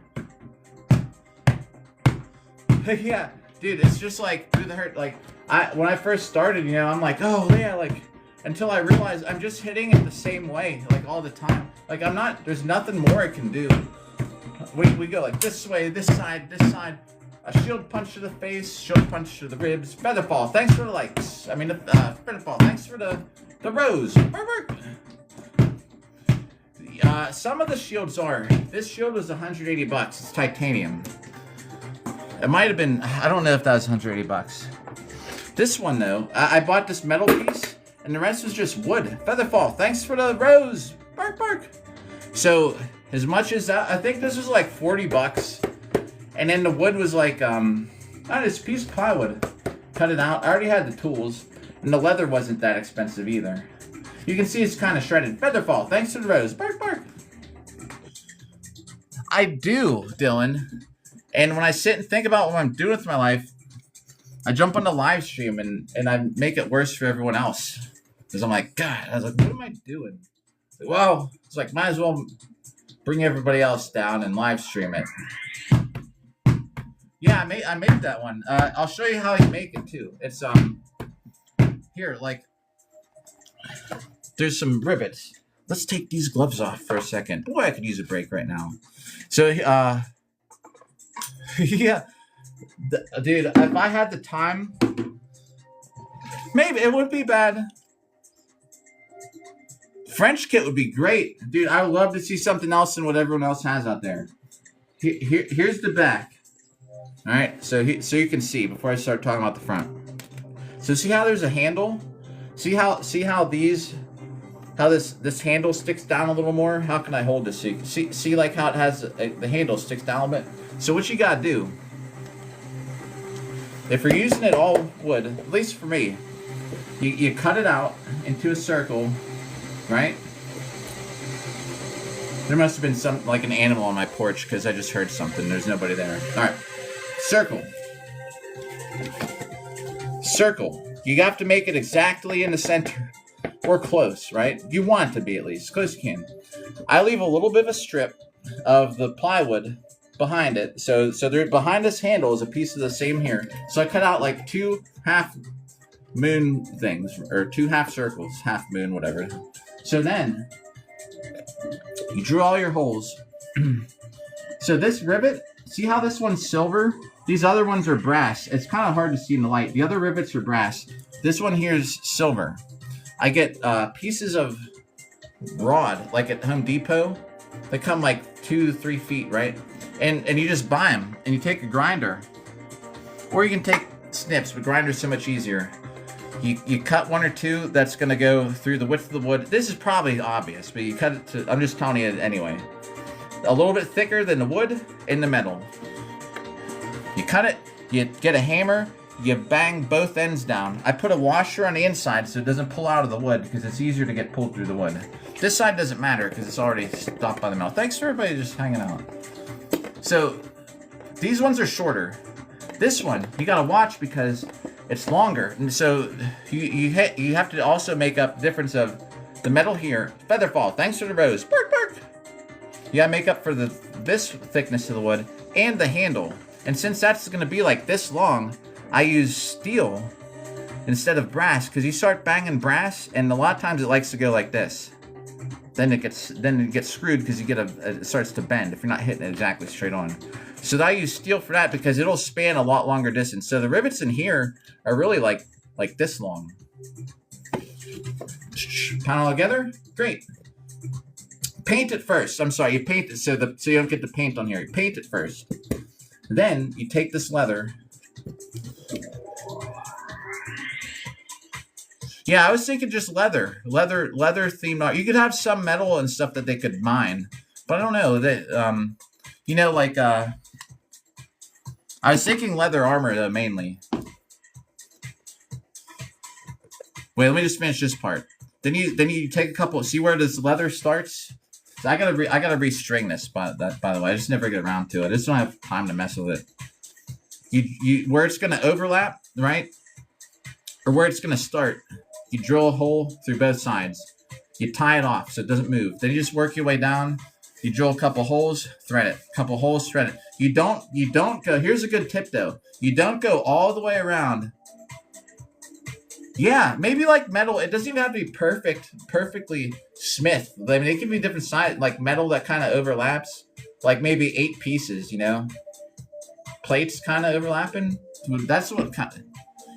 Yeah, dude, it's just like through the hurt. Like, when I first started, you know, I'm like, oh yeah, like, until I realized I'm just hitting it the same way, like all the time. Like, I'm not. There's nothing more I can do. We go like this way, this side, a shield punch to the face, shield punch to the ribs. Featherfall, thanks for the likes. I mean, Featherfall, thanks for the rose. Some of the shields are. This shield was $180. It's titanium. It might have been. I don't know if that was $180. This one though, I bought this metal piece, and the rest was just wood. Featherfall, thanks for the rose. Bark. So as much as that, I think this was like $40. And then the wood was like, this piece of plywood. Cut it out. I already had the tools. And the leather wasn't that expensive either. You can see it's kind of shredded. Featherfall, thanks to the rose. Bark. I do, Dylan. And when I sit and think about what I'm doing with my life, I jump on the live stream and I make it worse for everyone else. Because I'm like, God, I was like, what am I doing? Well, it's like, might as well bring everybody else down and live stream it. Yeah, I made that one. I'll show you how I make it too. It's here, like, there's some rivets. Let's take these gloves off for a second. Boy, I could use a break right now. So yeah, dude, if I had the time, maybe it would be bad. French kit would be great, dude. I would love to see something else than what everyone else has out there. Here's the back. All right, so you can see before I start talking about the front. So see how there's a handle? See how this handle sticks down a little more? How can I hold this? So you can see like how it has the handle sticks down a bit. So what you gotta do If you're using it all wood, at least for me, you cut it out into a circle, right? There must have been some, like an animal on my porch, because I just heard something. There's nobody there. All right. Circle. Circle. You have to make it exactly in the center. Or close, right? You want to be at least. Close you can. I leave a little bit of a strip of the plywood behind it. So there, behind this handle is a piece of the same here. So I cut out like 2 half moon things. Or 2 half circles. Half moon, whatever. So then, you drew all your holes. So this rivet, see how this one's silver? These other ones are brass. It's kind of hard to see in the light. The other rivets are brass. This one here is silver. I get pieces of rod, like at Home Depot. They come like 2 to 3 feet, right? And you just buy them, and you take a grinder. Or you can take snips, but grinder's so much easier. You cut 1 or 2 that's going to go through the width of the wood. This is probably obvious, but you cut it to, I'm just telling you anyway. A little bit thicker than the wood in the metal. You cut it, you get a hammer, you bang both ends down. I put a washer on the inside so it doesn't pull out of the wood because it's easier to get pulled through the wood. This side doesn't matter because it's already stopped by the metal. Thanks for everybody just hanging out. So these ones are shorter. This one, you gotta watch because it's longer. And so you have to also make up the difference of the metal here. Featherfall, thanks for the rose. Bark, bark. You gotta make up for this thickness of the wood and the handle. And since that's gonna be like this long, I use steel instead of brass because you start banging brass and a lot of times it likes to go like this. Then it gets screwed because it starts to bend if you're not hitting it exactly straight on. So I use steel for that because it'll span a lot longer distance. So the rivets in here are really like this long. Pound all together, great. Paint it first. I'm sorry, you paint it so you don't get the paint on here. You paint it first. Then you take this leather. Yeah, I was thinking just leather themed art. You could have some metal and stuff that they could mine, but I don't know. You know, like I was thinking leather armor though mainly. Wait, let me just finish this part. Then you take a couple. See where this leather starts? So I gotta restring this. By the way, I just never get around to it. I just don't have time to mess with it. You where it's gonna overlap, right? Or where it's gonna start. You drill a hole through both sides. You tie it off so it doesn't move. Then you just work your way down. You drill a couple holes, thread it. Couple holes, thread it. You don't go. Here's a good tip though. You don't go all the way around. Yeah, maybe like metal. It doesn't even have to be perfectly smith. I mean, it can be different size, like metal that kind of overlaps. Like maybe 8 pieces, you know. Plates kind of overlapping. That's what kind of.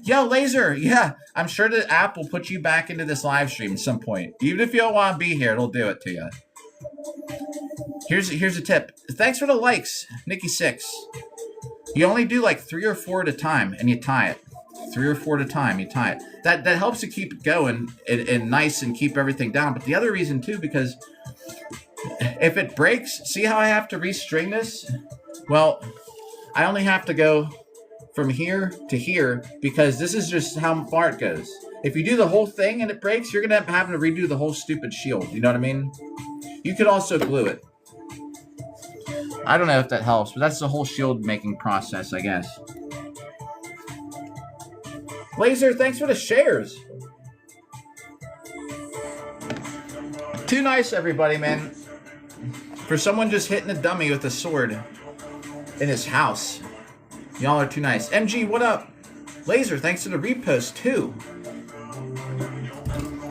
Yo, Laser, yeah, I'm sure the app will put you back into this live stream at some point. Even if you don't want to be here, it'll do it to you. Here's a tip. Thanks for the likes, Nikki6. You only do like 3 or 4 at a time, and you tie it. 3 or 4 at a time, you tie it. That helps to keep it going and nice and keep everything down. But the other reason too, because if it breaks, see how I have to restring this? Well, I only have to go from here to here because this is just how far it goes. If you do the whole thing and it breaks, you're gonna have to redo the whole stupid shield. You know what I mean? You could also glue it. I don't know if that helps, but that's the whole shield making process, I guess. Laser, thanks for the shares. Too nice, everybody, man. For someone just hitting a dummy with a sword in his house. Y'all are too nice. MG, what up? Laser, thanks for the repost, too.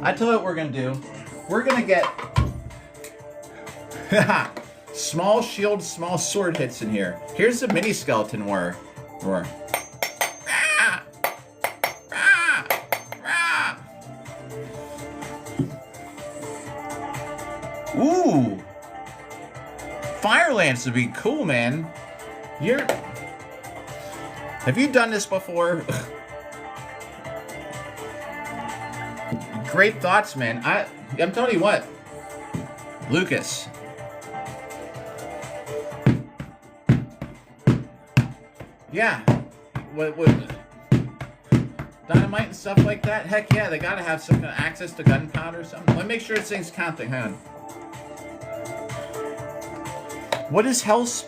I tell you what we're going to do. We're going to get small shield, small sword hits in here. Here's the mini skeleton roar. Ooh. Fire Lance would be cool, man. Have you done this before? Great thoughts, man. I'm telling you what. Lucas. Yeah. dynamite and stuff like that. Heck yeah, they gotta have some kind of access to gunpowder or something. Let me make sure this thing's counting. Hang on. What is Hell's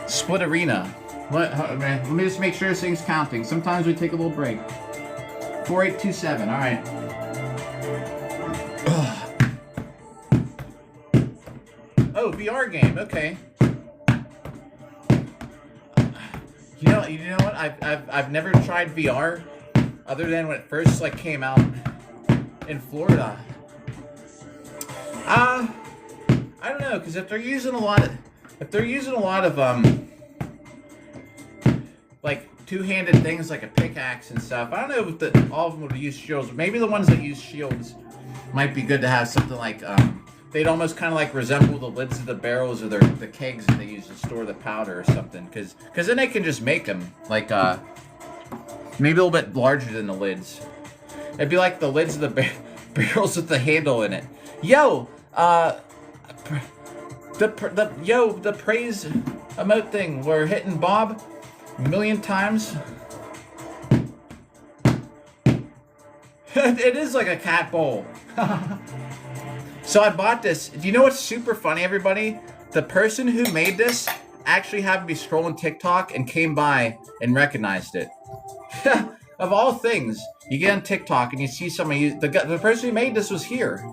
Split Arena? Let me just make sure this thing's counting. Sometimes we take a little break. 4827. All right. Oh, VR game. Okay. You know what? I've never tried VR, other than when it first like came out in Florida. I don't know, because if they're using a lot of like two-handed things like a pickaxe and stuff, I don't know if all of them would use shields. Maybe the ones that use shields might be good to have something like they'd almost kind of like resemble the lids of the barrels or the kegs that they use to store the powder or something. Because then they can just make them like maybe a little bit larger than the lids. It'd be like the lids of the barrels with the handle in it. Yo, the praise emote thing. We're hitting Bob a million times. It is like a cat bowl. So I bought this. Do you know what's super funny, everybody? The person who made this actually happened to be scrolling TikTok and came by and recognized it. Of all things, you get on TikTok and you see somebody. The person who made this was here,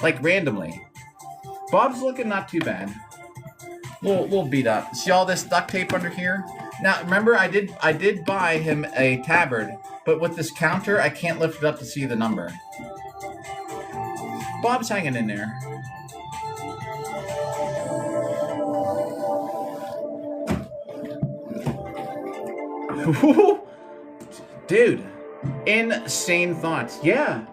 like randomly. Bob's looking not too bad. Little beat up. See all this duct tape under here? Now remember, I did buy him a tabard, but with this counter, I can't lift it up to see the number. Bob's hanging in there. Dude, insane thoughts. Yeah,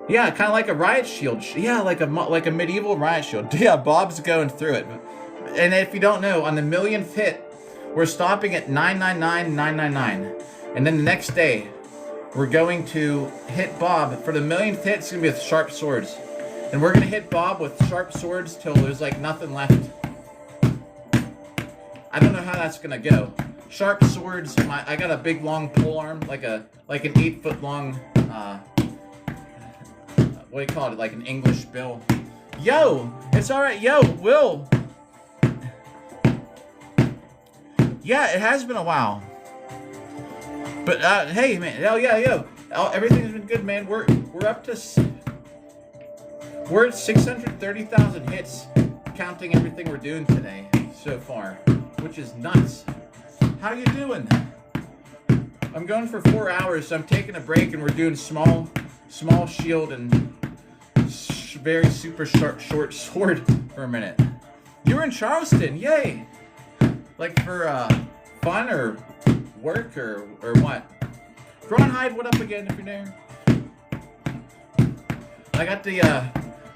kind of like a riot shield. Yeah, like a medieval riot shield. Yeah, Bob's going through it. And if you don't know, on the millionth hit, we're stopping at 999,999, and then the next day, we're going to hit Bob for the millionth hit. It's gonna be with sharp swords, and we're gonna hit Bob with sharp swords till there's like nothing left. I don't know how that's gonna go. Sharp swords. I got a big long pole arm, like an 8-foot long. What do you call it? Like an English bill. Yo, it's all right. Yo, Will. Yeah, it has been a while. But hey, man, everything's been good, man. We're up to we're at 630,000 hits, counting everything we're doing today so far, which is nuts. How you doing? I'm going for 4 hours, so I'm taking a break, and we're doing small shield and very super short sword for a minute. You were in Charleston, yay! Like for fun or work or what? Gronhide, what up again if you're there? I got the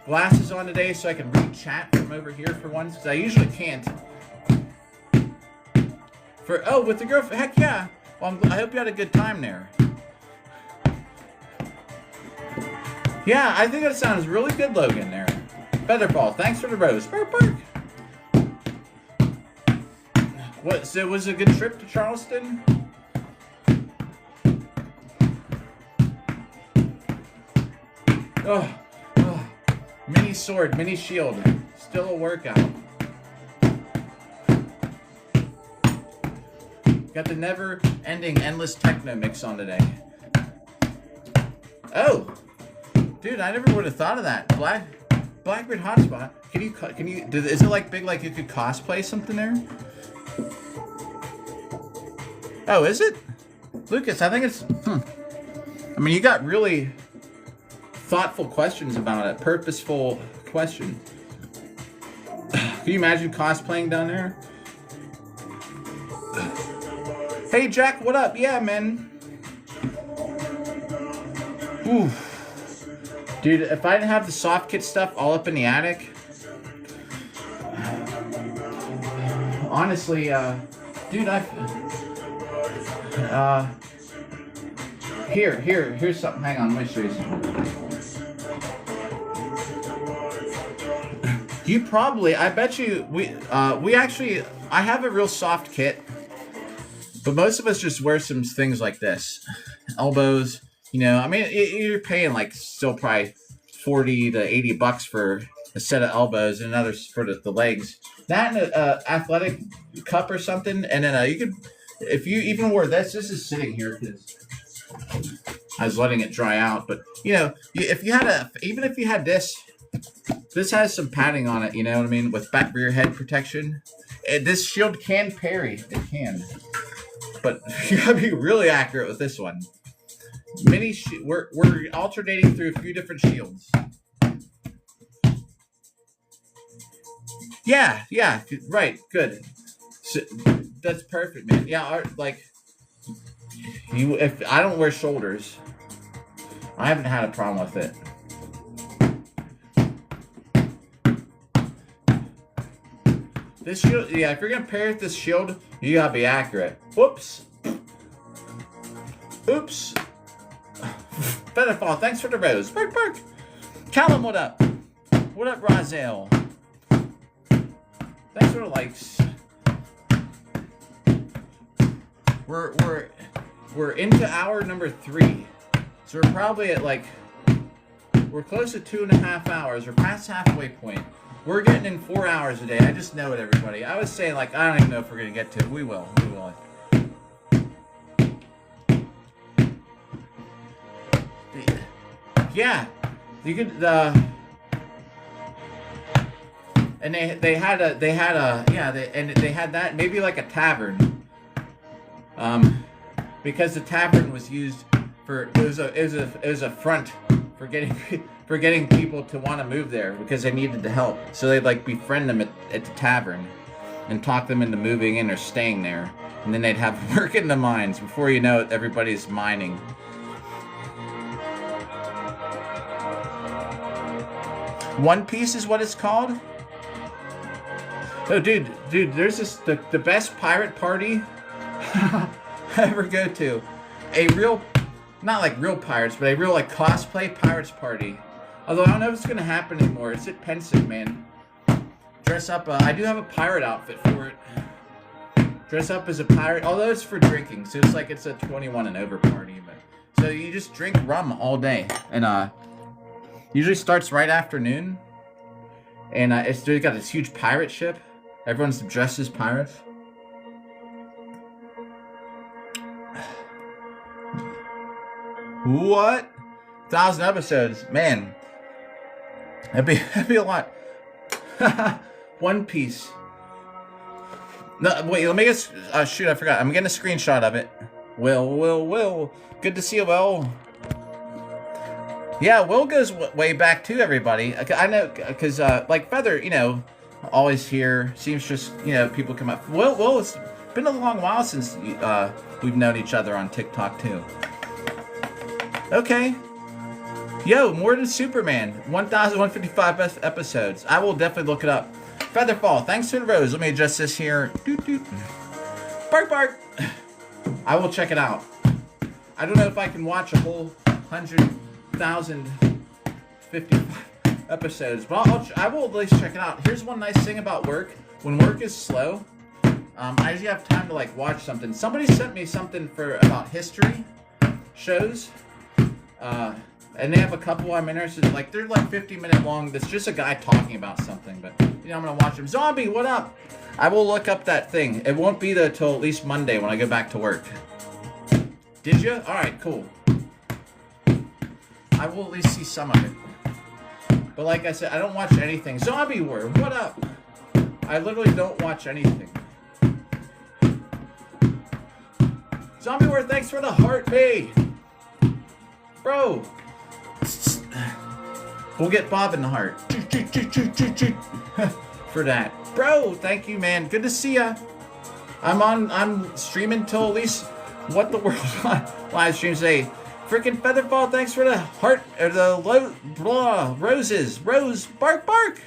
glasses on today so I can read chat from over here for once, because I usually can't. With the girlfriend, heck yeah. Well, I hope you had a good time there. Yeah, I think that sounds really good, Logan, there. Featherball, thanks for the rose. Bark, bark. So it was a good trip to Charleston? Oh, mini sword, mini shield. Still a workout. Got the never-ending, endless techno mix on today. Oh, dude, I never would have thought of that. Blackbeard hotspot. Can you? Is it like big? Like you could cosplay something there? Oh, is it? Lucas, I think it's... I mean, you got really thoughtful questions about it. Purposeful question. Can you imagine cosplaying down there? Hey, Jack, what up? Yeah, man. Ooh. Dude, if I didn't have the soft kit stuff all up in the attic... Honestly, dude, here's something. Hang on, let me show you something. You probably, I bet you, I have a real soft kit But most of us just wear some things like this. Elbows, you know, I mean, you're paying like still probably 40 to 80 bucks for a set of elbows and another for the legs. That and an athletic cup or something. And then you could, if you even wore this is sitting here because I was letting it dry out. But, you know, if you had even if you had this has some padding on it, you know what I mean? With back rear head protection. This shield can parry. It can. But you gotta be really accurate with this one. We're alternating through a few different shields. Yeah, right, good. So, that's perfect, man. Yeah, like if I don't wear shoulders, I haven't had a problem with it. This shield, yeah, if you're gonna pair with this shield, you gotta be accurate. Whoops. Oops. Featherfall, thanks for the rose. Bark, bark. Callum, what up? What up, Rozelle? Thanks for the likes. We're into hour number 3. So we're probably at like, we're close to 2.5 hours. We're past halfway point. We're getting in 4 hours a day. I just know it, everybody. I was saying, like, I don't even know if we're going to get to it. We will. We will. Yeah. You could, and they had that, maybe like a tavern. Because the tavern was used for, it was a front for getting people to want to move there because they needed the help. So they'd like befriend them at the tavern and talk them into moving in or staying there. And then they'd have work in the mines. Before you know it, everybody's mining. One Piece is what it's called? Oh, dude, there's this, the best pirate party I ever go to. A real, not like real pirates, but a real like cosplay pirates party. Although I don't know if it's going to happen anymore. It's at Pensive, man. Dress up, I do have a pirate outfit for it. Dress up as a pirate, although it's for drinking. So it's like it's a 21 and over party. But so you just drink rum all day. And usually starts right after noon. And it's got this huge pirate ship. Everyone's dressed as pirates. What? 1,000 episodes, man. That'd be a lot. One Piece. No, wait. Let me get. Shoot, I forgot. I'm getting a screenshot of it. Will. Good to see you, Will. Yeah, Will goes way back too, everybody. I know, because like Feather, you know, always here. Seems just, you know, people come up. Will, it's been a long while since we've known each other on TikTok too. Okay. Yo, more than Superman. 1,155 episodes. I will definitely look it up. Featherfall, thanks to the rose. Let me adjust this here. Doot, doot. Bark, bark. I will check it out. I don't know if I can watch a whole 100,055 episodes, but I will at least check it out. Here's one nice thing about work. When work is slow, I usually have time to like watch something. Somebody sent me something about history shows. And they have a couple I'm interested in. Like, they're like 50-minute long. That's just a guy talking about something. But, you know, I'm going to watch them. Zombie, what up? I will look up that thing. It won't be there till at least Monday when I go back to work. Did you? Alright, cool. I will at least see some of it. But like I said, I don't watch anything. Zombie War, what up? I literally don't watch anything. Zombie War, thanks for the heart, me. Bro. We'll get Bob in the heart. For that. Bro, thank you, man. Good to see ya. I'm streaming till at least What the World live stream say. Freaking Featherfall, thanks for the heart, or the roses. Rose, bark, bark.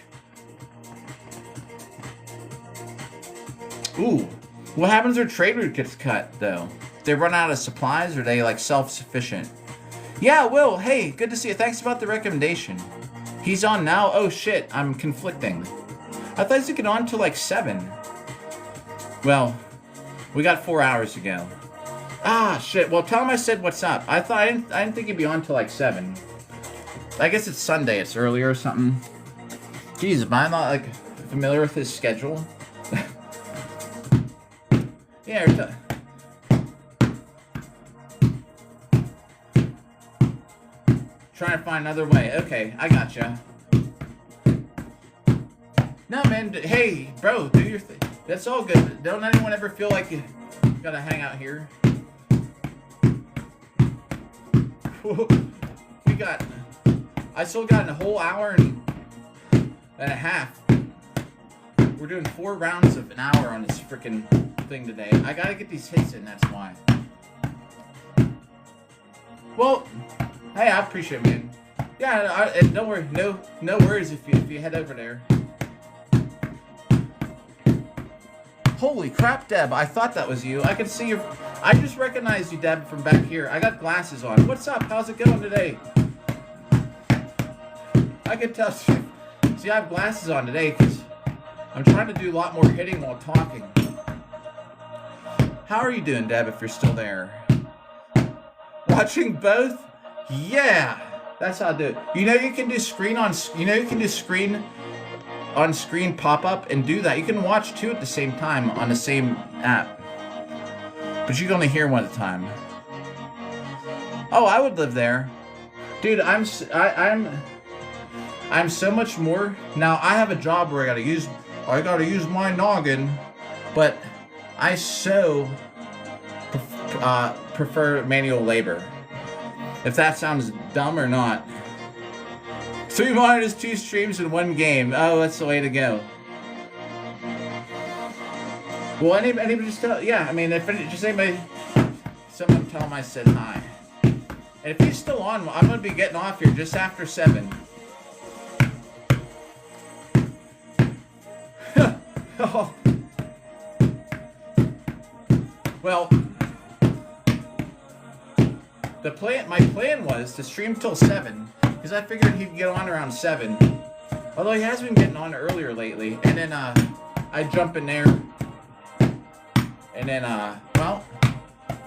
Ooh. What happens when trade route gets cut, though? They run out of supplies, or are they, like, self-sufficient? Yeah, Will, hey, good to see you. Thanks about the recommendation. He's on now? Oh, shit, I'm conflicting. I thought he could get on to, like, 7. Well, We got 4 hours to go. Ah, shit. Well, tell him I said what's up. I didn't think he'd be on till like 7. I guess it's Sunday. It's earlier or something. Jeez, am I not like familiar with his schedule? Yeah. Trying to find another way. Okay, I gotcha. No, man. Hey, bro, do your thing. That's all good. Don't anyone ever feel like you gotta hang out here. I still got a whole hour and a half. We're doing 4 rounds of an hour on this freaking thing today. I gotta get these hits in, that's why. Well, hey, I appreciate it, man. Yeah, don't worry. No worries if you head over there. Holy crap, Deb. I thought that was you. I could see your... I just recognized you, Deb, from back here. I got glasses on. What's up? How's it going today? I could tell... See, I have glasses on today because I'm trying to do a lot more hitting while talking. How are you doing, Deb, if you're still there? Watching both? Yeah! That's how I do it. You know you can do screen on... You know you can do screen... on-screen pop-up and do that. You can watch 2 at the same time on the same app. But you can only hear one at a time. Oh, I would live there. Dude, I'm so much more. Now, I have a job where I gotta use my noggin, but I so prefer manual labor. If that sounds dumb or not. 3 monitors, 2 streams, and 1 game. Oh, that's the way to go. Well, anybody just tell... Yeah, I mean, if just anybody... Someone tell him I said hi. And if he's still on, I'm going to be getting off here just after 7. Oh. Well... My plan was to stream till 7... Because I figured he'd get on around 7. Although he has been getting on earlier lately. And then, I'd jump in there. And then, well...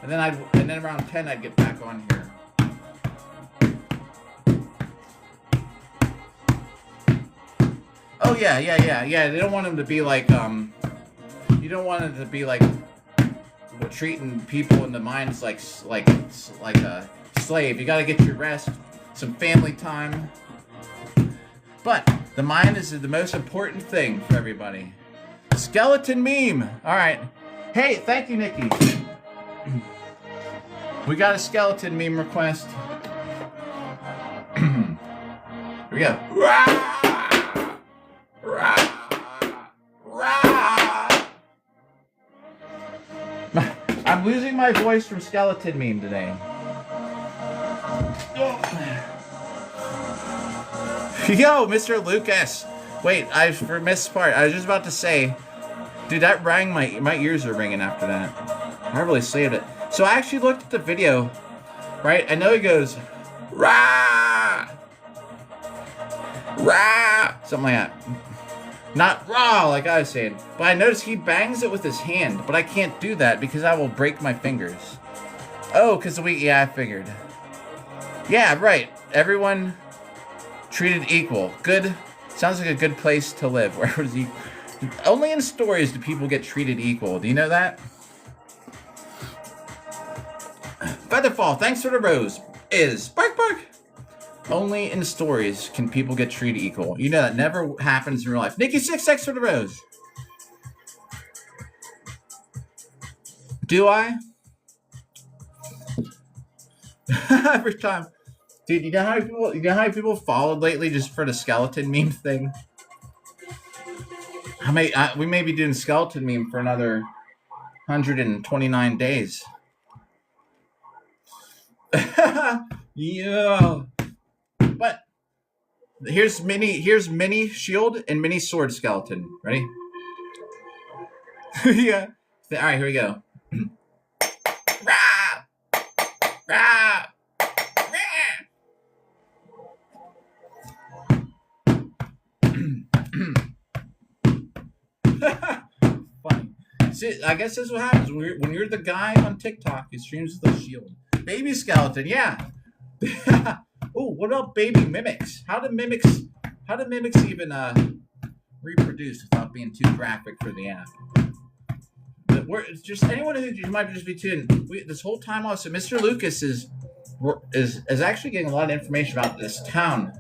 And then around 10 I'd get back on here. Oh, yeah. They don't want him to be like, You don't want him to be like... treating people in the mines like a slave. You gotta get your rest. Some family time. But the mind is the most important thing for everybody. Skeleton meme. Alright. Hey, thank you, Nikki. We got a skeleton meme request. Here we go. Rah! Rah! Rah! I'm losing my voice from skeleton meme today. Yo, Mr. Lucas. Wait, I missed part. I was just about to say, dude, that rang my ears are ringing after that. I really saved it. So I actually looked at the video, right? I know he goes, rah, rah, something like that. Not raw, like I was saying. But I noticed he bangs it with his hand, but I can't do that because I will break my fingers. Oh, because yeah, I figured. Yeah, right. Everyone treated equal. Good. Sounds like a good place to live. Where was he? Only in stories do people get treated equal. Do you know that? Featherfall, thanks for the rose. Is bark bark. Only in stories can people get treated equal. You know that never happens in real life. Nikki6, thanks for the rose. Do I? Every time. Dude, you know how many people followed lately just for the skeleton meme thing? We may be doing skeleton meme for another 129 days. Yeah. But here's mini shield and mini sword skeleton. Ready? Yeah. All right, here we go. Rah! Rah! Funny. See, I guess this is what happens when you're the guy on TikTok who streams with a shield. Baby skeleton, yeah. Oh, what about baby mimics? How do mimics even reproduce without being too graphic for the app? It's just anyone who might just be tuned. This whole time also, Mr. Lucas is actually getting a lot of information about this town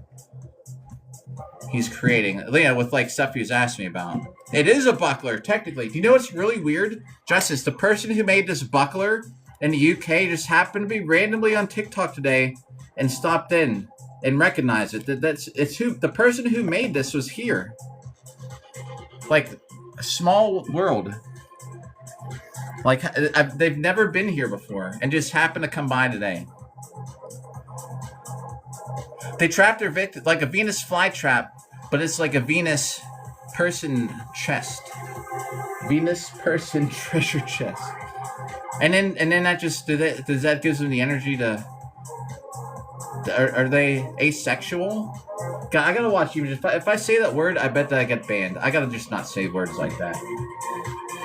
he's creating. Yeah, with like stuff he was asking me about. It is a buckler, technically. Do you know what's really weird? Justice, the person who made this buckler in the UK just happened to be randomly on TikTok today and stopped in and recognized it. It's who the person who made this was here. Like a small world. Like they've never been here before and just happened to come by today. They trapped their victim like a Venus flytrap, but it's like a Venus person chest. Venus person treasure chest. And then that just does that gives them the energy to are they asexual? God, I gotta watch you. If I say that word, I bet that I get banned. I gotta just not say words like that.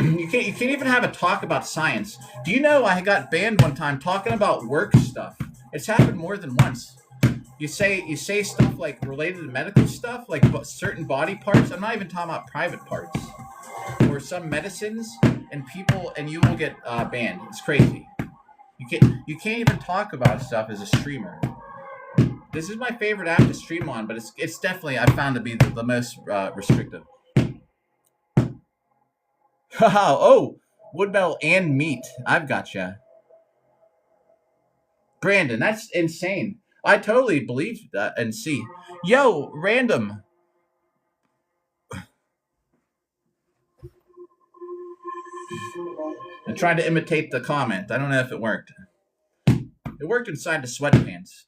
You can't even have a talk about science. Do you know I got banned one time talking about work stuff? It's happened more than once. You say stuff like related to medical stuff, like certain body parts. I'm not even talking about private parts or some medicines, and you will get banned. It's crazy. You can't even talk about stuff as a streamer. This is my favorite app to stream on, but it's definitely I found to be the most restrictive. Oh, wood metal and meat. I've gotcha. Brandon, that's insane. I totally believe that and see. Yo, random. I'm trying to imitate the comment. I don't know if it worked. It worked inside the sweatpants.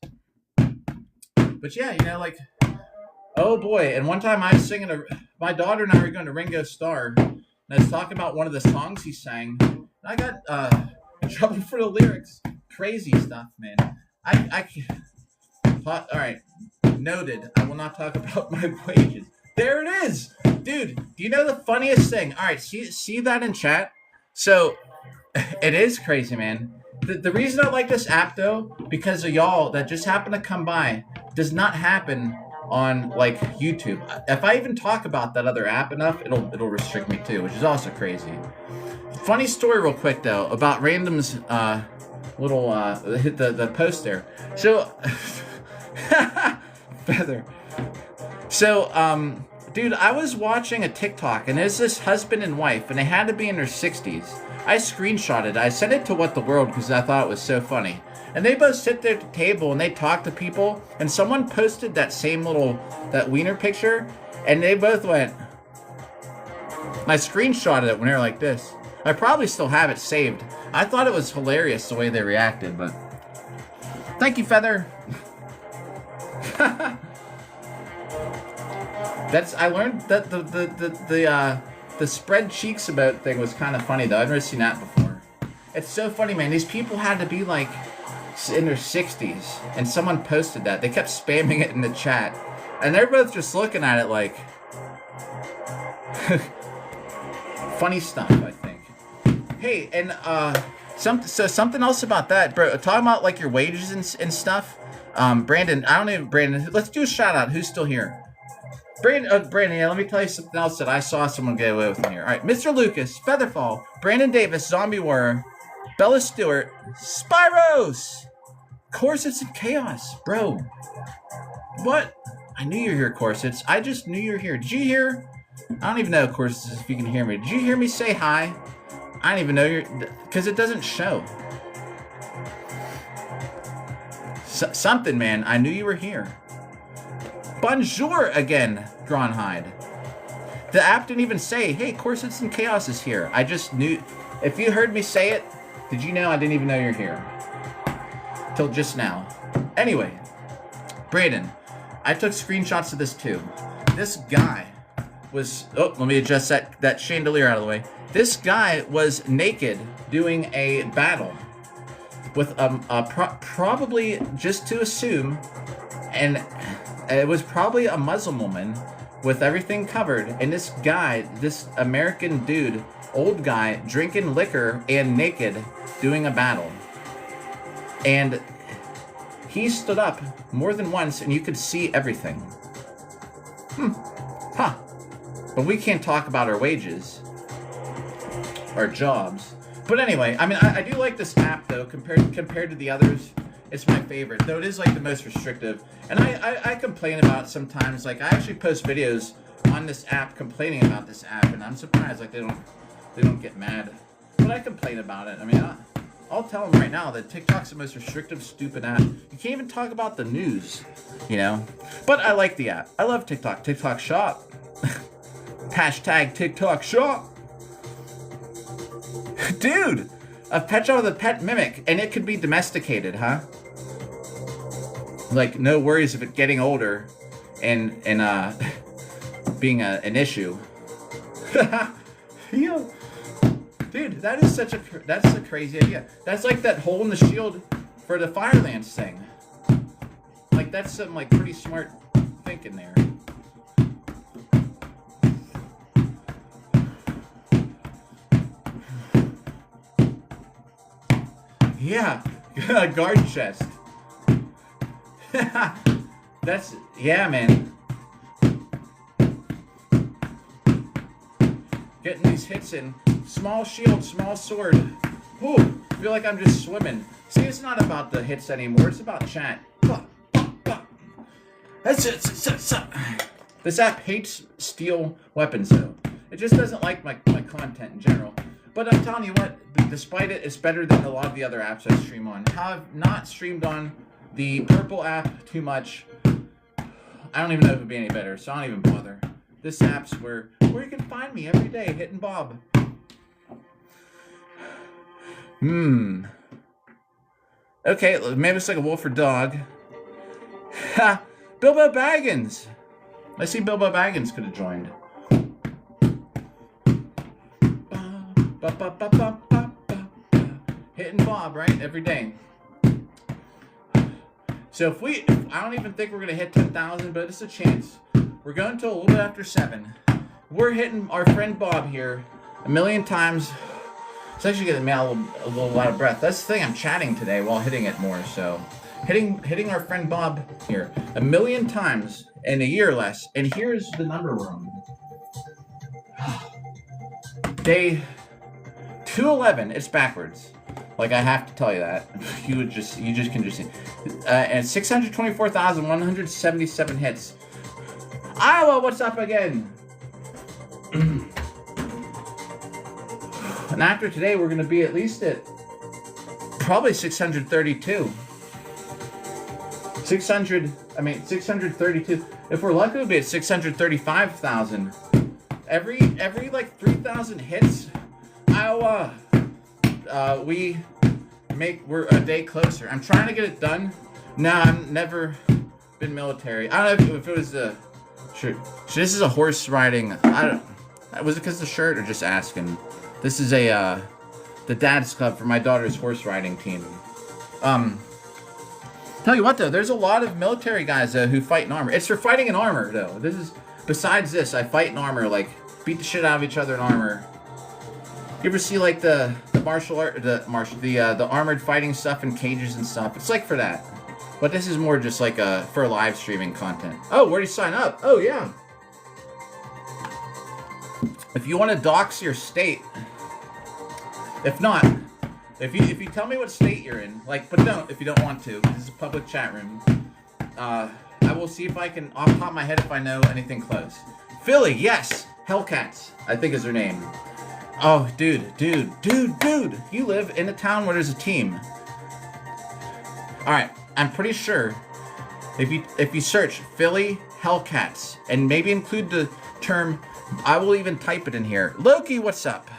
But yeah, like, oh boy. And one time I was singing, my daughter and I were going to Ringo Starr. And I was talking about one of the songs he sang. And I got in trouble for the lyrics. Crazy stuff, man. All right, noted. I will not talk about my wages. There it is, dude. Do you know the funniest thing? All right, see that in chat. So it is crazy, man. The reason I like this app though, because of y'all that just happen to come by, does not happen on like YouTube. If I even talk about that other app enough, it'll restrict me too, which is also crazy. Funny story, real quick though, about Random's little the post there. So. Feather. So, dude, I was watching a TikTok, and there's this husband and wife, and they had to be in their 60s. I screenshotted it. I sent it to What the World because I thought it was so funny. And they both sit there at the table, and they talk to people, and someone posted that same that wiener picture, and they both went. And I screenshotted it when they were like this. I probably still have it saved. I thought it was hilarious the way they reacted, but... Thank you, Feather. I learned that the spread cheeks about thing was kind of funny though. I've never seen that before. It's so funny, man. These people had to be like in their 60s, and someone posted that. They kept spamming it in the chat, and they're both just looking at it like funny stuff. I think. Hey, and something else about that, bro. Talking about like your wages and stuff. Brandon, Brandon, let's do a shout out. Who's still here? Brandon, yeah, let me tell you something else that I saw someone get away with in here. All right, Mr. Lucas, Featherfall, Brandon Davis, Zombie Warrior, Bella Stewart, Spyros, Corsets and Chaos, bro. What? I knew you were here, Corsets. I just knew you were here. Did you hear? I don't even know, Corsets, if you can hear me. Did you hear me say hi? I don't even know because it doesn't show. Something, man. I knew you were here. Bonjour again, Dronhide. The app didn't even say, hey, Corsets and Chaos is here. I just knew. If you heard me say it, did you know I didn't even know you're here? Till just now. Anyway, Brayden, I took screenshots of this too. This guy was... Oh, let me adjust that chandelier out of the way. This guy was naked doing a battle with probably, just to assume, an It was probably a Muslim woman with everything covered, and this guy, this American dude, old guy, drinking liquor and naked, doing a battle. And he stood up more than once, and you could see everything. Huh. But we can't talk about our wages, our jobs. But anyway, I mean, I do like this app, though, compared to the others. It's my favorite, though it is like the most restrictive. And I complain about it sometimes. Like, I actually post videos on this app complaining about this app, and I'm surprised like they don't get mad. But I complain about it. I mean, I'll tell them right now that TikTok's the most restrictive, stupid app. You can't even talk about the news, you know? But I like the app. I love TikTok. TikTok Shop. Hashtag TikTok Shop. Dude, a pet shop with a pet mimic, and it could be domesticated, huh? Like, no worries of it getting older and being an issue. Yeah. Dude, that's a crazy idea. That's like that hole in the shield for the Firelands thing. Like, that's some like pretty smart thinking there. Yeah, guard chest. Yeah, man. Getting these hits in. Small shield, small sword. Ooh, I feel like I'm just swimming. See, it's not about the hits anymore. It's about chat. That's it. This app hates steel weapons, though. It just doesn't like my content in general. But I'm telling you what, despite it, it's better than a lot of the other apps I stream on. Have not streamed on the purple app too much. I don't even know if it'd be any better, so I don't even bother. This app's where you can find me every day, hitting Bob. Okay, maybe it's like a wolf or dog. Ha! Bilbo Baggins! I see Bilbo Baggins could have joined. Hitting Bob, right? Every day. So I don't even think we're going to hit 10,000, but it's a chance. We're going to a little bit after 7. We're hitting our friend Bob here a million times. It's actually getting me a little out of breath. That's the thing, I'm chatting today while hitting it more, so. Hitting our friend Bob here a million times in a year or less. And here's the number we're on. Day 211, it's backwards. Like, I have to tell you that. You just can just see. And 624,177 hits. Iowa, what's up again? And after today, we're going to be at least at probably 632. 632. If we're lucky, we'll be at 635,000. Every like 3,000 hits, Iowa, we're a day closer. I'm trying to get it done. No, I've never been military. I don't know if it was the shirt. This is a horse riding. I don't. Was it because of the shirt or just asking? This is the dad's club for my daughter's horse riding team. Tell you what though, there's a lot of military guys who fight in armor. It's for fighting in armor though. This is besides this, I fight in armor, like beat the shit out of each other in armor. You ever see like the armored fighting stuff in cages and stuff? It's like for that. But this is more just like for live streaming content. Oh, where do you sign up? Oh yeah. If you want to dox your state, if not, if you tell me what state you're in, like, but don't if you don't want to. This is a public chat room. I will see if I can off the top of my head if I know anything close. Philly, yes, Hellcats, I think is her name. Oh, dude, you live in a town where there's a team. All right, I'm pretty sure if you search Philly Hellcats and maybe include the term, I will even type it in here. Loki, what's up?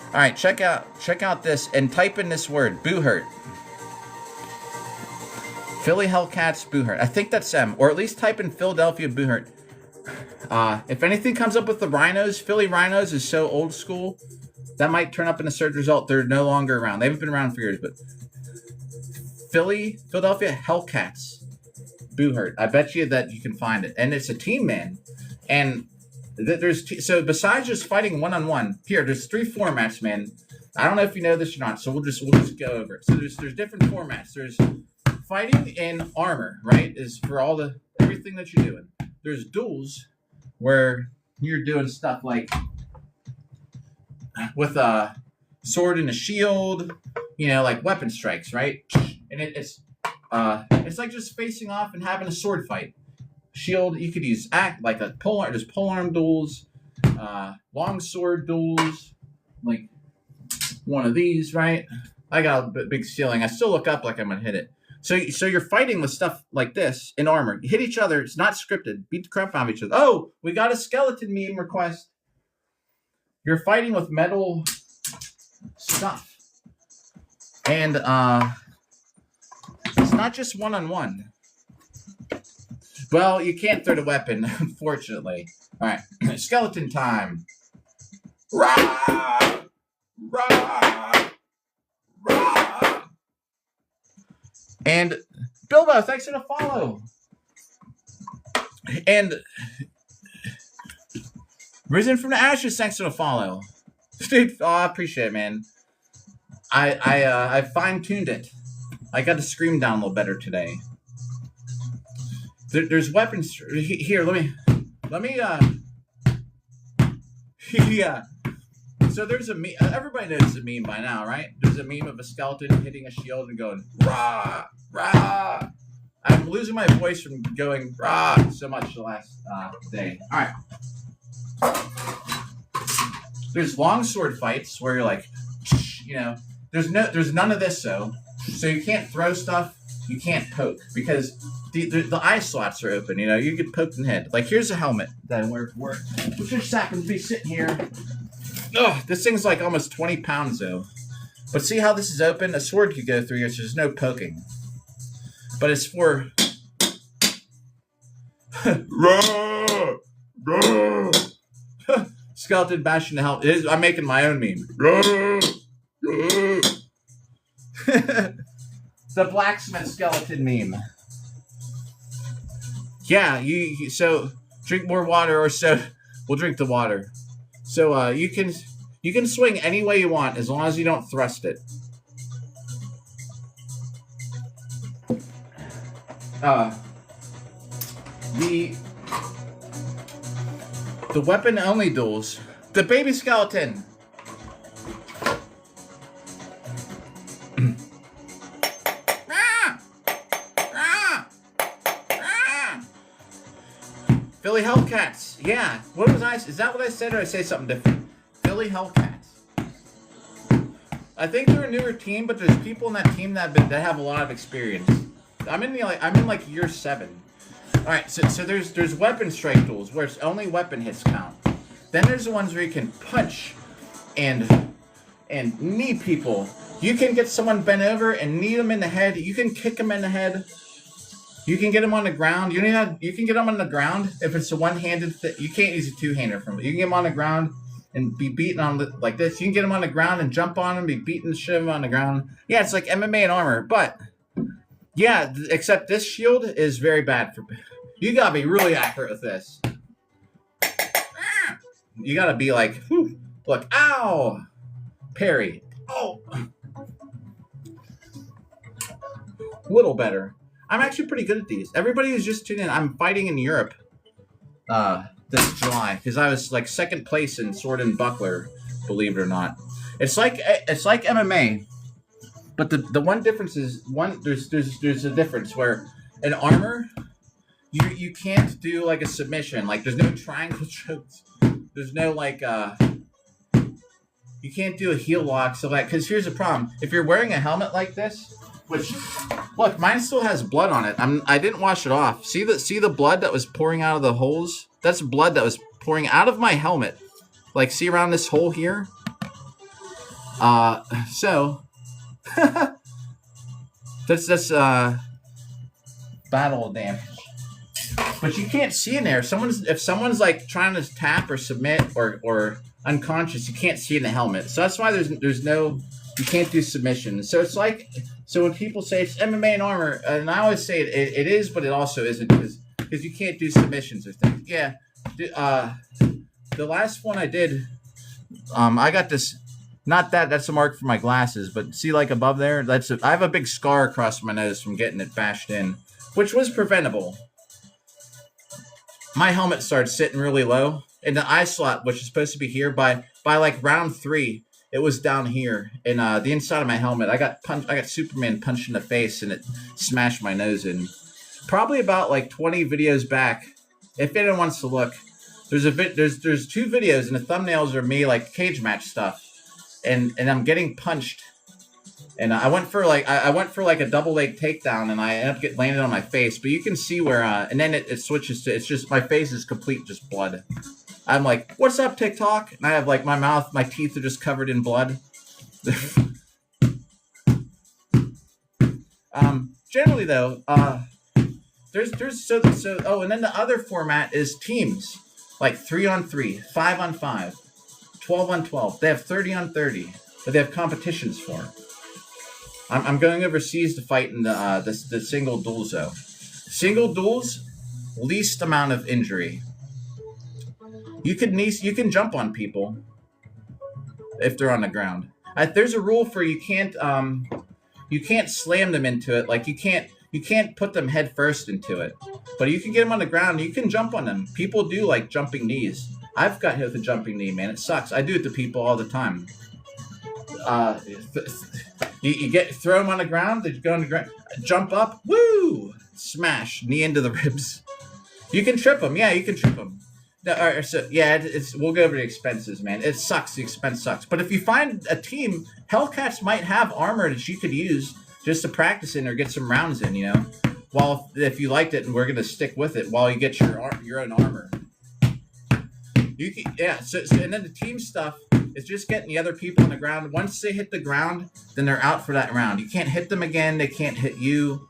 All right, check out this and type in this word, Boohurt. Philly Hellcats Boohurt. I think that's them, or at least type in Philadelphia Boohurt. If anything comes up with the Rhinos, Philly Rhinos is so old school, that might turn up in the search result. They're no longer around. They haven't been around for years, but Philadelphia Hellcats. Boo hurt. I bet you that you can find it, and it's a team man. And so besides just fighting one-on-one, there's 3 formats, man. I don't know if you know this or not, so we'll just go over it. So there's different formats. There's fighting in armor, right? Is for everything that you're doing. There's duels where you're doing stuff like with a sword and a shield, like weapon strikes, right? And it's like just facing off and having a sword fight. Shield, you could use like a polearm. There's polearm duels, long sword duels, like one of these, right? I got a big ceiling. I still look up like I'm gonna hit it. So you're fighting with stuff like this in armor. You hit each other. It's not scripted. Beat the crap out of each other. Oh, we got a skeleton meme request. You're fighting with metal stuff, and it's not just one-on-one. Well, you can't throw the weapon, unfortunately. All right, skeleton time. Rah! Rah! Rah! And Bilbo, thanks for the follow. And Risen from the Ashes, thanks for the follow. Dude, I appreciate it, man. I fine-tuned it. I got the scream down a little better today. There's weapons here. Let me. Yeah. So there's a meme. Everybody knows the meme by now, right? There's a meme of a skeleton hitting a shield and going rah rah. I'm losing my voice from going rah so much the last day. All right. There's long sword fights where you're like, there's none of this though. So you can't throw stuff. You can't poke because the eye slots are open. You get poked in the head. Like here's a helmet that I wear for work, which just happens to be sitting here. Ugh, this thing's like almost 20 pounds though. But see how this is open? A sword could go through here, so there's no poking. But it's for skeleton bashing the helmet. I'm making my own meme. The blacksmith skeleton meme. Yeah, so drink more water or so we'll drink the water. So you can swing any way you want as long as you don't thrust it. The weapon only duels. The baby skeleton. Philly Hellcats. Yeah. What was I? Is that what I said, or did I say something different? Philly Hellcats. I think they're a newer team, but there's people in that team that have a lot of experience. I'm in like year 7. All right. So there's weapon strike duels where it's only weapon hits count. Then there's the ones where you can punch and knee people. You can get someone bent over and knee them in the head. You can kick them in the head. You can get them on the ground. You can get them on the ground if it's a one-handed. You can't use a two-hander from it. You can get them on the ground and be beaten on like this. You can get them on the ground and jump on them, be beaten the shit on the ground. Yeah, it's like MMA and armor, but yeah, except this shield is very bad for. You gotta be really accurate with this. You gotta be like, whew, look, ow, parry. Oh, little better. I'm actually pretty good at these. Everybody who's just tuned in, I'm fighting in Europe this July because I was like 2nd place in Sword and Buckler, believe it or not. It's like MMA, but the one difference is there's a difference where in armor you can't do like a submission. Like there's no triangle chokes. There's no like you can't do a heel lock. So like, because here's the problem: if you're wearing a helmet like this. Which, look, mine still has blood on it. I didn't wash it off. See the blood that was pouring out of the holes? That's blood that was pouring out of my helmet. Like, see around this hole here? So that's battle damage. But you can't see in there. If someone's like trying to tap or submit or unconscious, you can't see in the helmet. So that's why there's no You can't do submissions. So it's like, so when people say it's MMA and armor, and I always say it is, but it also isn't because you can't do submissions or things. Yeah. The last one I did, I got this. Not that that's a mark for my glasses, but see, like above there, I have a big scar across my nose from getting it bashed in, which was preventable. My helmet started sitting really low, and the eye slot, which is supposed to be here, by like round 3, it was down here, and the inside of my helmet, I got Superman punched in the face, and it smashed my nose in. Probably about like 20 videos back, if anyone wants to look, there's 2 videos, and the thumbnails are me like cage match stuff. And I'm getting punched, and I went for like a double leg takedown, and I ended up landed on my face. But you can see where, and then it switches to, it's just my face is complete just blood. I'm like, what's up, TikTok? And I have like my teeth are just covered in blood. Generally though, there's so oh, and then the other format is teams, like 3-on-3, 5-on-5. 12-on-12. They have 30-on-30, but they have competitions for it. I'm going overseas to fight in the single duels though. Single duels, least amount of injury. You can jump on people if they're on the ground. There's a rule for you can't slam them into it. Like you can't put them head first into it, but you can get them on the ground. You can jump on them. People do like jumping knees. I've got hit with a jumping knee, man. It sucks. I do it to people all the time. You throw them on the ground. They go on the ground. Jump up. Woo! Smash. Knee into the ribs. You can trip them. Yeah, you can trip them. We'll go over the expenses, man. It sucks. The expense sucks. But if you find a team, Hellcats might have armor that you could use just to practice in or get some rounds in, you know? Well, if you liked it, and we're going to stick with it while you get your own armor. And then the team stuff is just getting the other people on the ground. Once they hit the ground, then they're out for that round. You can't hit them again. They can't hit you.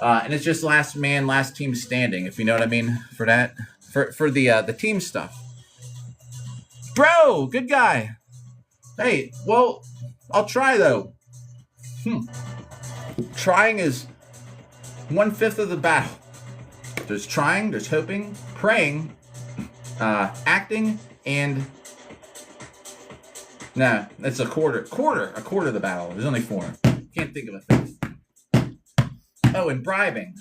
And it's just last man, last team standing, if you know what I mean, for that. For the team stuff. Bro, good guy. Hey, well, I'll try, though. Trying is 1/5 of the battle. There's trying, there's hoping, praying, acting, and no, that's a quarter of the battle. There's only 4. Can't think of a 5th. Oh, and bribing.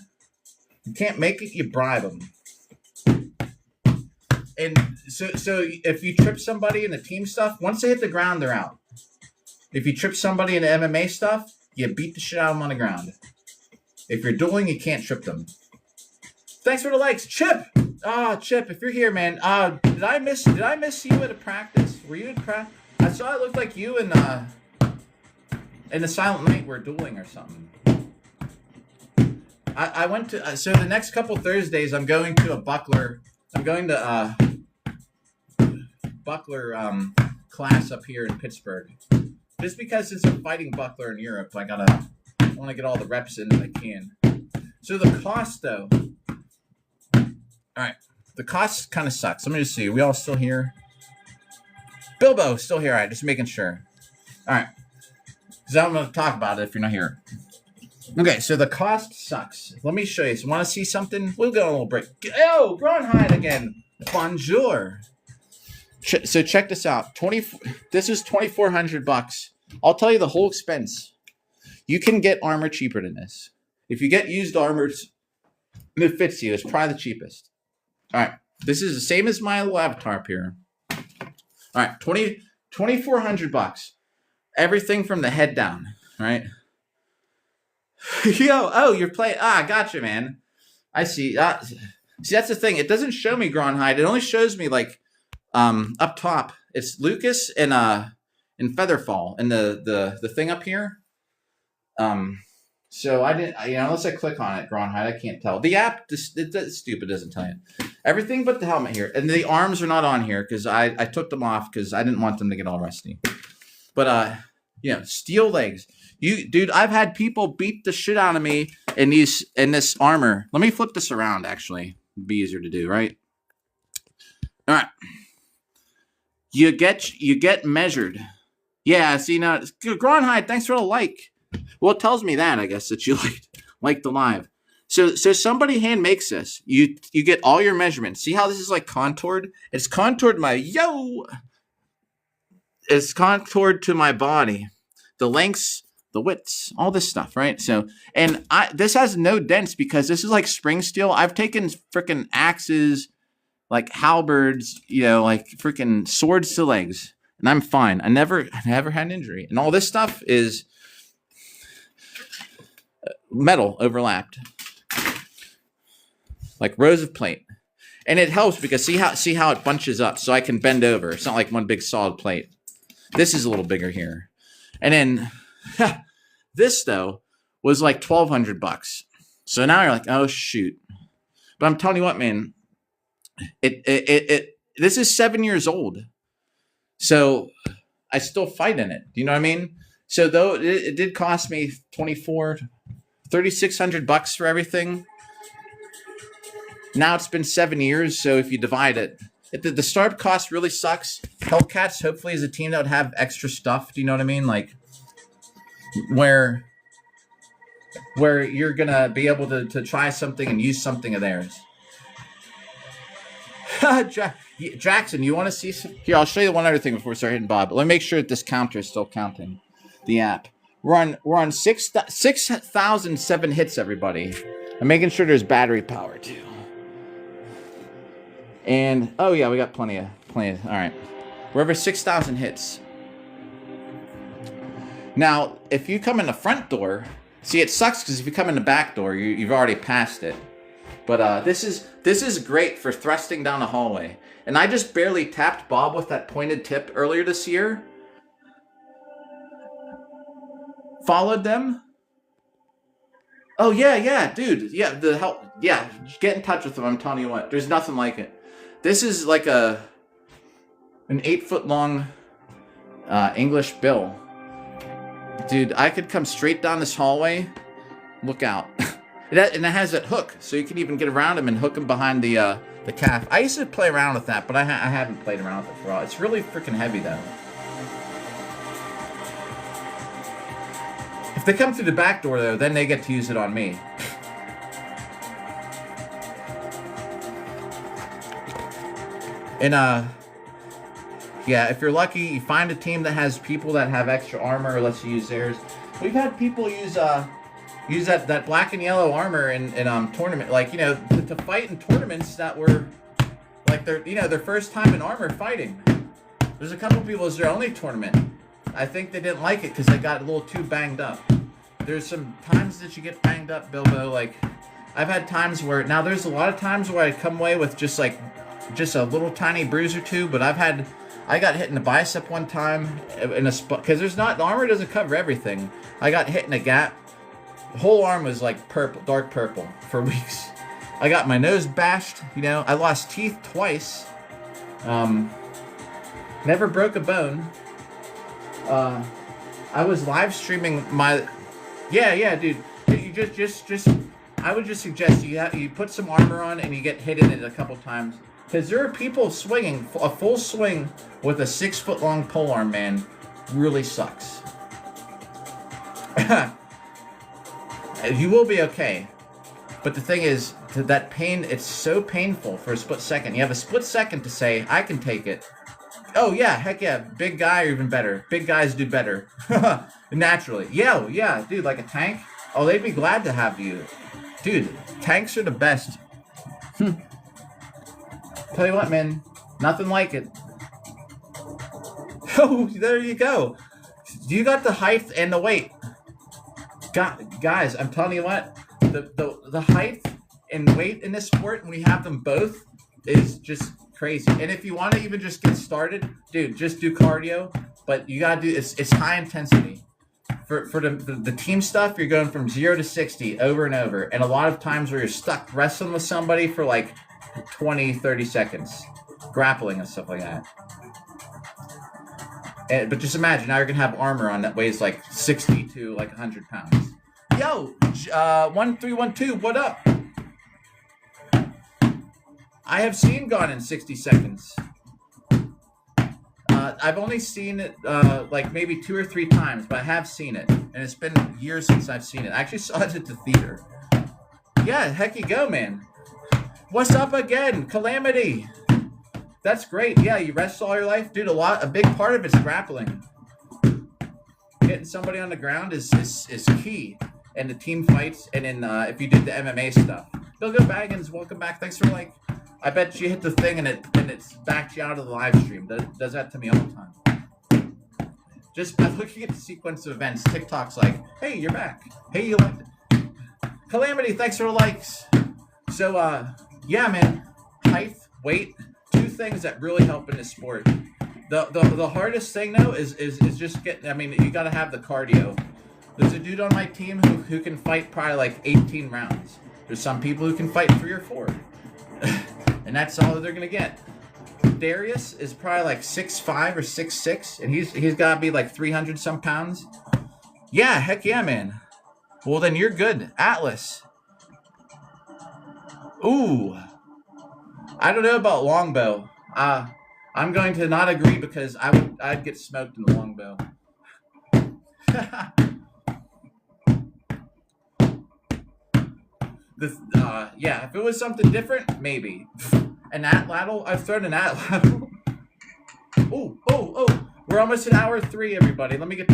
You can't make it, you bribe them. And so if you trip somebody in the team stuff, once they hit the ground, they're out. If you trip somebody in the MMA stuff, you beat the shit out of them on the ground. If you're dueling, you can't trip them. Thanks for the likes, Chip. Chip, if you're here, man. Did I miss you at a practice? Were you at practice? I saw it looked like you and the Silent Night were dueling or something. I went to so the next couple Thursdays I'm going to a Buckler. I'm going to Buckler class up here in Pittsburgh. Just because since I'm fighting Buckler in Europe, I want to get all the reps in that I can. So the cost though. All right, the cost kind of sucks. Let me just see. Are we all still here? Bilbo still here. All right, just making sure. All right, because I'm going to talk about it if you're not here. Okay, so the cost sucks. Let me show you. So, want to see something? We'll go on a little break. Oh, Braunheid again. Bonjour. So check this out. This is $2,400. I'll tell you the whole expense. You can get armor cheaper than this. If you get used armor that fits you, it's probably the cheapest. All right, this is the same as my little avatar up here. All right, $2,400. Everything from the head down, right? You're playing. Gotcha, man. I see. See, that's the thing. It doesn't show me Braunheid. It only shows me like up top. It's Lucas and Featherfall and the thing up here. So I didn't, unless I click on it, Braunheid, I can't tell. The app, it's stupid, doesn't tell you. Everything but the helmet here. And the arms are not on here because I took them off because I didn't want them to get all rusty. But, steel legs. Dude, I've had people beat the shit out of me in this armor. Let me flip this around, actually. It'd be easier to do, right? All right. You get measured. Yeah, see now, Gronhide, thanks for the like. Well, it tells me that I guess that you like the live. So somebody hand makes this. You get all your measurements. See how this is like contoured? It's contoured it's contoured to my body, the lengths, the widths, all this stuff, right? So, and this has no dents because this is like spring steel. I've taken freaking axes, like halberds, like freaking swords to legs, and I'm fine. I never had an injury, and all this stuff is metal overlapped, like rows of plate. And it helps because see how it bunches up, so I can bend over. It's not like one big solid plate. This is a little bigger here. And then this though was like $1,200. So now you're like, oh shoot. But I'm telling you what, man, this is 7 years old. So I still fight in it. Do you know what I mean? So though it did cost me $3,600 for everything. Now it's been 7 years, so if you divide it, the startup cost really sucks. Hellcats, hopefully, is a team that would have extra stuff. Do you know what I mean? Like, where you're going to be able to try something and use something of theirs. Jackson, you want to see some? Here, I'll show you one other thing before we start hitting Bob. But let me make sure that this counter is still counting the app. We're on 6,007 hits, everybody. I'm making sure there's battery power, too. And, oh yeah, we got plenty of, all right. We're over 6,000 hits. Now, if you come in the front door, see, it sucks because if you come in the back door, you've already passed it. But this is great for thrusting down the hallway. And I just barely tapped Bob with that pointed tip earlier this year. Followed them. Oh yeah, dude. Yeah, get in touch with them. I'm telling you what, there's nothing like it. This is like an 8-foot long English bill. Dude, I could come straight down this hallway. Look out. And it has that hook, so you can even get around him and hook him behind the calf. I used to play around with that, but I haven't played around with it for a while. It's really freaking heavy, though. If they come through the back door, though, then they get to use it on me. And, yeah, if you're lucky, you find a team that has people that have extra armor, or lets you use theirs. We've had people use that black and yellow armor in tournament, like, to fight in tournaments that were, like, their first time in armor fighting. There's a couple people, it's their only tournament. I think they didn't like it because they got a little too banged up. There's some times that you get banged up, Bilbo, like, I've had times where, now there's a lot of times where I come away with just a little tiny bruise or two, but I got hit in the bicep one time in a spot, because the armor doesn't cover everything. I got hit in a gap. The whole arm was like purple, dark purple for weeks. I got my nose bashed, I lost teeth twice. Never broke a bone. I was live streaming my, yeah, dude. You just, I would just suggest you put some armor on and you get hit in it a couple times. Because there are people swinging, a full swing with a 6-foot long polearm, man, really sucks. You will be okay. But the thing is, that pain, it's so painful for a split second. You have a split second to say, I can take it. Oh, yeah, heck yeah, big guy or even better. Big guys do better. Naturally. Yeah, dude, like a tank. Oh, they'd be glad to have you. Dude, tanks are the best. Tell you what, man, nothing like it. Oh, there you go. You got the height and the weight. Guys, I'm telling you what, the height and weight in this sport, when we have them both, is just crazy. And if you want to even just get started, dude, just do cardio. But you gotta do it's high intensity. For the team stuff, you're going from 0 to 60 over and over, and a lot of times where you're stuck wrestling with somebody for like 20, 30 seconds, grappling and stuff like that. But just imagine, now you're going to have armor on that weighs like 60 to like 100 pounds. Yo, 1312, what up? I have seen Gone in 60 seconds. I've only seen it like maybe 2 or 3 times, but I have seen it, and it's been years since I've seen it. I actually saw it at the theater. Yeah, heck you go, man. What's up again, Calamity? That's great. Yeah, you wrestle all your life, dude. A big part of it's grappling. Getting somebody on the ground is key, and the team fights, and then if you did the MMA stuff. Bilgo Baggins, welcome back. Thanks for like. I bet you hit the thing and it's backed you out of the live stream. Does that to me all the time. Just by looking at the sequence of events, TikTok's like, hey, you're back. Hey, you liked it. Calamity, thanks for the likes. So, yeah, man. Height, weight, 2 things that really help in this sport. The hardest thing, though, is just getting, I mean, you got to have the cardio. There's a dude on my team who can fight probably like 18 rounds. There's some people who can fight 3 or 4. And that's all that they're gonna get. Darius is probably like 6'5" or 6'6", and he's gotta be like 300 some pounds. Yeah, heck yeah, man. Well then you're good. Atlas. Ooh. I don't know about longbow. I'm going to not agree because I'd get smoked in the longbow. Yeah, if it was something different, maybe. An atlatl? I've thrown an atlatl. Oh. We're almost at hour 3, everybody. Let me get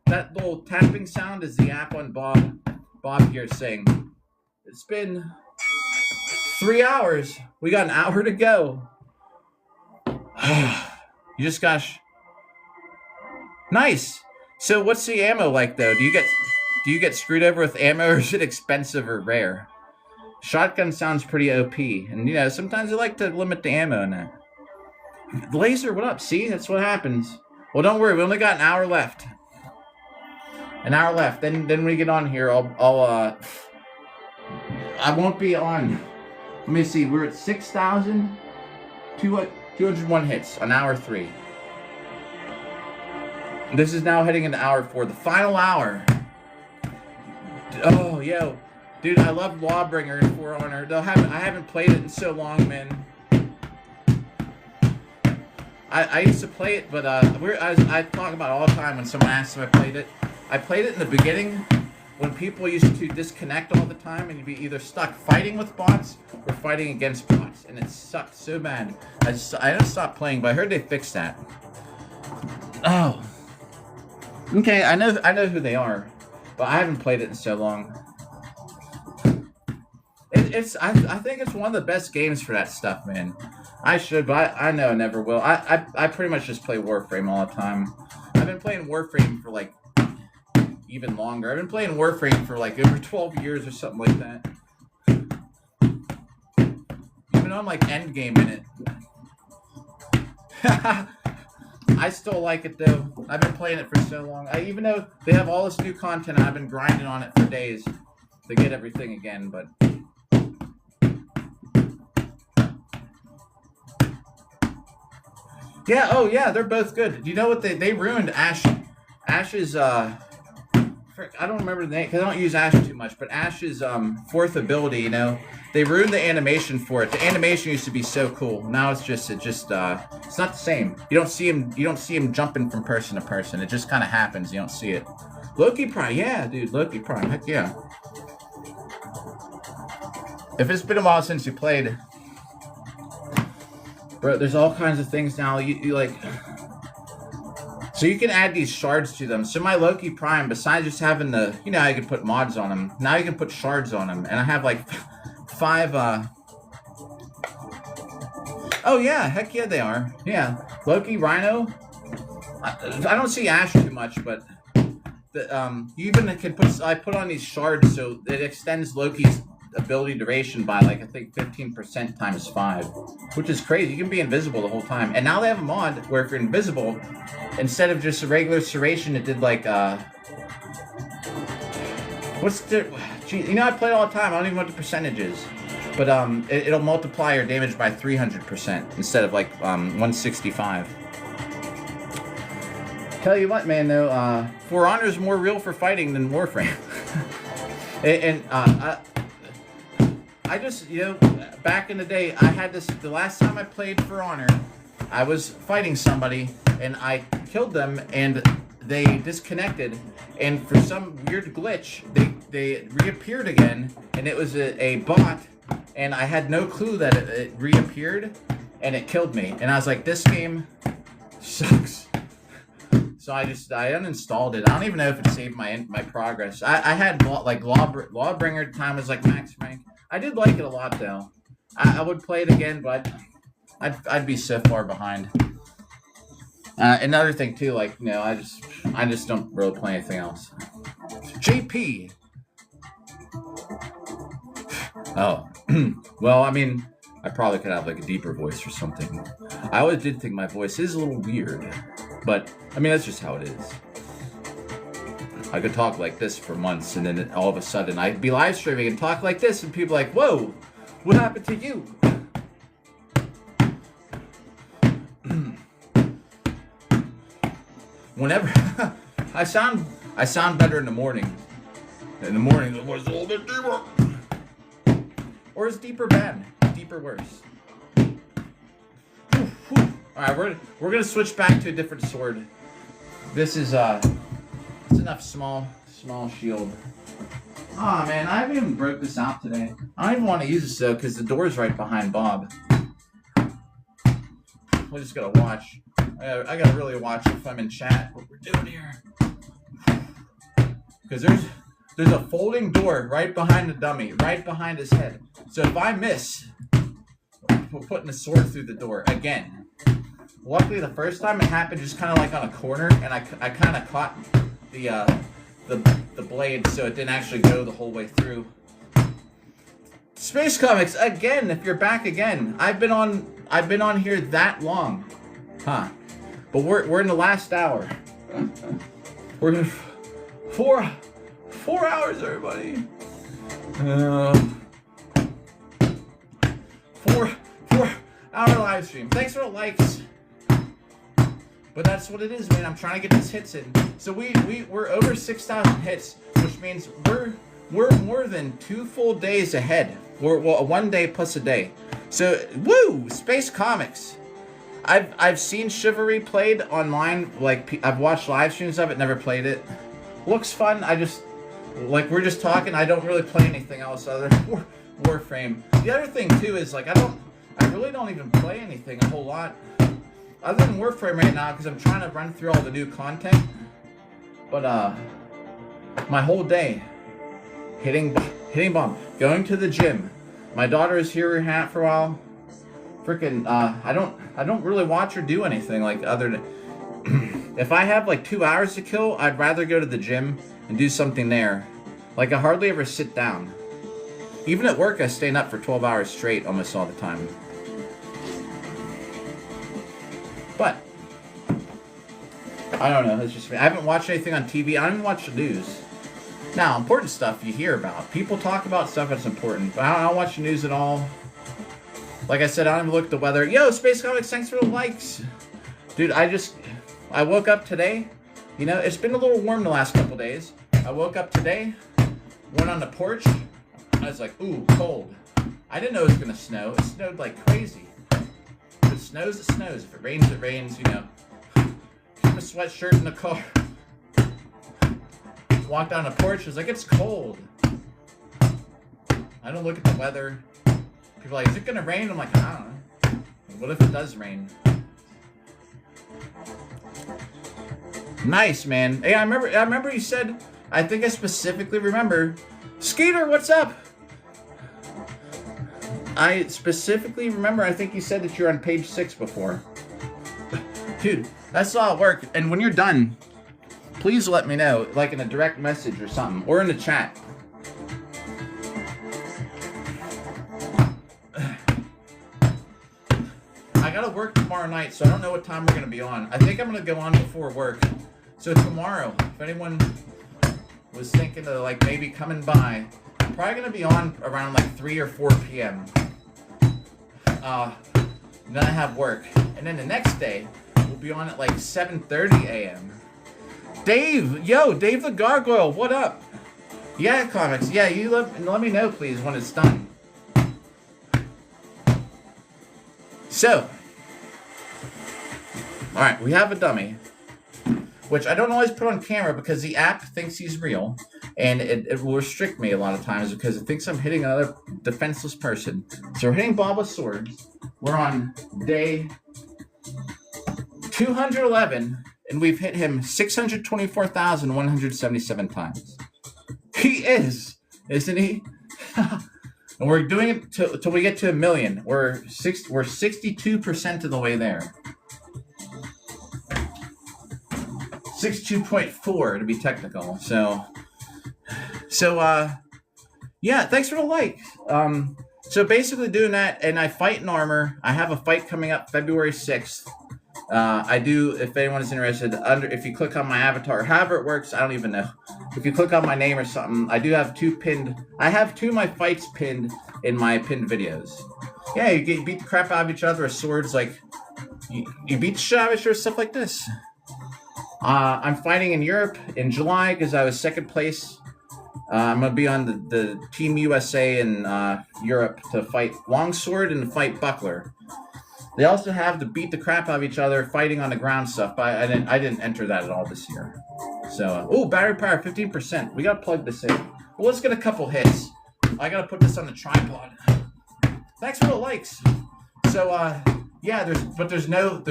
that little tapping sound is the app on Bob here saying. It's been 3 hours. We got an hour to go. You just gosh. Nice. So what's the ammo like though? Do you get screwed over with ammo, or is it expensive or rare? Shotgun sounds pretty OP, and you know sometimes I like to limit the ammo in that. Laser, what up? See, that's what happens. Well, don't worry, we only got an hour left. An hour left. Then when we get on here, I won't be on. Let me see. We're at 6,201 hits on hour 3. This is now heading into hour 4, the final hour. Oh, yo. Dude, I love Lawbringer and For Honor. I haven't played it in so long, man. I used to play it, but I talk about it all the time when someone asks if I played it. I played it in the beginning when people used to disconnect all the time and you'd be either stuck fighting with bots or fighting against bots, and it sucked so bad. I just stopped playing, but I heard they fixed that. Oh. Okay, I know who they are, but I haven't played it in so long. I think it's one of the best games for that stuff, man. I should, but I know I never will. I pretty much just play Warframe all the time. I've been playing Warframe for like even longer. I've been playing Warframe for like over 12 years or something like that. Even though I'm like endgame in it. I still like it though. I've been playing it for so long. Even though they have all this new content, I've been grinding on it for days to get everything again, but yeah, oh yeah, they're both good. Do you know what they ruined Ash's I don't remember the name because I don't use Ash too much, but Ash's 4th ability, you know, they ruined the animation for it. The animation used to be so cool. Now it's not the same. You don't see him jumping from person to person. It just kind of happens. You don't see it. Loki Prime, yeah, dude, Loki Prime, heck yeah. If it's been a while since you played, bro, there's all kinds of things now. You like. So you can add these shards to them. So my Loki Prime, besides just having the, you know how you can put mods on them, now you can put shards on them. And I have like 5, oh yeah, heck yeah they are. Yeah, Loki, Rhino. I don't see Ash too much, but you even can I put on these shards so it extends Loki's ability duration by like I think 15% times 5, which is crazy. You can be invisible the whole time. And now they have a mod where if you're invisible, instead of just a regular serration, it did like what's the? Gee, you know I play it all the time. I don't even know what the percentage is, but it'll multiply your damage by 300% instead of like 165. Tell you what, man, though, For Honor is more real for fighting than Warframe. I just, you know, back in the day, I had this, the last time I played For Honor, I was fighting somebody, and I killed them, and they disconnected, and for some weird glitch, they reappeared again, and it was a bot, and I had no clue that it reappeared, and it killed me, and I was like, this game sucks. So I uninstalled it. I don't even know if it saved my progress. I had like Lawbringer time was like max rank. I did like it a lot though. I would play it again, but I'd be so far behind. Another thing too, like I just don't really play anything else. JP. Oh, well, I mean, I probably could have like a deeper voice or something. I always did think my voice is a little weird, but I mean that's just how it is. I could talk like this for months, and then all of a sudden I'd be live streaming and talk like this, and people are like, "Whoa, what happened to you?" Whenever I sound better in the morning. In the morning, the voice is a little bit deeper. Or is deeper bad? Deeper worse? Alright, we're gonna switch back to a different sword. This is it's enough small shield. Aw man, I haven't even broke this out today. I don't even want to use this though, because the door's right behind Bob. We're just gonna watch. I gotta really watch if I'm in chat what we're doing here. Because there's a folding door right behind the dummy, right behind his head. So if I miss, we're putting the sword through the door again. Luckily, the first time it happened just kind of like on a corner, and I kind of caught the blade, so it didn't actually go the whole way through. Space Comics again. If you're back again, I've been on here that long, huh? But we're in the last hour. We're gonna 4 hours, everybody. 4-hour live stream. Thanks for the likes. But that's what it is, man. I'm trying to get these hits in. So we're over 6,000 hits, which means we're more than 2 full days ahead. We're one day plus a day. So woo, Space Comics. I've seen Chivalry played online. Like I've watched live streams of it, never played it. Looks fun. We're just talking. I don't really play anything else other than Warframe. The other thing too is like I really don't even play anything a whole lot other than Warframe right now because I'm trying to run through all the new content. But my whole day hitting bomb, going to the gym. My daughter is here for a while. Freaking I don't really watch or do anything like other than if I have like 2 hours to kill, I'd rather go to the gym and do something there. Like I hardly ever sit down. Even at work, I stay up for 12 hours straight almost all the time. But I don't know. It's just me. I haven't watched anything on TV. I don't even watch the news. Now, important stuff you hear about. People talk about stuff that's important, but I don't watch the news at all. Like I said, I don't even look at the weather. Yo, Space Comics, thanks for the likes. Dude, I woke up today. You know, it's been a little warm the last couple days. I woke up today, went on the porch. I was like, ooh, cold. I didn't know it was going to snow. It snowed like crazy. If it snows, it snows. If it rains, you know. Keep a sweatshirt in the car. Walked on the porch. I was like, it's cold. I don't look at the weather. People are like, is it going to rain? I'm like, I don't know. What if it does rain? Nice, man. Hey, I remember you said, I think I specifically remember, Skeeter, what's up? I specifically remember, I think you said that you're on page 6 before. Dude, that's a lot of work. And when you're done, please let me know, like in a direct message or something, or in the chat. I gotta work tomorrow night, so I don't know what time we're gonna be on. I think I'm gonna go on before work. So tomorrow, if anyone was thinking of like maybe coming by, I'm probably gonna be on around like 3 or 4 p.m. Then I have work, and then the next day we'll be on at like 7:30 a.m. Dave, Dave the Gargoyle, what up? Yeah, comics. Yeah, you let me know please when it's done. So All right, we have a dummy, which I don't always put on camera because the app thinks he's real, and it will restrict me a lot of times because it thinks I'm hitting another defenseless person. So we're hitting Bob with swords. We're on day 211, and we've hit him 624,177 times. He is, isn't he? And we're doing it till we get to 1 million. We're 62% of the way there. 62.4 to be technical. So yeah, thanks for the like. So basically doing that, and I fight in armor. I have a fight coming up February 6th. I do, if anyone is interested, if you click on my avatar, however it works, I don't even know. If you click on my name or something, I do have 2 pinned. I have 2 of my fights pinned in my pinned videos. Yeah, you beat the crap out of each other with swords, like you beat the shit out of each other, stuff like this. I'm fighting in Europe in July because I was 2nd place. I'm going to be on the Team USA in Europe to fight longsword and to fight buckler. They also have to beat the crap out of each other fighting on the ground stuff, but I didn't enter that at all this year. So, battery power 15%. We gotta plug this in. Well, let's get a couple hits. I gotta put this on the tripod. Thanks for the likes. So, yeah, there's no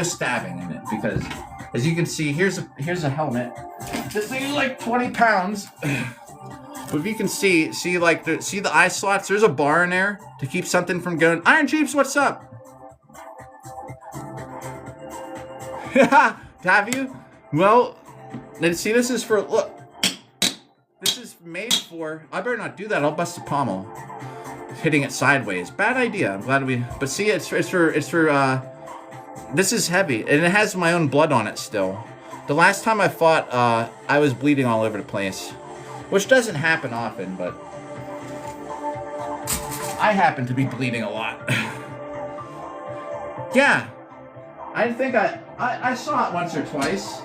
stabbing in it because, as you can see, here's a helmet. This thing is like 20 pounds. But if you can see the eye slots, there's a bar in there to keep something from going. Iron Jeeps, what's up? Have you? Well, let's see, this is for, look. This is made for, I better not do that, I'll bust the pommel. Hitting it sideways. Bad idea. I'm glad but see, it's for, this is heavy, and it has my own blood on it still. The last time I fought, I was bleeding all over the place. Which doesn't happen often, but I happen to be bleeding a lot. Yeah. I think I saw it once or twice.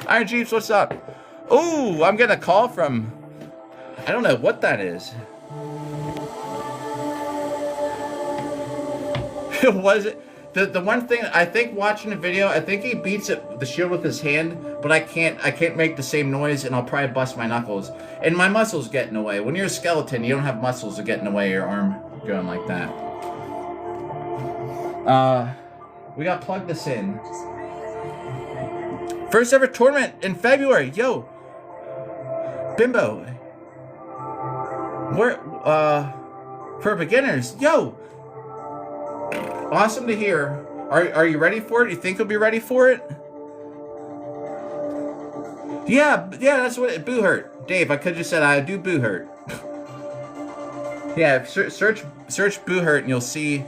Iron Jeeps, what's up? Ooh, I'm getting a call from, I don't know what that is. Was it the one thing I think watching the video? I think he beats the shield with his hand, but I can't make the same noise, and I'll probably bust my knuckles and my muscles get in the way. When you're a skeleton, you don't have muscles to get in the way of your arm going like that. We got to plug this in. First ever tournament in February, yo, Bimbo. Where for beginners, yo. Awesome to hear. Are you ready for it? You think you'll be ready for it? Yeah, that's what Boo Hurt. Dave, I could just said I do Boo Hurt. Yeah, search Boo Hurt and you'll see.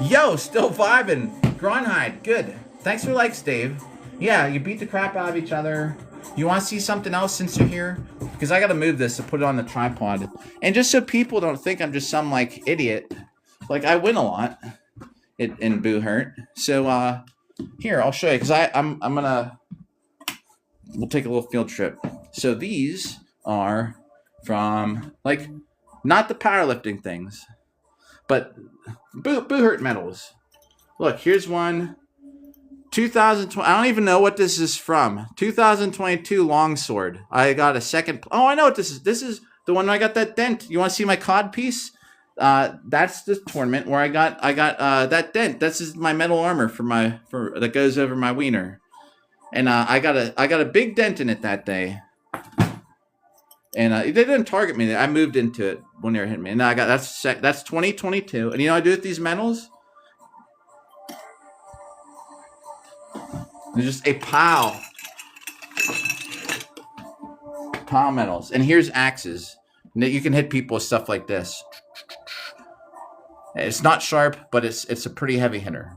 Yo, still vibing. Gronhide, good. Thanks for likes, Dave. Yeah, you beat the crap out of each other. You want to see something else since you're here? Because I got to move this to put it on the tripod. And just so people don't think I'm just some, like, idiot. Like, I win a lot in Boo Hurt. So, here, I'll show you. Because I'm going to... We'll take a little field trip. So, these are from, like, not the powerlifting things. But Boo Hurt medals. Look, here's one. 2020. I don't even know what this is from. 2022 longsword. I got a second. Oh, I know what this is. This is the one where I got that dent. You want to see my cod piece? That's the tournament where I got that dent. This is my metal armor for that goes over my wiener. And I got a big dent in it that day. And they didn't target me. I moved into it when they were hitting me. And I got that's 2022. And you know what I do with these medals? There's just a pile medals. And here's axes. You can hit people with stuff like this. It's not sharp, but it's a pretty heavy hitter.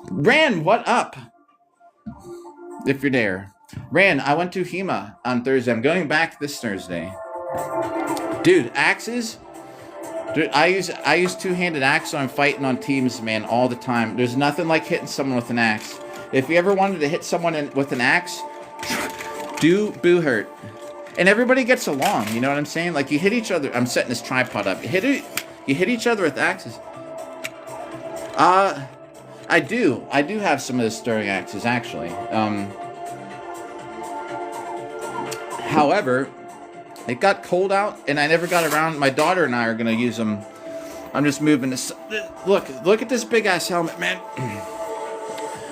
Ran, what up? If you're there. Ran, I went to HEMA on Thursday. I'm going back this Thursday. Dude, axes... Dude, I use two-handed axe when I'm fighting on teams, man, all the time. There's nothing like hitting someone with an axe. If you ever wanted to hit someone with an axe, do boo hurt. And everybody gets along, you know what I'm saying? Like, you hit each other. I'm setting this tripod up. You hit each other with axes. I do have some of those stirring axes, actually. However, it got cold out, and I never got around. My daughter and I are gonna use them. I'm just moving this. Look at this big ass helmet, man.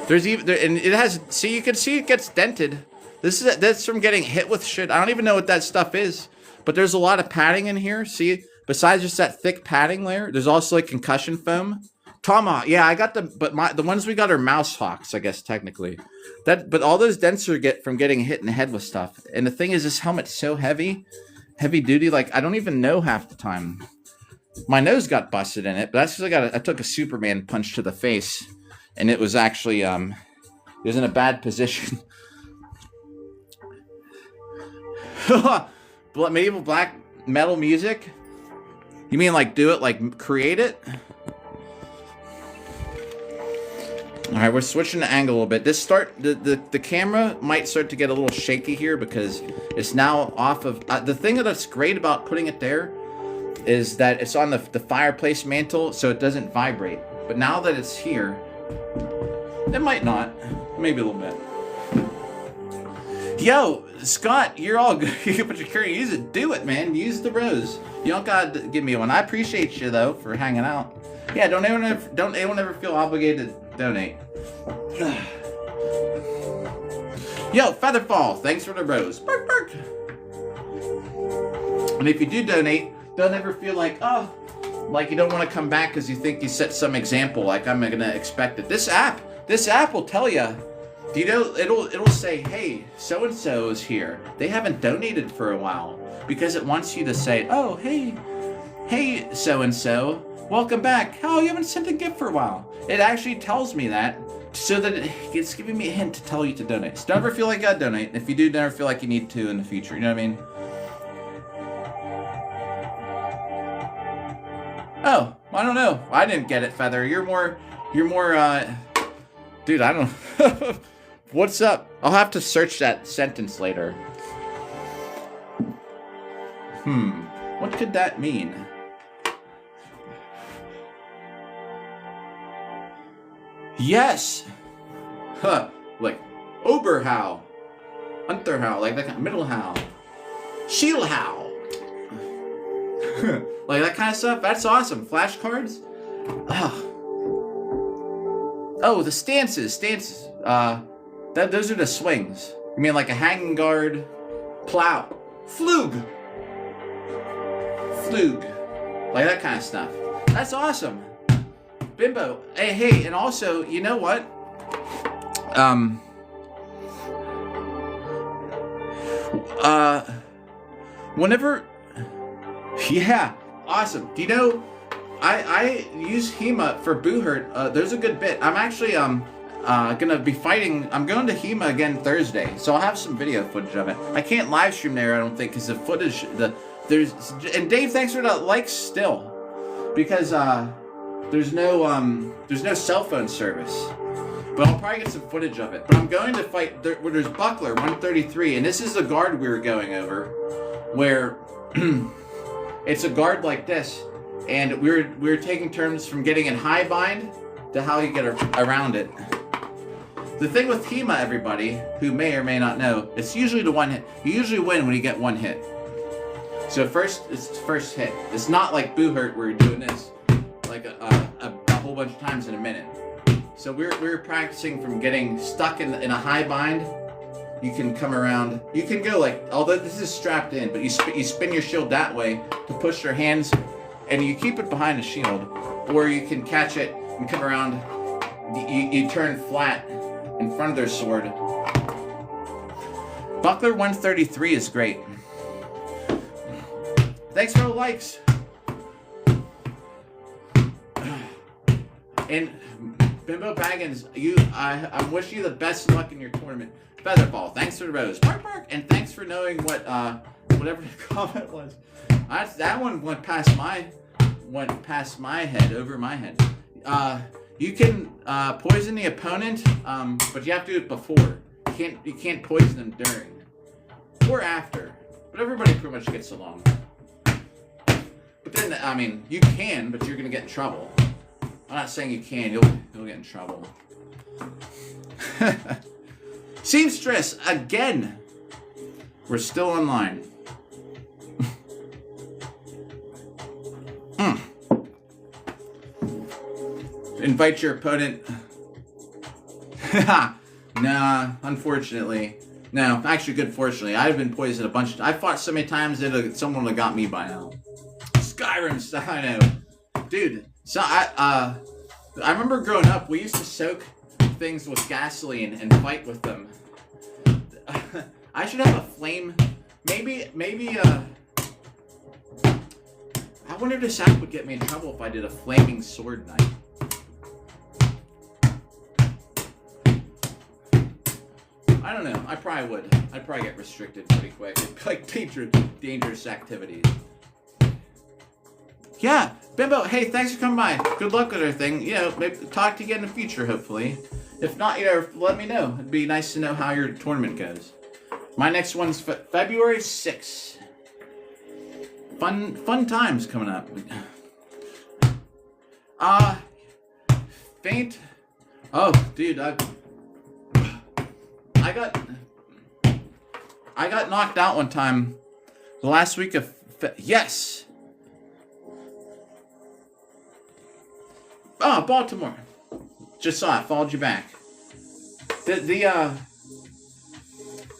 There's even and it has. See, you can see it gets dented. That's from getting hit with shit. I don't even know what that stuff is, but there's a lot of padding in here. See, besides just that thick padding layer, there's also like concussion foam. Tomahawk, yeah, I got the ones we got are mouse hawks, I guess technically. But all those dents are from getting hit in the head with stuff. And the thing is, this helmet's so heavy duty. Like, I don't even know half the time. My nose got busted in it, but that's because I took a Superman punch to the face, and it was actually it was in a bad position. Medieval black metal music? You mean like do it, like create it? Alright, we're switching the angle a little bit. The camera might start to get a little shaky here because it's now off of... the thing that's great about putting it there is that it's on the fireplace mantle, so it doesn't vibrate. But now that it's here, it might not. Maybe a little bit. Yo, Scott, you're all good. You put your curry, use it. Do it, man. Use the rose. You don't gotta give me one. I appreciate you though for hanging out. Yeah, don't anyone ever feel obligated to donate. Yo, Featherfall, thanks for the rose. Bark, bark. And if you do donate, don't ever feel like, oh, like you don't want to come back because you think you set some example. Like I'm gonna expect it. This app will tell you. You know, it'll say, hey, so-and-so is here. They haven't donated for a while because it wants you to say, oh, hey, so-and-so, welcome back. Oh, you haven't sent a gift for a while. It actually tells me that so that it's giving me a hint to tell you to donate. So don't ever feel like you gotta donate. If you do, never feel like you need to in the future. You know what I mean? Oh, I don't know. I didn't get it, Feather. You're more, dude, I don't What's up? I'll have to search that sentence later. What could that mean? Yes! Huh. Like, Oberhow. Unterhow. Like that kind of middle how. Shieldhow. Like that kind of stuff. That's awesome. Flashcards? Oh, the stances. Those are the swings. You mean like a hanging guard, plow, flug, like that kind of stuff. That's awesome, Bimbo. Hey, and also, you know what? Whenever, yeah, awesome. Do you know? I use HEMA for Boo Hurt. There's a good bit. I'm actually gonna be fighting. I'm going to HEMA again Thursday, so I'll have some video footage of it. I can't live stream there, I don't think, because the footage, and Dave, thanks for the likes still, because there's no cell phone service, but I'll probably get some footage of it. But I'm going to fight where there's Buckler 133, and this is the guard we were going over, where it's a guard like this, and we were taking turns from getting in high bind to how you get around it. The thing with HEMA, everybody who may or may not know, it's usually the one hit. You usually win when you get one hit. So it's first hit. It's not like Boo Hurt where you're doing this like a whole bunch of times in a minute. So we're practicing from getting stuck in a high bind. You can come around. You can go like, although this is strapped in, but you spin your shield that way to push your hands, and you keep it behind the shield, or you can catch it and come around. You turn flat in front of their sword. Buckler 133 is great. Thanks for the likes. And Bimbo Baggins, I wish you the best luck in your tournament. Featherball, thanks for the rose. Bark, bark. And thanks for knowing whatever the comment was. That one went past my head, over my head. You can poison the opponent, but you have to do it before. You can't poison them during or after. But everybody pretty much gets along. But then, I mean, you can, but you're gonna get in trouble. I'm not saying you can. You'll get in trouble. Seamstress again. We're still online. Invite your opponent. Nah, unfortunately. No, actually, good fortunately. I've been poisoned a bunch. I fought so many times that someone would have got me by now. Skyrim stuff, I know. Dude, so I remember growing up, we used to soak things with gasoline and fight with them. I should have a flame. Maybe, I wonder if this app would get me in trouble if I did a flaming sword knight. I don't know. I probably would. I'd probably get restricted pretty quick. It'd be like dangerous activities. Yeah, Bimbo. Hey, thanks for coming by. Good luck with everything. You know, maybe talk to you again in the future, hopefully. If not, you know, let me know. It'd be nice to know how your tournament goes. My next one's February 6th. Fun times coming up. Faint. Oh, dude, I got knocked out one time the last week of yes. Oh, Baltimore. Just saw it. Followed you back.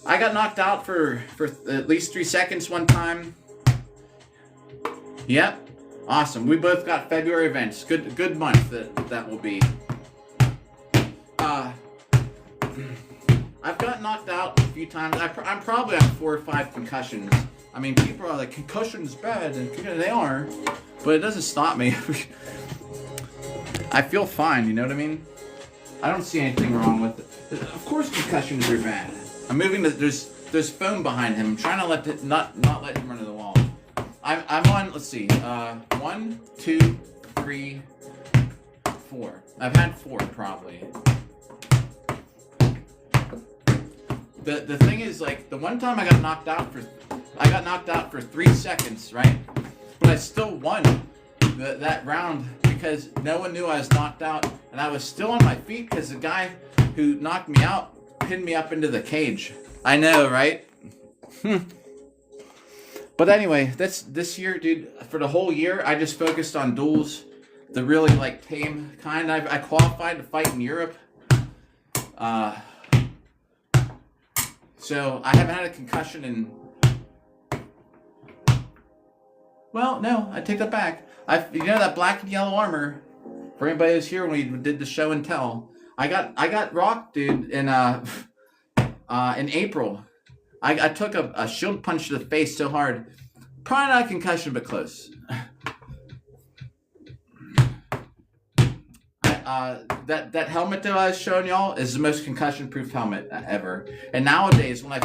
I got knocked out for at least 3 seconds one time. Yep. Awesome. We both got February events. Good month that will be. I've got knocked out a few times. I'm probably on 4 or 5 concussions. I mean, people are like, concussion's bad, and they are, but it doesn't stop me. I feel fine, you know what I mean? I don't see anything wrong with it. Of course concussions are bad. I'm moving there's foam behind him. I'm trying to not let him run into the wall. I'm on, let's see, 1, 2, 3, 4. I've had 4 probably. The thing is, like, the one time I got knocked out for 3 seconds, right? But I still won that round because no one knew I was knocked out, and I was still on my feet because the guy who knocked me out pinned me up into the cage. I know, right? But anyway, this year, dude, for the whole year, I just focused on duels, the really, like, tame kind. I qualified to fight in Europe. So I haven't had a concussion in. Well, no, I take that back. You know that black and yellow armor. For anybody who's here when we did the show and tell, I got rocked, dude, in April. I took a shield punch to the face so hard, probably not a concussion, but close. That helmet that I was showing y'all is the most concussion-proof helmet ever. And nowadays, when I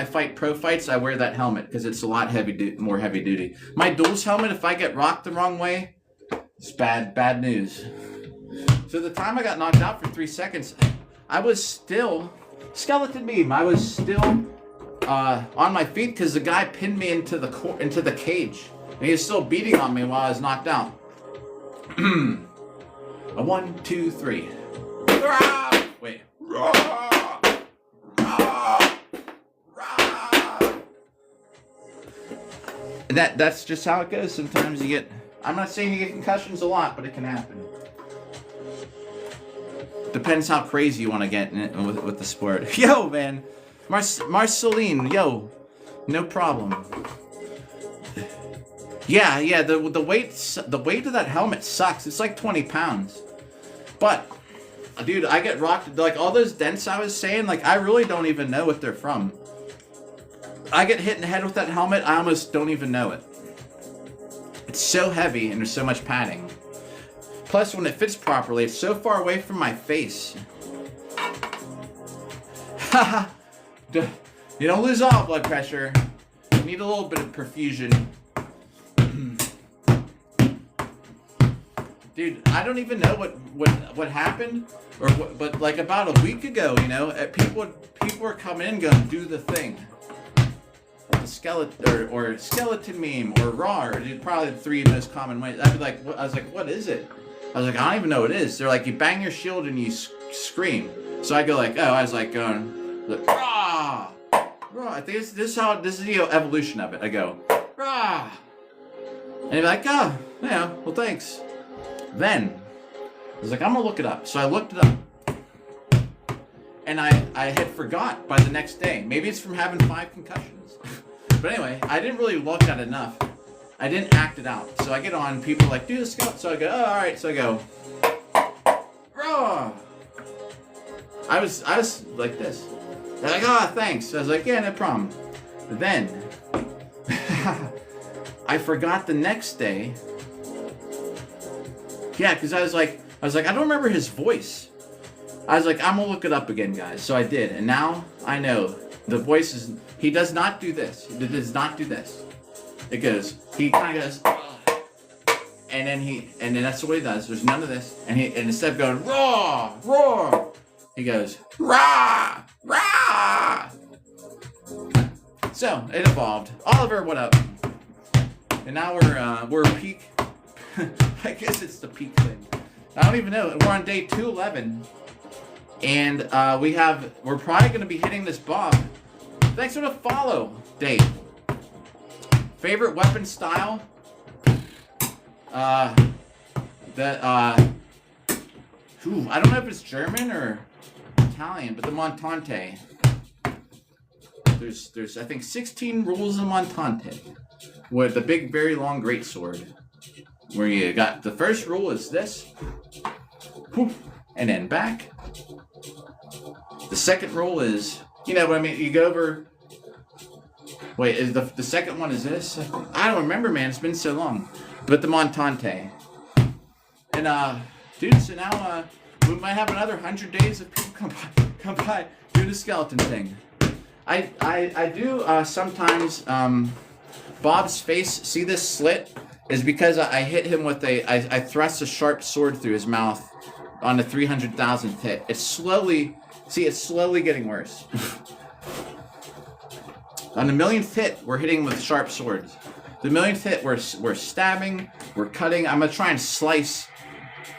fight pro fights, I wear that helmet because it's a lot more heavy duty. My duels helmet, if I get rocked the wrong way, it's bad news. So the time I got knocked out for 3 seconds, I was still skeleton beam. I was still on my feet because the guy pinned me into the cage, and he was still beating on me while I was knocked out. A 1, 2, 3. Wait. And that's just how it goes. Sometimes you get. I'm not saying you get concussions a lot, but it can happen. Depends how crazy you want to get in it with the sport. Yo, man, Marceline, yo, no problem. Yeah. The weight of that helmet sucks. It's like 20 pounds. But, dude, I get rocked. Like all those dents I was saying, like I really don't even know what they're from. I get hit in the head with that helmet. I almost don't even know it. It's so heavy and there's so much padding. Plus, when it fits properly, it's so far away from my face. Haha. You don't lose all blood pressure. You need a little bit of perfusion. Dude, I don't even know what happened, or what, but like about a week ago, you know, people were coming in going, do the thing, the skeleton or skeleton meme or raw, or probably the three most common ways. I'd be like, I was like, what is it? I was like, I don't even know what it is. They're like, you bang your shield and you scream. So I go like, oh, I was like going, rah, rah. I think this is the evolution of it. I go, rah, and you're like, oh, yeah, well, thanks. Then, I was like, I'm gonna look it up. So I looked it up. And I had forgot by the next day. Maybe it's from having 5 concussions. But anyway, I didn't really look at it enough. I didn't act it out. So I get on, people are like, do the scout. So I go, oh, alright. So I go, raw. I was like this. They're like, oh, thanks. I was like, yeah, no problem. But then, I forgot the next day. Yeah, because I was like, I don't remember his voice. I was like, I'm gonna look it up again, guys. So I did, and now I know the voice is. He does not do this. He does not do this. It goes. He kind of goes, and then that's the way he does. There's none of this, and instead of going raw, roar, he goes rah, rah. So it evolved. Oliver, what up? And now we're peak. I guess it's the peak thing. I don't even know. We're on day 211, and we're probably going to be hitting this Bob. Thanks for the follow, Dave. Favorite weapon style? I don't know if it's German or Italian, but the Montante. There's I think 16 rules in Montante, with the big, very long greatsword. Where you got the first rule is this, and then back. The second rule is, you know what I mean? You go over. Wait, is the second one is this? I don't remember, man. It's been so long. But the Montante. And dude, so now we might have another 100 days of people come by do the skeleton thing. I do sometimes. Bob's face. See this slit? Is because I hit him with I thrust a sharp sword through his mouth on the 300,000th hit. It's slowly getting worse. On the millionth hit, we're hitting with sharp swords. The millionth hit, we're stabbing, we're cutting. I'm gonna try and slice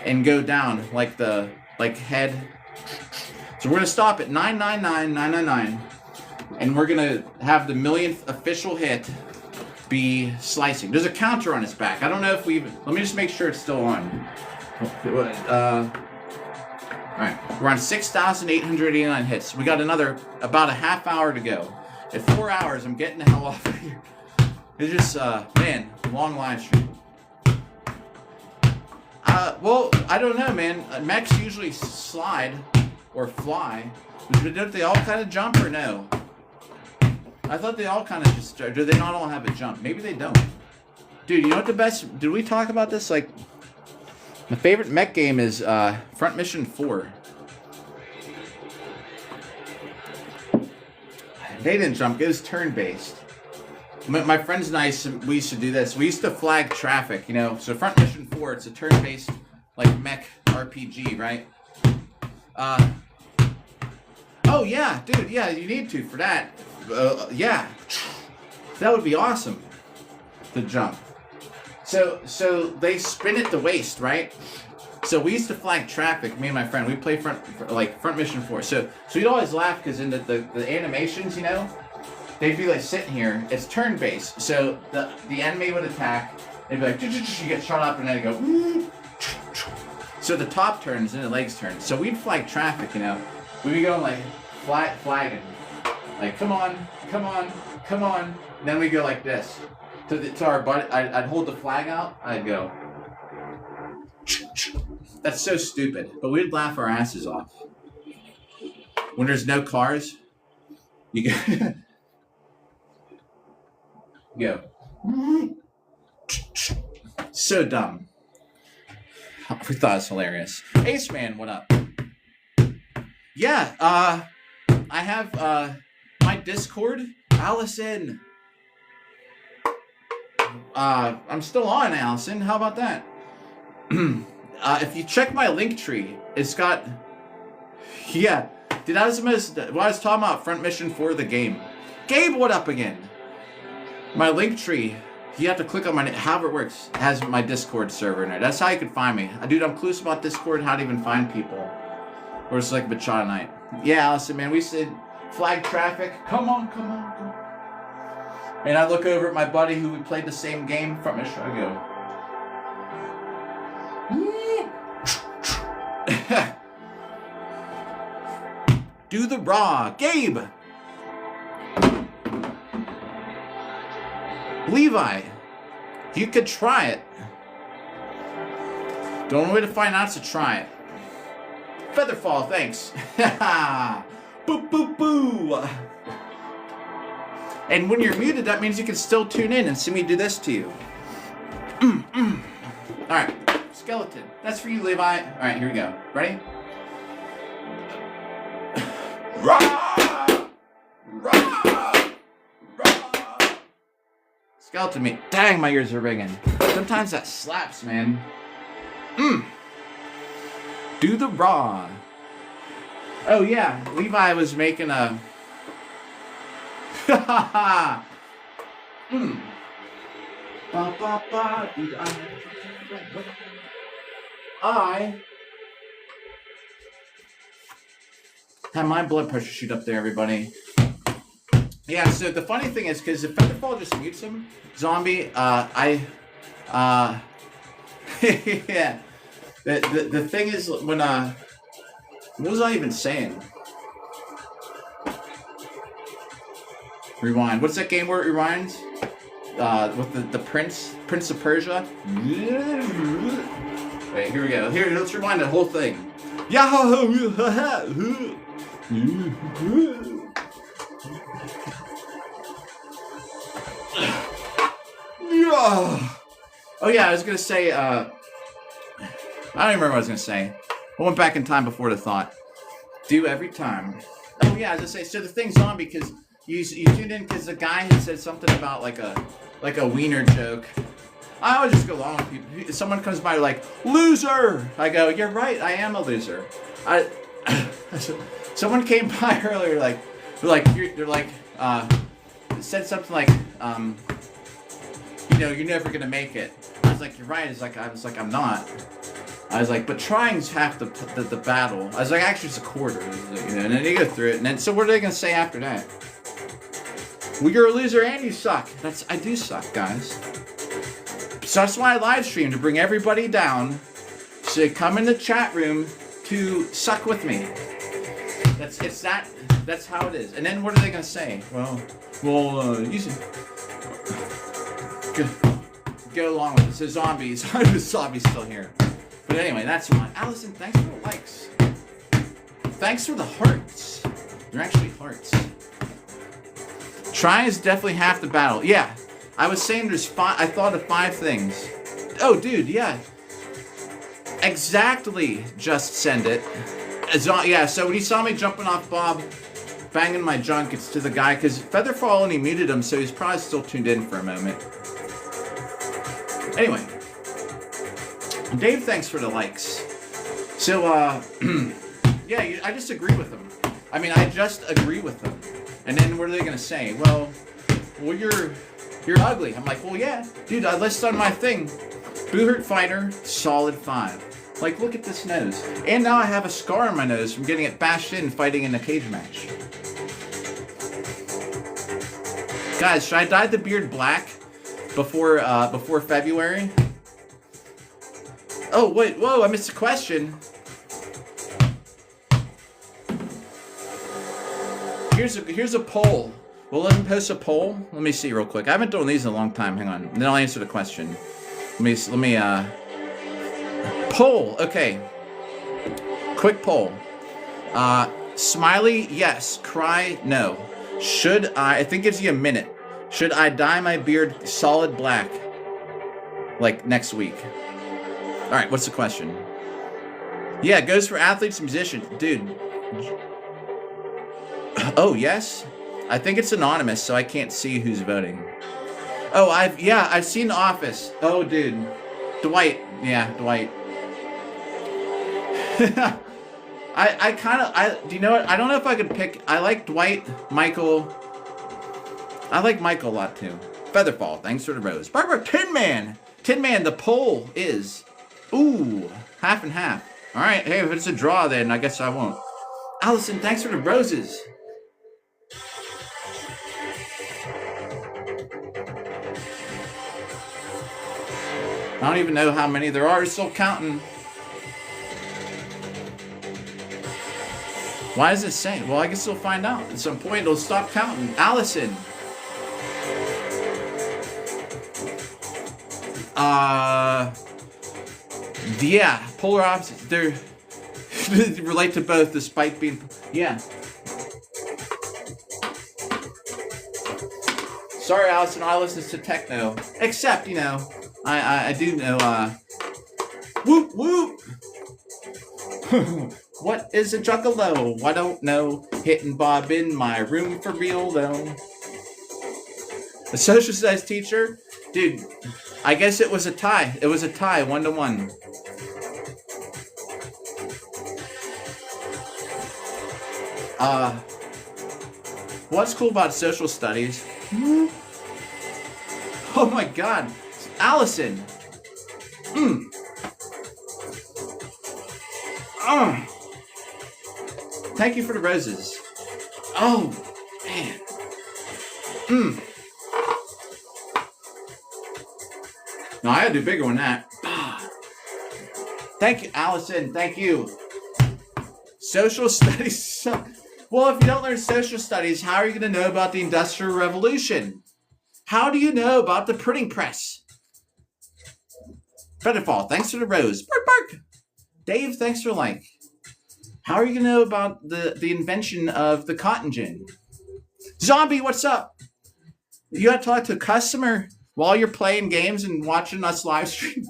and go down like head. So we're gonna stop at 999,999, and we're gonna have the millionth official hit be slicing. There's a counter on his back. I don't know if let me just make sure it's still on. Alright, we're on 6,889 hits. We got about a half hour to go. At 4 hours, I'm getting the hell off of here. It's just, man, long live stream. Well, I don't know, man. Mechs usually slide or fly. Don't they all kind of jump or no? I thought they all kind of just... Do they not all have a jump? Maybe they don't. Dude, you know what the best... Did we talk about this? Like, my favorite mech game is Front Mission 4. They didn't jump. It was turn-based. My friends and I, we used to do this. We used to flag traffic, you know. So Front Mission 4, it's a turn-based, like, mech RPG, right? Oh, yeah, dude. Yeah, you need to for that. Yeah, that would be awesome to jump. So they spin at the waist, right? So we used to flag traffic. Me and my friend, we play Front Mission 4. So we'd always laugh because in the animations, you know, they'd be like sitting here. It's turn based. So the enemy would attack. They'd be like, you get shot up, and then they go. So the top turns and the legs turn. So we'd flag traffic, you know. We'd be going like flagging. Like, come on. And then we go like this. To our buddy, I'd hold the flag out. I'd go. That's so stupid. But we'd laugh our asses off. When there's no cars, you go. So dumb. We thought it was hilarious. Ace Man, what up? Yeah, I have my Discord, Allison. I'm still on, Allison. How about that? if you check my link tree, it's got... Yeah. Dude, I was talking about front mission for the game. Gabe, what up again? My link tree, you have to click on my name. However it works, has my Discord server in it. That's how you can find me. Dude, I'm clueless about Discord, how to even find people. Or it's like Bachata night. Yeah, Allison, man, we said flag traffic. Come on. And I look over at my buddy who we played the same game from mission. I go. Do the raw. Gabe. Levi. You could try it. The only way to find out is to try it. Featherfall, thanks. Boo, boo, boo. And when you're muted, that means you can still tune in and see me do this to you. Alright. Skeleton. That's for you, Levi. Alright, here we go. Ready? Rah! Rah! Rah! Skeleton meat. Dang, my ears are ringing. Sometimes that slaps, man. Do the raw. Oh yeah, Levi was making a... I have my blood pressure shoot up there, everybody. Yeah, so the funny thing is, because if Featherfall just mutes him, zombie, yeah. The thing is, when, what was I even saying? Rewind. What's that game where it rewinds? With the Prince of Persia? Wait, here we go. Here, let's rewind the whole thing. Yahoo! Oh yeah, I was gonna say, I don't even remember what I was gonna say. I went back in time before the thought. Do every time. Oh yeah, I was gonna say, so the thing's on because you tuned in because the guy had said something about like a wiener joke. I always just go along with people. If someone comes by like, loser! I go, you're right, I am a loser. Someone came by earlier said something like, you know, you're never gonna make it. I was like, you're right. I was like, I'm not. I was like, but trying's half the battle. I was like, actually, it's a quarter. You know, and then you go through it, and then so what are they gonna say after that? Well, you're a loser and you suck. I do suck, guys. So that's why I live stream, to bring everybody down, so they come in the chat room to suck with me. That's how it is. And then what are they gonna say? Well, you go along with it. So zombies. Zombies still here. But anyway, that's fine. Allison, thanks for the likes. Thanks for the hearts. They're actually hearts. Try is definitely half the battle. Yeah, I was saying there's 5. I thought of 5 things. Oh, dude, yeah. Exactly. Just send it. Yeah. So when he saw me jumping off Bob, banging my junk, it's to the guy because Featherfall only muted him, so he's probably still tuned in for a moment. Anyway, Dave, thanks for the likes. So, yeah, I just agree with him. I mean, I just agree with them. And then what are they gonna say? Well, you're ugly. I'm like, well, yeah, dude. I list on my thing, Boohurt Fighter, solid 5. Like, look at this nose. And now I have a scar on my nose from getting it bashed in fighting in a cage match. Guys, should I dye the beard black before February? Oh, wait, whoa, I missed a question. Here's a poll. Will let me post a poll? Let me see real quick. I haven't done these in a long time. Hang on. Then I'll answer the question. Let me poll. Okay. Quick poll. Smiley, yes. Cry, no. Should I think it gives you a minute. Should I dye my beard solid black? Like next week. Alright, what's the question? Yeah, it goes for athletes and musicians. Dude. Oh, yes? I think it's anonymous, so I can't see who's voting. Oh, I've seen Office. Oh, dude. Dwight. Yeah, Dwight. Do you know what? I don't know if I could pick. I like Dwight, Michael. I like Michael a lot too. Featherfall, thanks for the rose. Barbara, Tin Man. Tin Man, the poll is, ooh, half and half. All right, hey, if it's a draw then I guess I won't. Allison, thanks for the roses. I don't even know how many there are. Still counting. Why does it say? Well, I guess we'll find out. At some point, it'll stop counting. Allison. Yeah. Polar opposites. They're relate to both, despite being. Yeah. Sorry, Allison. I listen to techno. Except, you know, I do know. Whoop whoop. What is a juggalo? I don't know. Hitting Bob in my room for real, though. A social studies teacher? Dude, I guess it was a tie. It was a tie, 1-1. What's cool about social studies? Oh my god. Allison. Thank you for the roses. Oh, man. No, I gotta do bigger than that. Thank you, Allison. Thank you. Social studies. Well, if you don't learn social studies, how are you going to know about the Industrial Revolution? How do you know about the printing press? Featherfall, thanks for the rose. Bark, bark. Dave, thanks for like. How are you going to know about the invention of the cotton gin? Zombie, what's up? You got to talk to a customer while you're playing games and watching us live stream?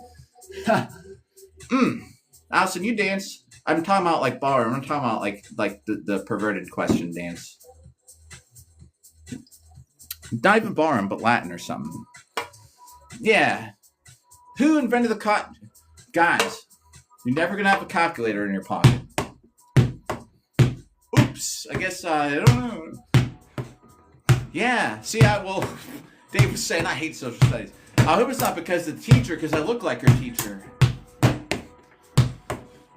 Allison, you dance. I'm talking about like bar. I'm talking about like the perverted question dance. Not even barroom, but Latin or something. Yeah. Who invented the cotton? Guys, you're never going to have a calculator in your pocket. Oops. I guess I don't know. Yeah. See, Dave was saying I hate social studies. I hope it's not because of the teacher, because I look like her teacher.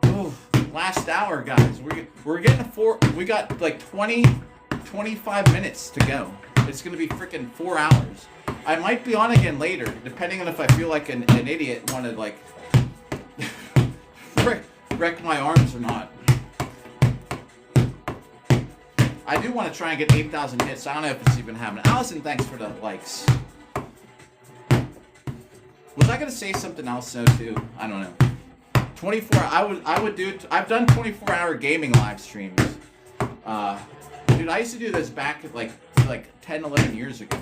Oh, last hour, guys. We're getting we got like 25 minutes to go. It's going to be freaking 4 hours. I might be on again later, depending on if I feel like an idiot want to like wreck my arms or not. I do want to try and get 8,000 hits. I don't know if it's even happening. Allison, thanks for the likes. Was I gonna say something else though too? I don't know. 24. I would do it. I've done 24-hour gaming live streams. Dude, I used to do this back at like 10, 11 years ago.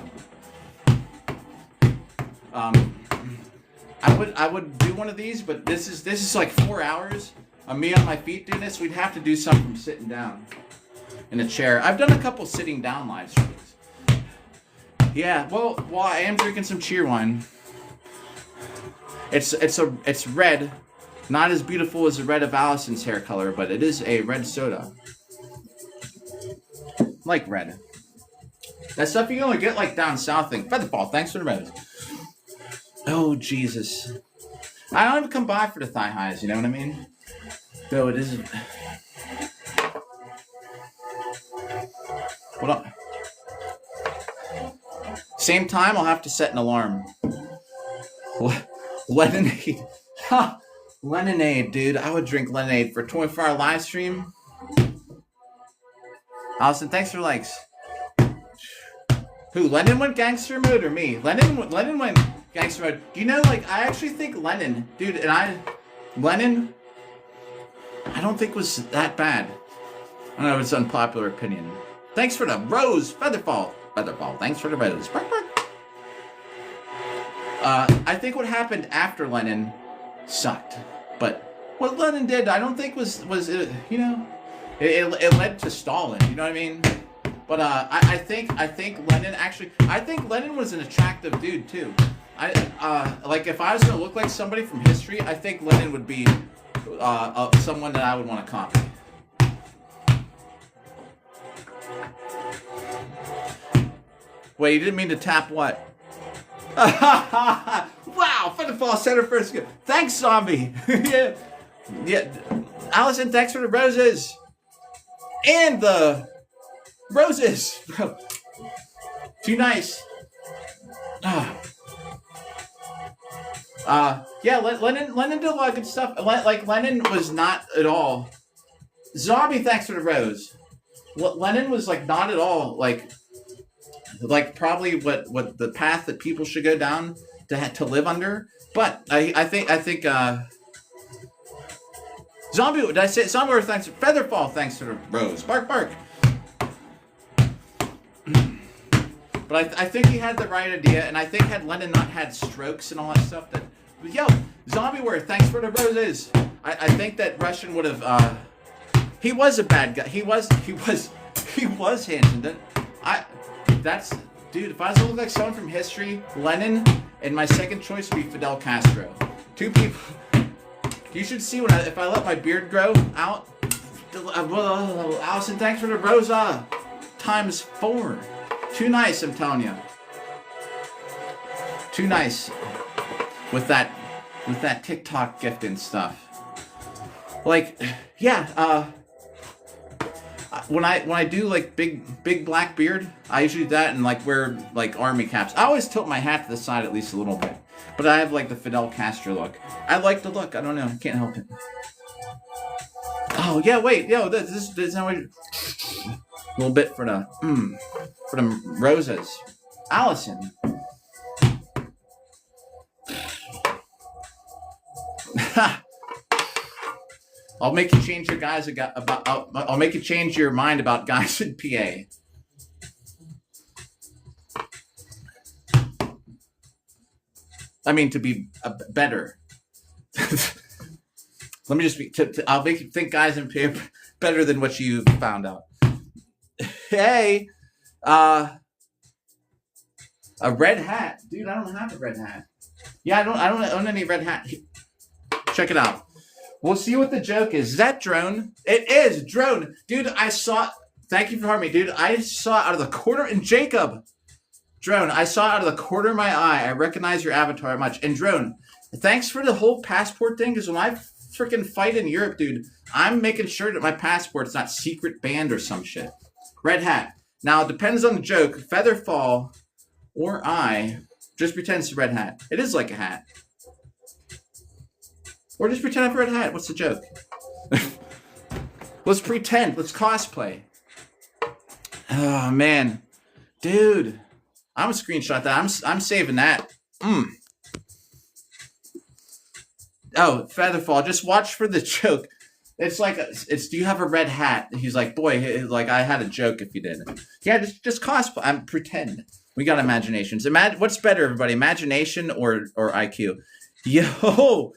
I would do one of these, but this is like 4 hours of me on my feet doing this. We'd have to do something from sitting down in a chair. I've done a couple sitting down live streams. Yeah, well, I am drinking some cheer wine. It's red, not as beautiful as the red of Allison's hair color, but it is a red soda. Like red. That stuff you can only get like down south thing. Featherfall, thanks for the rose. Oh Jesus. I don't even come by for the thigh highs, you know what I mean? Though it isn't. Hold on. Same time, I'll have to set an alarm. Lemonade. Ha! Lemonade, dude. I would drink lemonade for a 24-hour live stream. Allison, thanks for likes. Who? Lennon went gangster mode or me? Lennon went gangster mode. Do you know, like, I actually think Lennon, dude, Lennon, I don't think was that bad. I don't know if it's unpopular opinion. Thanks for the rose, Featherfall. Featherfall, thanks for the rose. Bark, bark. I think what happened after Lennon sucked. But what Lennon did, I don't think was you know, it led to Stalin, you know what I mean? But I think Lennon actually, I think Lennon was an attractive dude too. Like if I was gonna look like somebody from history, I think Lennon would be someone that I would want to copy. Wait, you didn't mean to tap what? Wow, Featherfall center first. Thanks, Zombie. Yeah. Yeah. Allison, thanks for the roses. And the roses. Too nice. Yeah, Lennon did a lot of good stuff. Like, Lennon was not at all. Zombie, thanks for the rose. Lennon was, like, not at all, like probably what the path that people should go down to live under. But I think Zombie, did I say Zombie? Thanks for Featherfall, thanks for the rose. Bark, bark. But I think he had the right idea, and I think had Lennon not had strokes and all that stuff, that yo, Zombie, thanks for the roses. I think that Russian would have. He was a bad guy. He was handsome. That's dude. If I was to look like someone from history, Lenin, and my second choice would be Fidel Castro. Two people. You should see if I let my beard grow out. Allison, thanks for the rosa. ×4. Too nice, I'm telling you. Too nice. With that TikTok gift and stuff. Like, yeah. When I do like big black beard, I usually do that and like wear like army caps. I always tilt my hat to the side at least a little bit, but I have like the Fidel Castro look. I like the look. I don't know. I can't help it. Oh yeah, wait, yo, this is how a little bit for the roses. Allison. I'll make you change your guys about. I'll make you change your mind about guys in PA. I mean, to be better. Let me just be. I'll make you think guys in PA better than what you found out. Hey, a red hat, dude. I don't have a red hat. Yeah, I don't own any red hat. Check it out. We'll see what the joke is. Is that Drone? It is Drone, dude. I saw. Thank you for harming me, dude. I saw out of the corner. And Jacob, Drone, I saw out of the corner of my eye. I recognize your avatar much. And Drone, thanks for the whole passport thing. Because when I freaking fight in Europe, dude, I'm making sure that my passport's not secret banned or some shit. Red hat. Now it depends on the joke. Featherfall or I just pretend it's a red hat. It is like a hat. Or just pretend I have a red hat. What's the joke? Let's pretend. Let's cosplay. Oh, man. Dude. I'm going to screenshot that. I'm saving that. Oh, Featherfall. Just watch for the joke. It's like, do you have a red hat? He's like, boy, like, I had a joke if you didn't. Yeah, just cosplay. Pretend. We got imaginations. What's better, everybody? Imagination or IQ? Yo!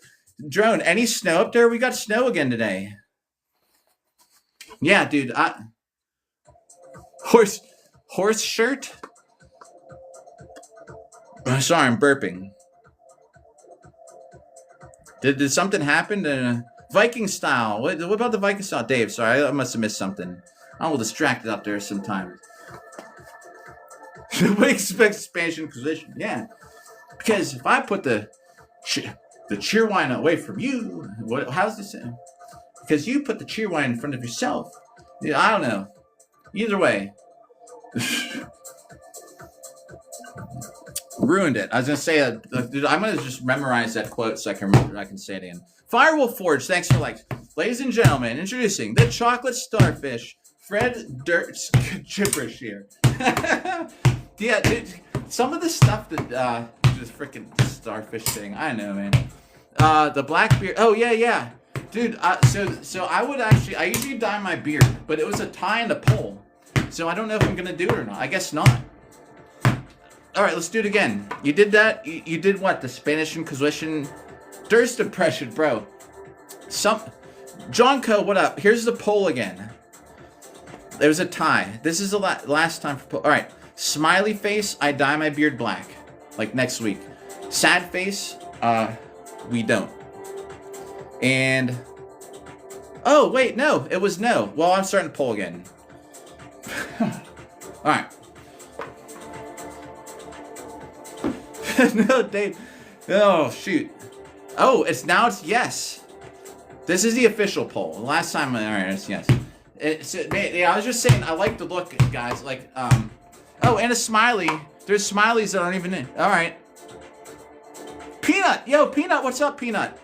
Drone, any snow up there? We got snow again today. Yeah, dude. Horse shirt? Oh, sorry, I'm burping. Did something happen? Viking style. What about the Viking style? Dave, sorry, I must have missed something. I'm a little distracted out there sometimes. We expect Spanish Inquisition. Yeah. Because if I put the cheer wine away from you. How's this? Because you put the cheer wine in front of yourself. Yeah, I don't know. Either way. Ruined it. I was going to say, dude, I'm going to just memorize that quote so I can remember. I can say it again. Firewolf Forge, thanks for likes. Ladies and gentlemen, introducing the chocolate starfish. Fred Dirt's gibberish here. Yeah, dude, some of the stuff that, this freaking starfish thing. I know, man. The black beard. Oh yeah, dude. So I usually dye my beard, but it was a tie and a pole. So I don't know if I'm gonna do it or not. I guess not. All right, let's do it again. You did that. You did what? The Spanish Inquisition, Durst impression, bro. John Co. What up? Here's the poll again. There was a tie. This is the last time for poll. All right. Smiley face. I dye my beard black. Like next week. Sad face, we don't. And Oh, wait, no. It was no. Well, I'm starting to pull again. Alright. No, Dave. Oh, shoot. Oh, it's yes. This is the official poll. Last time, alright, it's yes. Yeah, I was just saying, I like the look, guys. Like, oh, and a smiley. There's smileys that aren't even in. Alright. Peanut! Yo, Peanut, what's up, Peanut?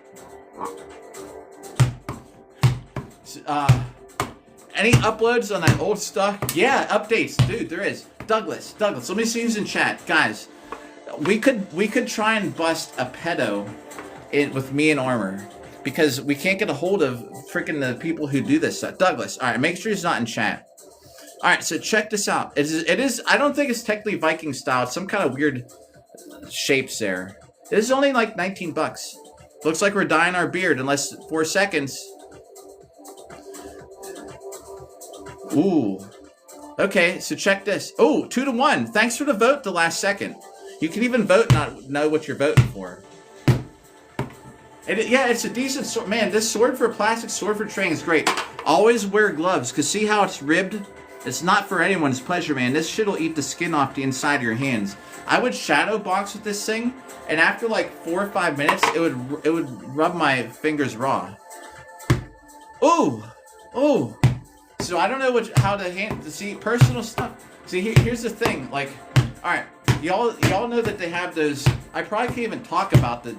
Any uploads on that old stuff? Yeah, updates, dude. There is. Douglas. Let me see who's in chat, guys. We could try and bust a pedo with me in armor because we can't get a hold of freaking the people who do this stuff. Douglas, all right, make sure he's not in chat. All right, so check this out. It is. I don't think it's technically Viking style. It's some kind of weird shapes there. This is only like 19 bucks. Looks like we're dyeing our beard in less than 4 seconds. Ooh. Okay, so check this. Oh, 2-1. Thanks for the vote the last second. You can even vote and not know what you're voting for. Yeah, it's a decent sword. Man, this sword for a plastic sword for training is great. Always wear gloves, because see how it's ribbed? It's not for anyone's pleasure, man. This shit will eat the skin off the inside of your hands. I would shadow box with this thing, and after like 4 or 5 minutes, it would rub my fingers raw. Ooh! Ooh! So I don't know how to see personal stuff. See, here's the thing. Like, all right, y'all know that they have those. I probably can't even talk about the.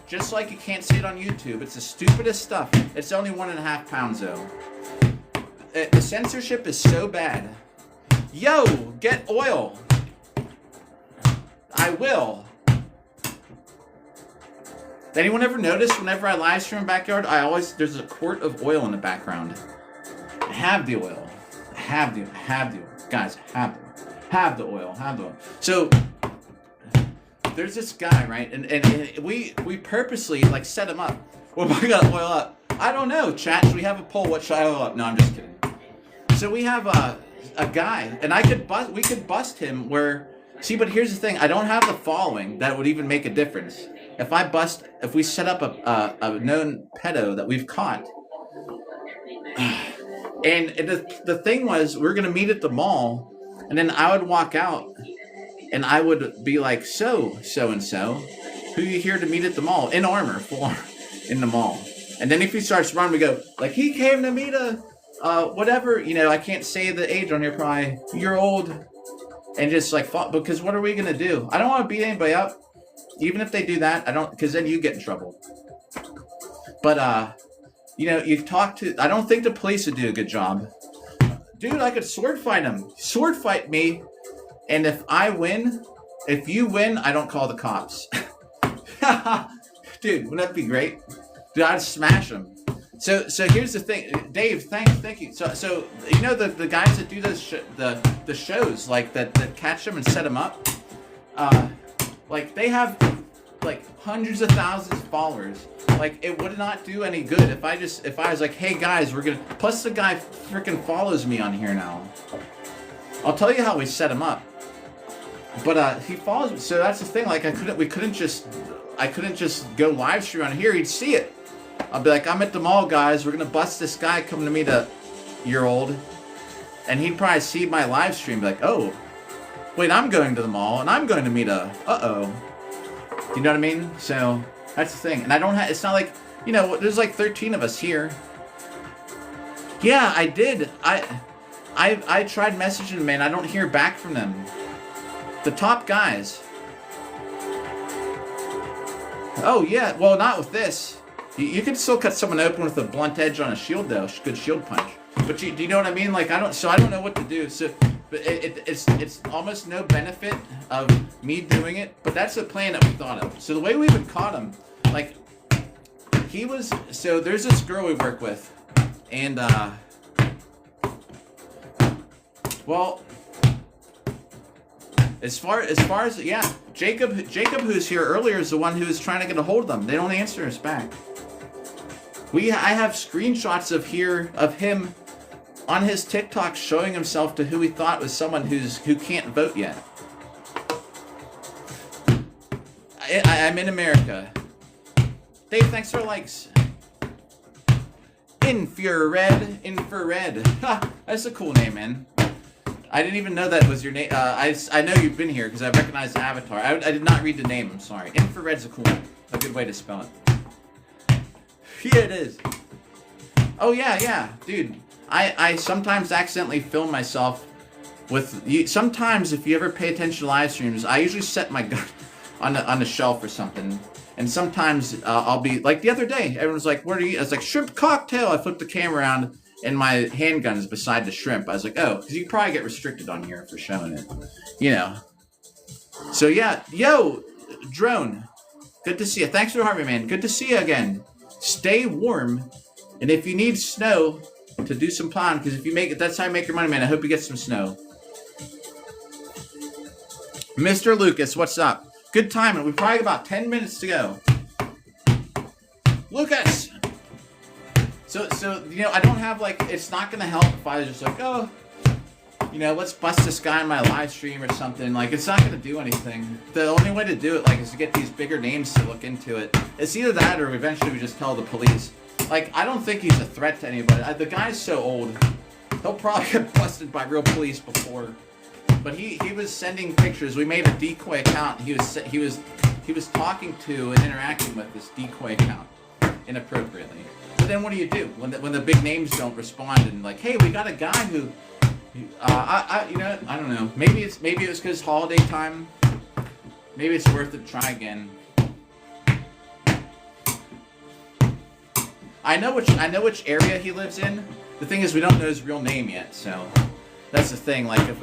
Just like you can't see it on YouTube. It's the stupidest stuff. It's only 1.5 pounds though. The censorship is so bad. Yo, get oil. I will. Anyone ever notice whenever I live stream backyard, there's a quart of oil in the background. Have the oil. Have the oil. Guys, have the oil. So there's this guy, right? And we purposely like set him up. What am I gonna oil up? I don't know, chat. Should we have a poll? What should I oil up? No, I'm just kidding. So we have a guy, and we could bust him where see, but here's the thing, I don't have the following that would even make a difference. If we set up a known pedo that we've caught. And the thing was, we were going to meet at the mall, and then I would walk out, and I would be like, so-and-so, who you here to meet at the mall? In armor, in the mall. And then if he starts running, we go, like, he came to meet whatever, I can't say the age on here, probably, you're old, and just, like, because what are we going to do? I don't want to beat anybody up, even if they do that, because then you get in trouble. But, you've talked to... I don't think the police would do a good job. Dude, I could sword fight him. Sword fight me. And if you win, I don't call the cops. Dude, wouldn't that be great? Dude, I'd smash him. So here's the thing. Dave, thank you. So the guys that do those the shows, like, that catch them and set them up, like, they have, like, hundreds of thousands of followers. Like, it would not do any good if I was like, hey guys, plus the guy freaking follows me on here now. I'll tell you how we set him up. But he follows me, so that's the thing, like, I couldn't just go live stream on here, he'd see it. I'll be like, I'm at the mall, guys, we're gonna bust this guy coming to meet a year-old. And he'd probably see my live stream, be like, oh, wait, I'm going to the mall, and I'm going to meet uh-oh. You know what I mean? So... that's the thing. And I don't have... it's not like... there's like 13 of us here. Yeah, I did. I tried messaging them, man. I don't hear back from them. The top guys. Oh, yeah. Well, not with this. You can still cut someone open with a blunt edge on a shield, though. Good shield punch. But do you know what I mean? Like, I don't know what to do. So... but it's almost no benefit of me doing it, but that's the plan that we thought of. So the way we even caught him, like, so there's this girl we work with, and, well, as far as, yeah, Jacob, who's here earlier, is the one who was trying to get a hold of them. They don't answer us back. I have screenshots of him on his TikTok showing himself to who he thought was someone who can't vote yet. I'm in America. Dave, thanks for likes. Infrared. Ha, that's a cool name, man. I didn't even know that was your name. I know you've been here because I recognize the avatar. I did not read the name. I'm sorry. Infrared's a good way to spell it. Here it is. Oh yeah, dude. I sometimes accidentally film myself with you. Sometimes if you ever pay attention to live streams, I usually set my gun on the shelf or something. And sometimes I'll be like the other day. Everyone's like, "What are you?" I was like, "Shrimp cocktail." I flipped the camera around. And my handgun is beside the shrimp. I was like, oh, because you probably get restricted on here for showing it. You know. So, yeah. Yo, Drone. Good to see you. Thanks for having me, man. Good to see you again. Stay warm. And if you need snow to do some plowing, because if you make it, that's how you make your money, man. I hope you get some snow. Mr. Lucas, what's up? Good timing. We've probably got about 10 minutes to go. Lucas! So you know, I don't have like, it's not gonna help if I was just like, oh, you know, let's bust this guy in my live stream or something. Like, it's not gonna do anything. The only way to do it, like, is to get these bigger names to look into it. It's either that or eventually we just tell the police. Like, I don't think he's a threat to anybody. The guy's so old, he'll probably get busted by real police before. But he was sending pictures. We made a decoy account. He was talking to and interacting with this decoy account inappropriately. So then what do you do when the big names don't respond and like, hey, we got a guy who, you know, I don't know. Maybe it was because holiday time. Maybe it's worth it to try again. I know which area he lives in. The thing is, we don't know his real name yet, so that's the thing. Like if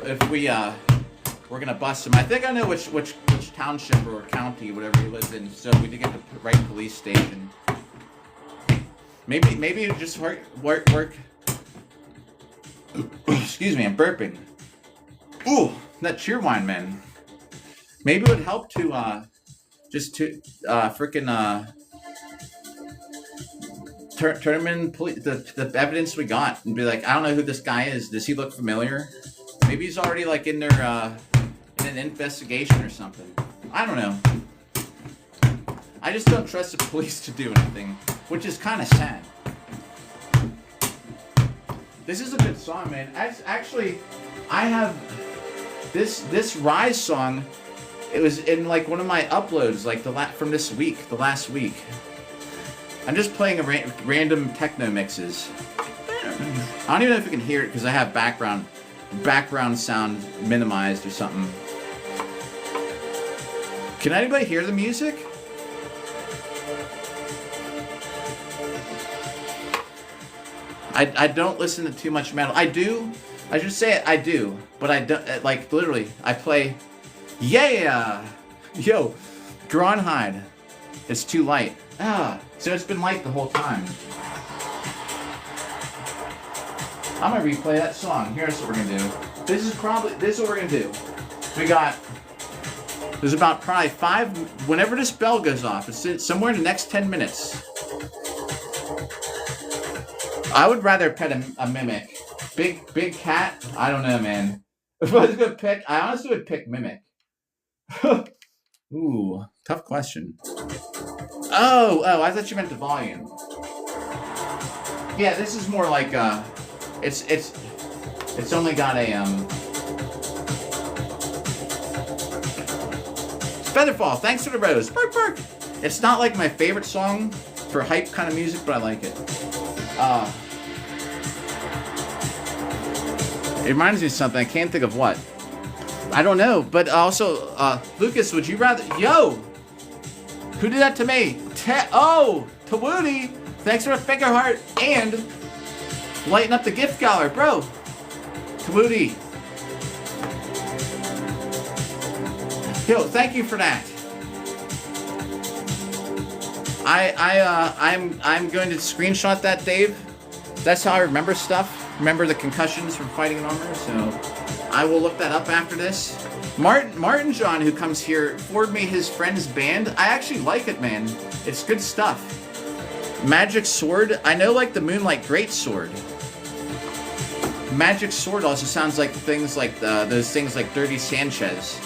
we're gonna bust him. I think I know which township or county, whatever he lives in. So we did get the right police station. Maybe it just work. Excuse me, I'm burping. Ooh, that cheerwine, man. Maybe it would help to turn him in the evidence we got and be like, I don't know who this guy is. Does he look familiar? Maybe he's already like in their in an investigation or something. I don't know. I just don't trust the police to do anything, which is kind of sad. This is a good song, man. Actually, I have this Rise song. It was in like one of my uploads, like from this week, the last week. I'm just playing random techno mixes. I don't even know if you can hear it because I have background sound minimized or something. Can anybody hear the music? I don't listen to too much metal. I do. I should say it, I do. But I don't, like, literally, I play, yeah! Yo, Gronhide. It's too light. So it's been light the whole time. I'm gonna replay that song. Here's what we're gonna do. This is what we're gonna do. There's about probably 5, whenever this bell goes off, it's somewhere in the next 10 minutes. I would rather pet a mimic. Big cat? I don't know, man. If I was gonna pick, I honestly would pick mimic. Ooh, tough question. Oh, I thought you meant the volume. Yeah, this is more like it's only got a Featherfall, thanks for the rose. Bark bark. It's not like my favorite song for hype kind of music, but I like it. It reminds me of something. I can't think of what. I don't know, but also, Lucas, would you rather... Yo! Who did that to me? Tawudi! Thanks for the finger heart and lighten up the gift gallery, bro. Tawudi. Yo, thank you for that. I'm going to screenshot that, Dave. That's how I remember stuff. Remember the concussions from fighting in armor, so I will look that up after this. Martin John, who comes here, forwarded me his friend's band. I actually like it, man. It's good stuff. Magic Sword. I know, like, the Moonlight Greatsword. Magic Sword also sounds like things like those things like Dirty Sanchez.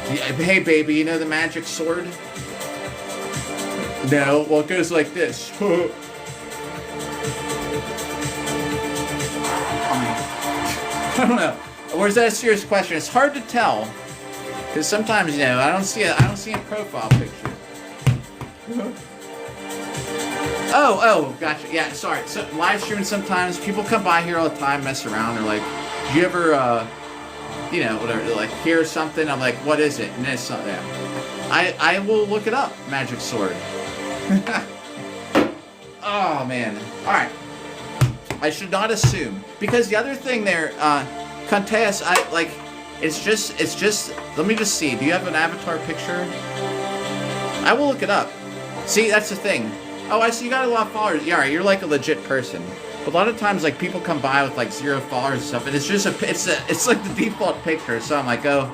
Hey, baby, you know the Magic Sword? No? Well, it goes like this. I don't know. Or is that a serious question? It's hard to tell. Because sometimes, I don't see a profile picture. Oh, gotcha. Yeah, sorry. So live streaming sometimes, people come by here all the time, mess around. They're like, do you ever, whatever, they're like, hear something? I'm like, what is it? And it's something. Yeah. I will look it up, Magic Sword. Oh, man. All right. I should not assume. Because the other thing there, Conteas, it's just, let me just see. Do you have an avatar picture? I will look it up. See, that's the thing. Oh, I see you got a lot of followers. Yeah, you're like a legit person. But a lot of times, like, people come by with like 0 followers and stuff, and it's just it's like the default picture. So I'm like, oh,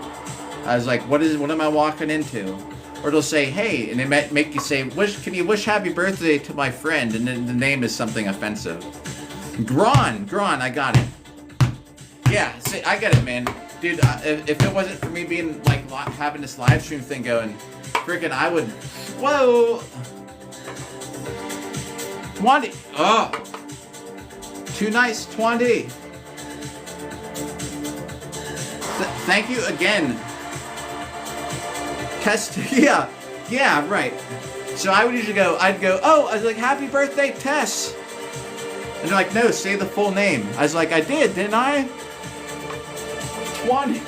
I was like, what am I walking into? Or they'll say, hey, and they make you say, can you wish happy birthday to my friend? And then the name is something offensive. Gron, I got it. Yeah, see, I get it, man. Dude, if it wasn't for me being, like, having this live stream thing going, freaking, I would, whoa. 20, oh. Too nice, 20. Thank you again. Test, yeah, right. So I would usually I'd go, oh, I was like, happy birthday, Tess. And they're like, no, say the full name. I was like, I did, didn't I? 20.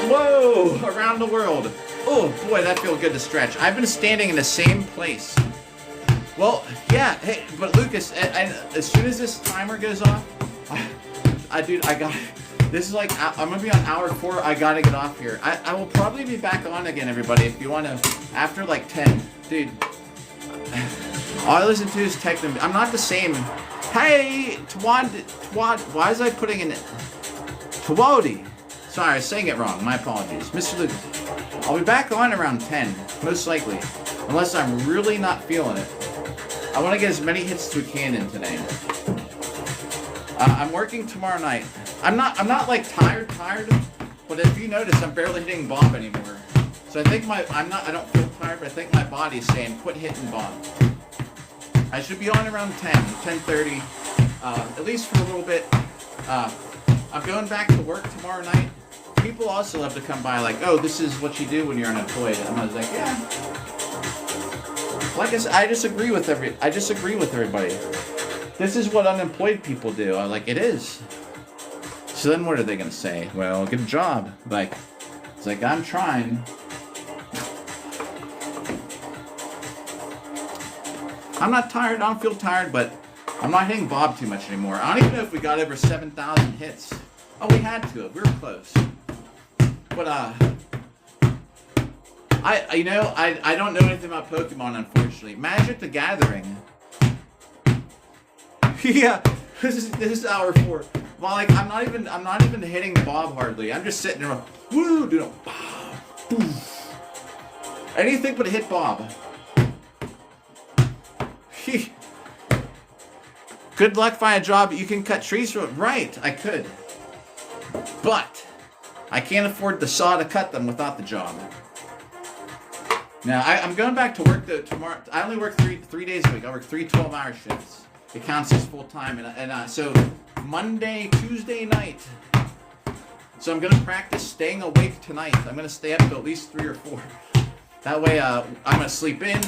Whoa, around the world. Oh, boy, that feels good to stretch. I've been standing in the same place. Well, yeah, hey, but Lucas, as soon as this timer goes off, this is like, I'm going to be on hour 4, I got to get off here. I will probably be back on again, everybody, if you want to, after like 10. Dude, all I listen to is techno. I'm not the same. Hey, Twad, why is I putting in it? Twadi. Sorry, I was saying it wrong. My apologies. Mr. Lucas, I'll be back on around 10, most likely, unless I'm really not feeling it. I want to get as many hits as we can in today. I'm working tomorrow night. I'm not like tired, but if you notice, I'm barely hitting Bob anymore. So I think I don't feel tired, but I think my body's saying, quit hitting Bob. I should be on around 10:30, at least for a little bit. I'm going back to work tomorrow night. People also have to come by like, oh, this is what you do when you're unemployed. And I was like, yeah. Like I said, I disagree with everybody. This is what unemployed people do. I'm like, it is. So then what are they going to say? Well, get a job. It's like, I'm trying. I'm not tired. I don't feel tired, but I'm not hitting Bob too much anymore. I don't even know if we got over 7,000 hits. Oh, we had to. We were close. But, I don't know anything about Pokemon, unfortunately. Magic the Gathering. Yeah, this is hour 4. Well, like, I'm not even hitting Bob hardly. I'm just sitting there, woo, doing anything but hit Bob. Good luck finding a job. You can cut trees from it. Right, I could. But I can't afford the saw to cut them without the job. Now, I'm going back to work tomorrow. I only work three days a week. I work 3 12-hour shifts. It counts as full time. And so Monday, Tuesday night. So I'm going to practice staying awake tonight. I'm going to stay up till at least 3 or 4. That way, I'm going to sleep in.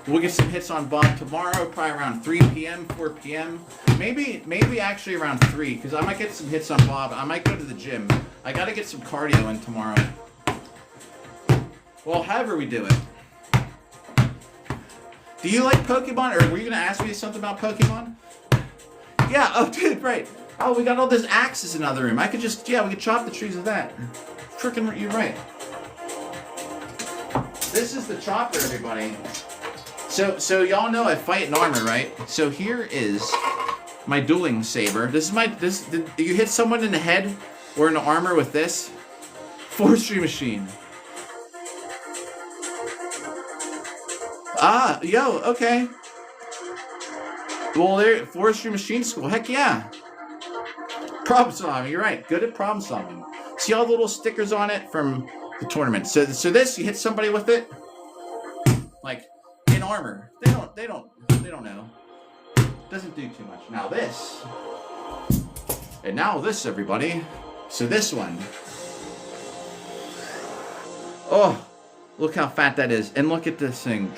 We'll get some hits on Bob tomorrow, probably around 3 p.m., 4 p.m. Maybe actually around 3, because I might get some hits on Bob. I might go to the gym. I got to get some cardio in tomorrow. Well, however we do it. Do you like Pokemon, or were you going to ask me something about Pokemon? Yeah, oh, dude, right. Oh, we got all those axes in the other room. I could just, we could chop the trees with that. Frickin', you're right. This is the chopper, everybody. So y'all know I fight in armor, right? So here is my dueling saber. You hit someone in the head or in the armor with this forestry machine. Ah, yo, okay. Well, there, forestry machine school. Heck yeah. Problem solving. You're right. Good at problem solving. See all the little stickers on it from the tournament. So this, you hit somebody with it. like in armor. They don't know. Doesn't do too much. Now this. And now this, everybody. So this one. Oh, look how fat that is. And look at this thing.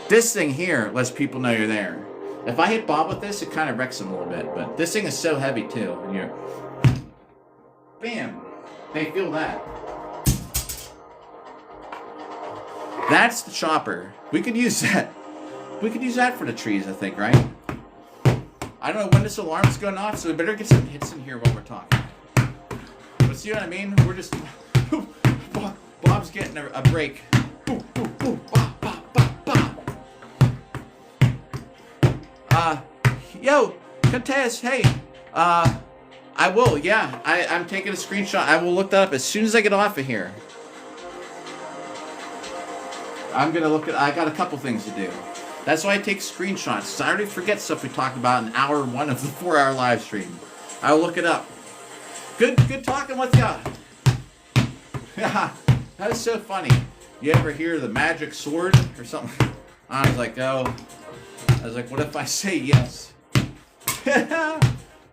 This thing here lets people know you're there. If I hit Bob with this, it kind of wrecks him a little bit. But this thing is so heavy, too. And you're... Bam. They feel that. That's the chopper. We could use that. We could use that for the trees, I think, right? I don't know when this alarm's going off, so we better get some hits in here while we're talking. But see what I mean? We're just... Bob's getting a break. Yo, Contest, hey. I will, yeah. I'm taking a screenshot. I will look that up as soon as I get off of here. I'm gonna look at... I got a couple things to do. That's why I take screenshots. So I already forget stuff we talked about in hour 1 of the 4-hour live stream. I will look it up. Good talking with ya. Yeah, that is so funny. You ever hear the magic sword or something? I was like, oh. I was like, what if I say yes?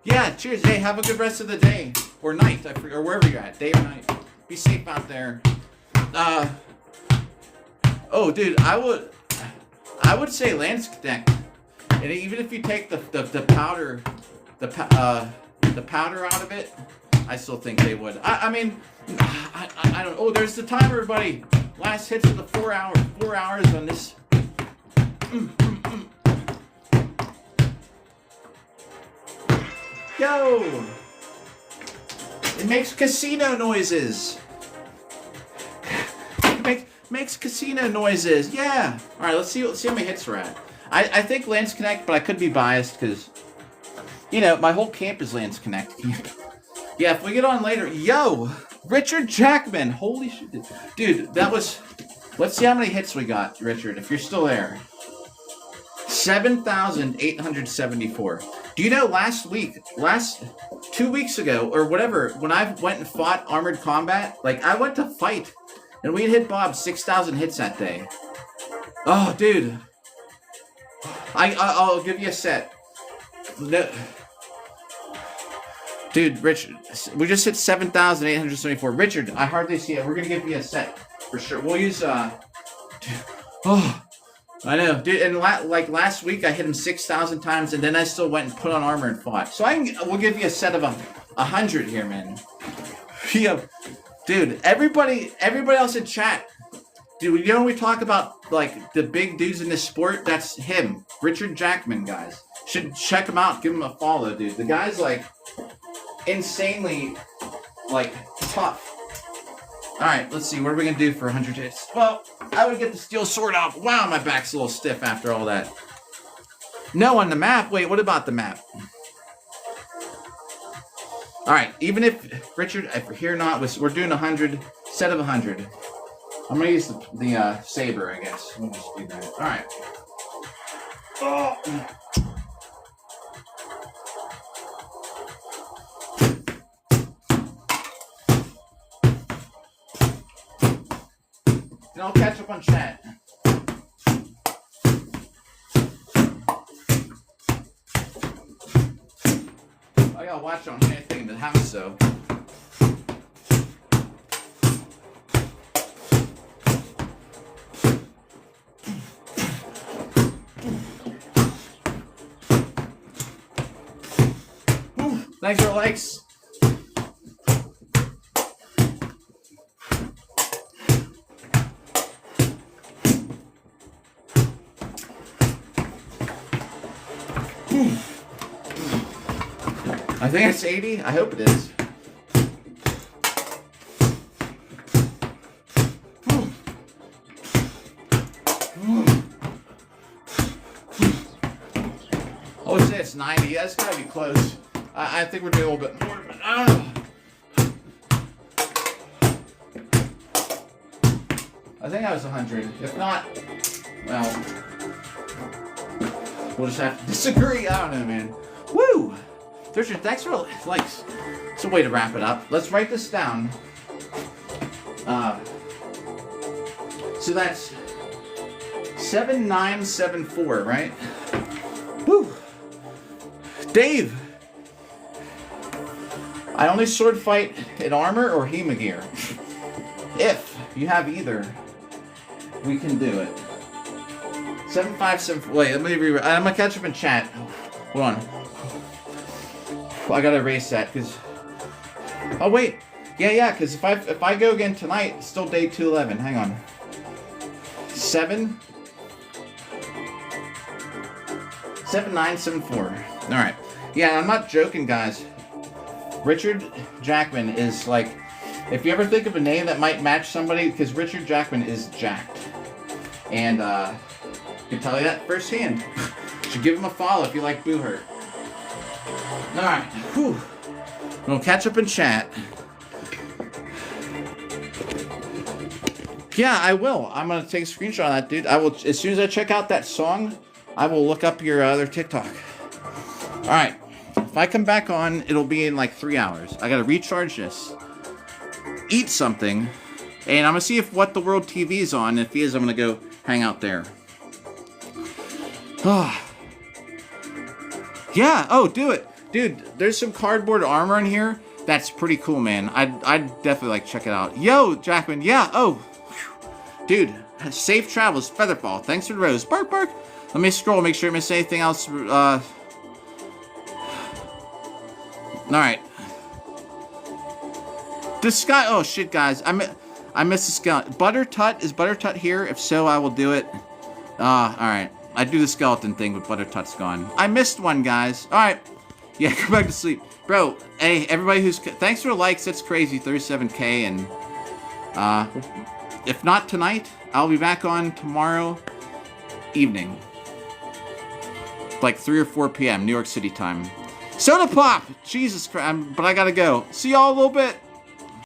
Yeah, cheers. Hey, have a good rest of the day. Or night, or wherever you're at. Day or night. Be safe out there. Oh, dude, I would say Lance Connect. And even if you take the powder, the powder out of it, I still think they would. I mean, I don't. Oh, there's the timer, everybody. Last hits of the 4 hours. 4 hours on this. Yo! It makes casino noises. It makes casino noises. Yeah. All right. Let's see how many hits we're at. I think Lance Connect, but I could be biased because, you know, my whole camp is Lance Connect. Yeah. If we get on later, yo, Richard Jackman. Holy shit, dude. That was. Let's see how many hits we got, Richard. If you're still there. 7,874. Do you know last 2 weeks ago, or whatever, when I went and fought Armored Combat, like, I went to fight, and we hit Bob 6,000 hits that day. Oh, dude. I'll give you a set. No. Dude, Richard, we just hit 7,874. Richard, I hardly see it. We're going to give you a set, for sure. We'll use, oh. I know, dude, and like last week I hit him 6,000 times, and then I still went and put on armor and fought. So we'll give you a set of 100 here, man. Yeah, dude. Everybody else in chat, dude. You know when we talk about like the big dudes in this sport? That's him, Richard Jackman, guys. Should check him out. Give him a follow, dude. The guy's like insanely like tough. All right, let's see. What are we gonna do for 100 hits? Well, I would get the steel sword out. Wow, my back's a little stiff after all that. No, on the map. Wait, what about the map? All right, even if Richard, if we're here not, we're doing 100, set of 100. I'm gonna use the saber, I guess. We'll just do that. All right. Oh. And I'll catch up on chat. I gotta watch on anything in the house, so. Thanks for the likes. I think it's 80. I hope it is. I would say it's 90. That's gotta be close. I think we're doing a little bit more, but I don't know. I think I was 100. If not, well, we'll just have to disagree. I don't know, man. Woo! Richard, thanks for the likes. It's a way to wrap it up. Let's write this down. So that's 7974, right? Whew. Dave! I only sword fight in armor or Hemagear. If you have either, we can do it. 7574. Wait, let me I'm gonna catch up in chat. Hold on. I gotta erase that because. Oh wait, yeah. Because if I go again tonight, it's still day 211. Hang on. 7974. All right. Yeah, I'm not joking, guys. Richard Jackman is like, if you ever think of a name that might match somebody, because Richard Jackman is jacked, and I can tell you that firsthand. Should give him a follow if you like Boo Hurt. All right. Whew. We'll catch up in chat. Yeah, I will. I'm gonna take a screenshot of that, dude. I will, as soon as I check out that song, I will look up your other TikTok. All right. If I come back on, it'll be in like 3 hours. I gotta recharge this, eat something, and I'm gonna see if What the World TV is on. If he is, I'm gonna go hang out there. Yeah. Oh, do it. Dude, there's some cardboard armor in here. That's pretty cool, man. I'd definitely like check it out. Yo, Jackman. Yeah. Oh, dude. Safe travels, Featherfall. Thanks for the rose. Bark, bark. Let me scroll. Make sure I miss anything else. All right. The sky. Oh shit, guys. I missed the skeleton. Butter Tut, is Butter Tut here? If so, I will do it. All right. I do the skeleton thing, but Butter Tut's gone. I missed one, guys. All right. Yeah, go back to sleep. Bro, hey, everybody who's... Thanks for the likes. That's crazy. 37K. And, if not tonight, I'll be back on tomorrow evening. Like 3 or 4 p.m. New York City time. Soda Pop! Jesus Christ. But I gotta go. See y'all a little bit.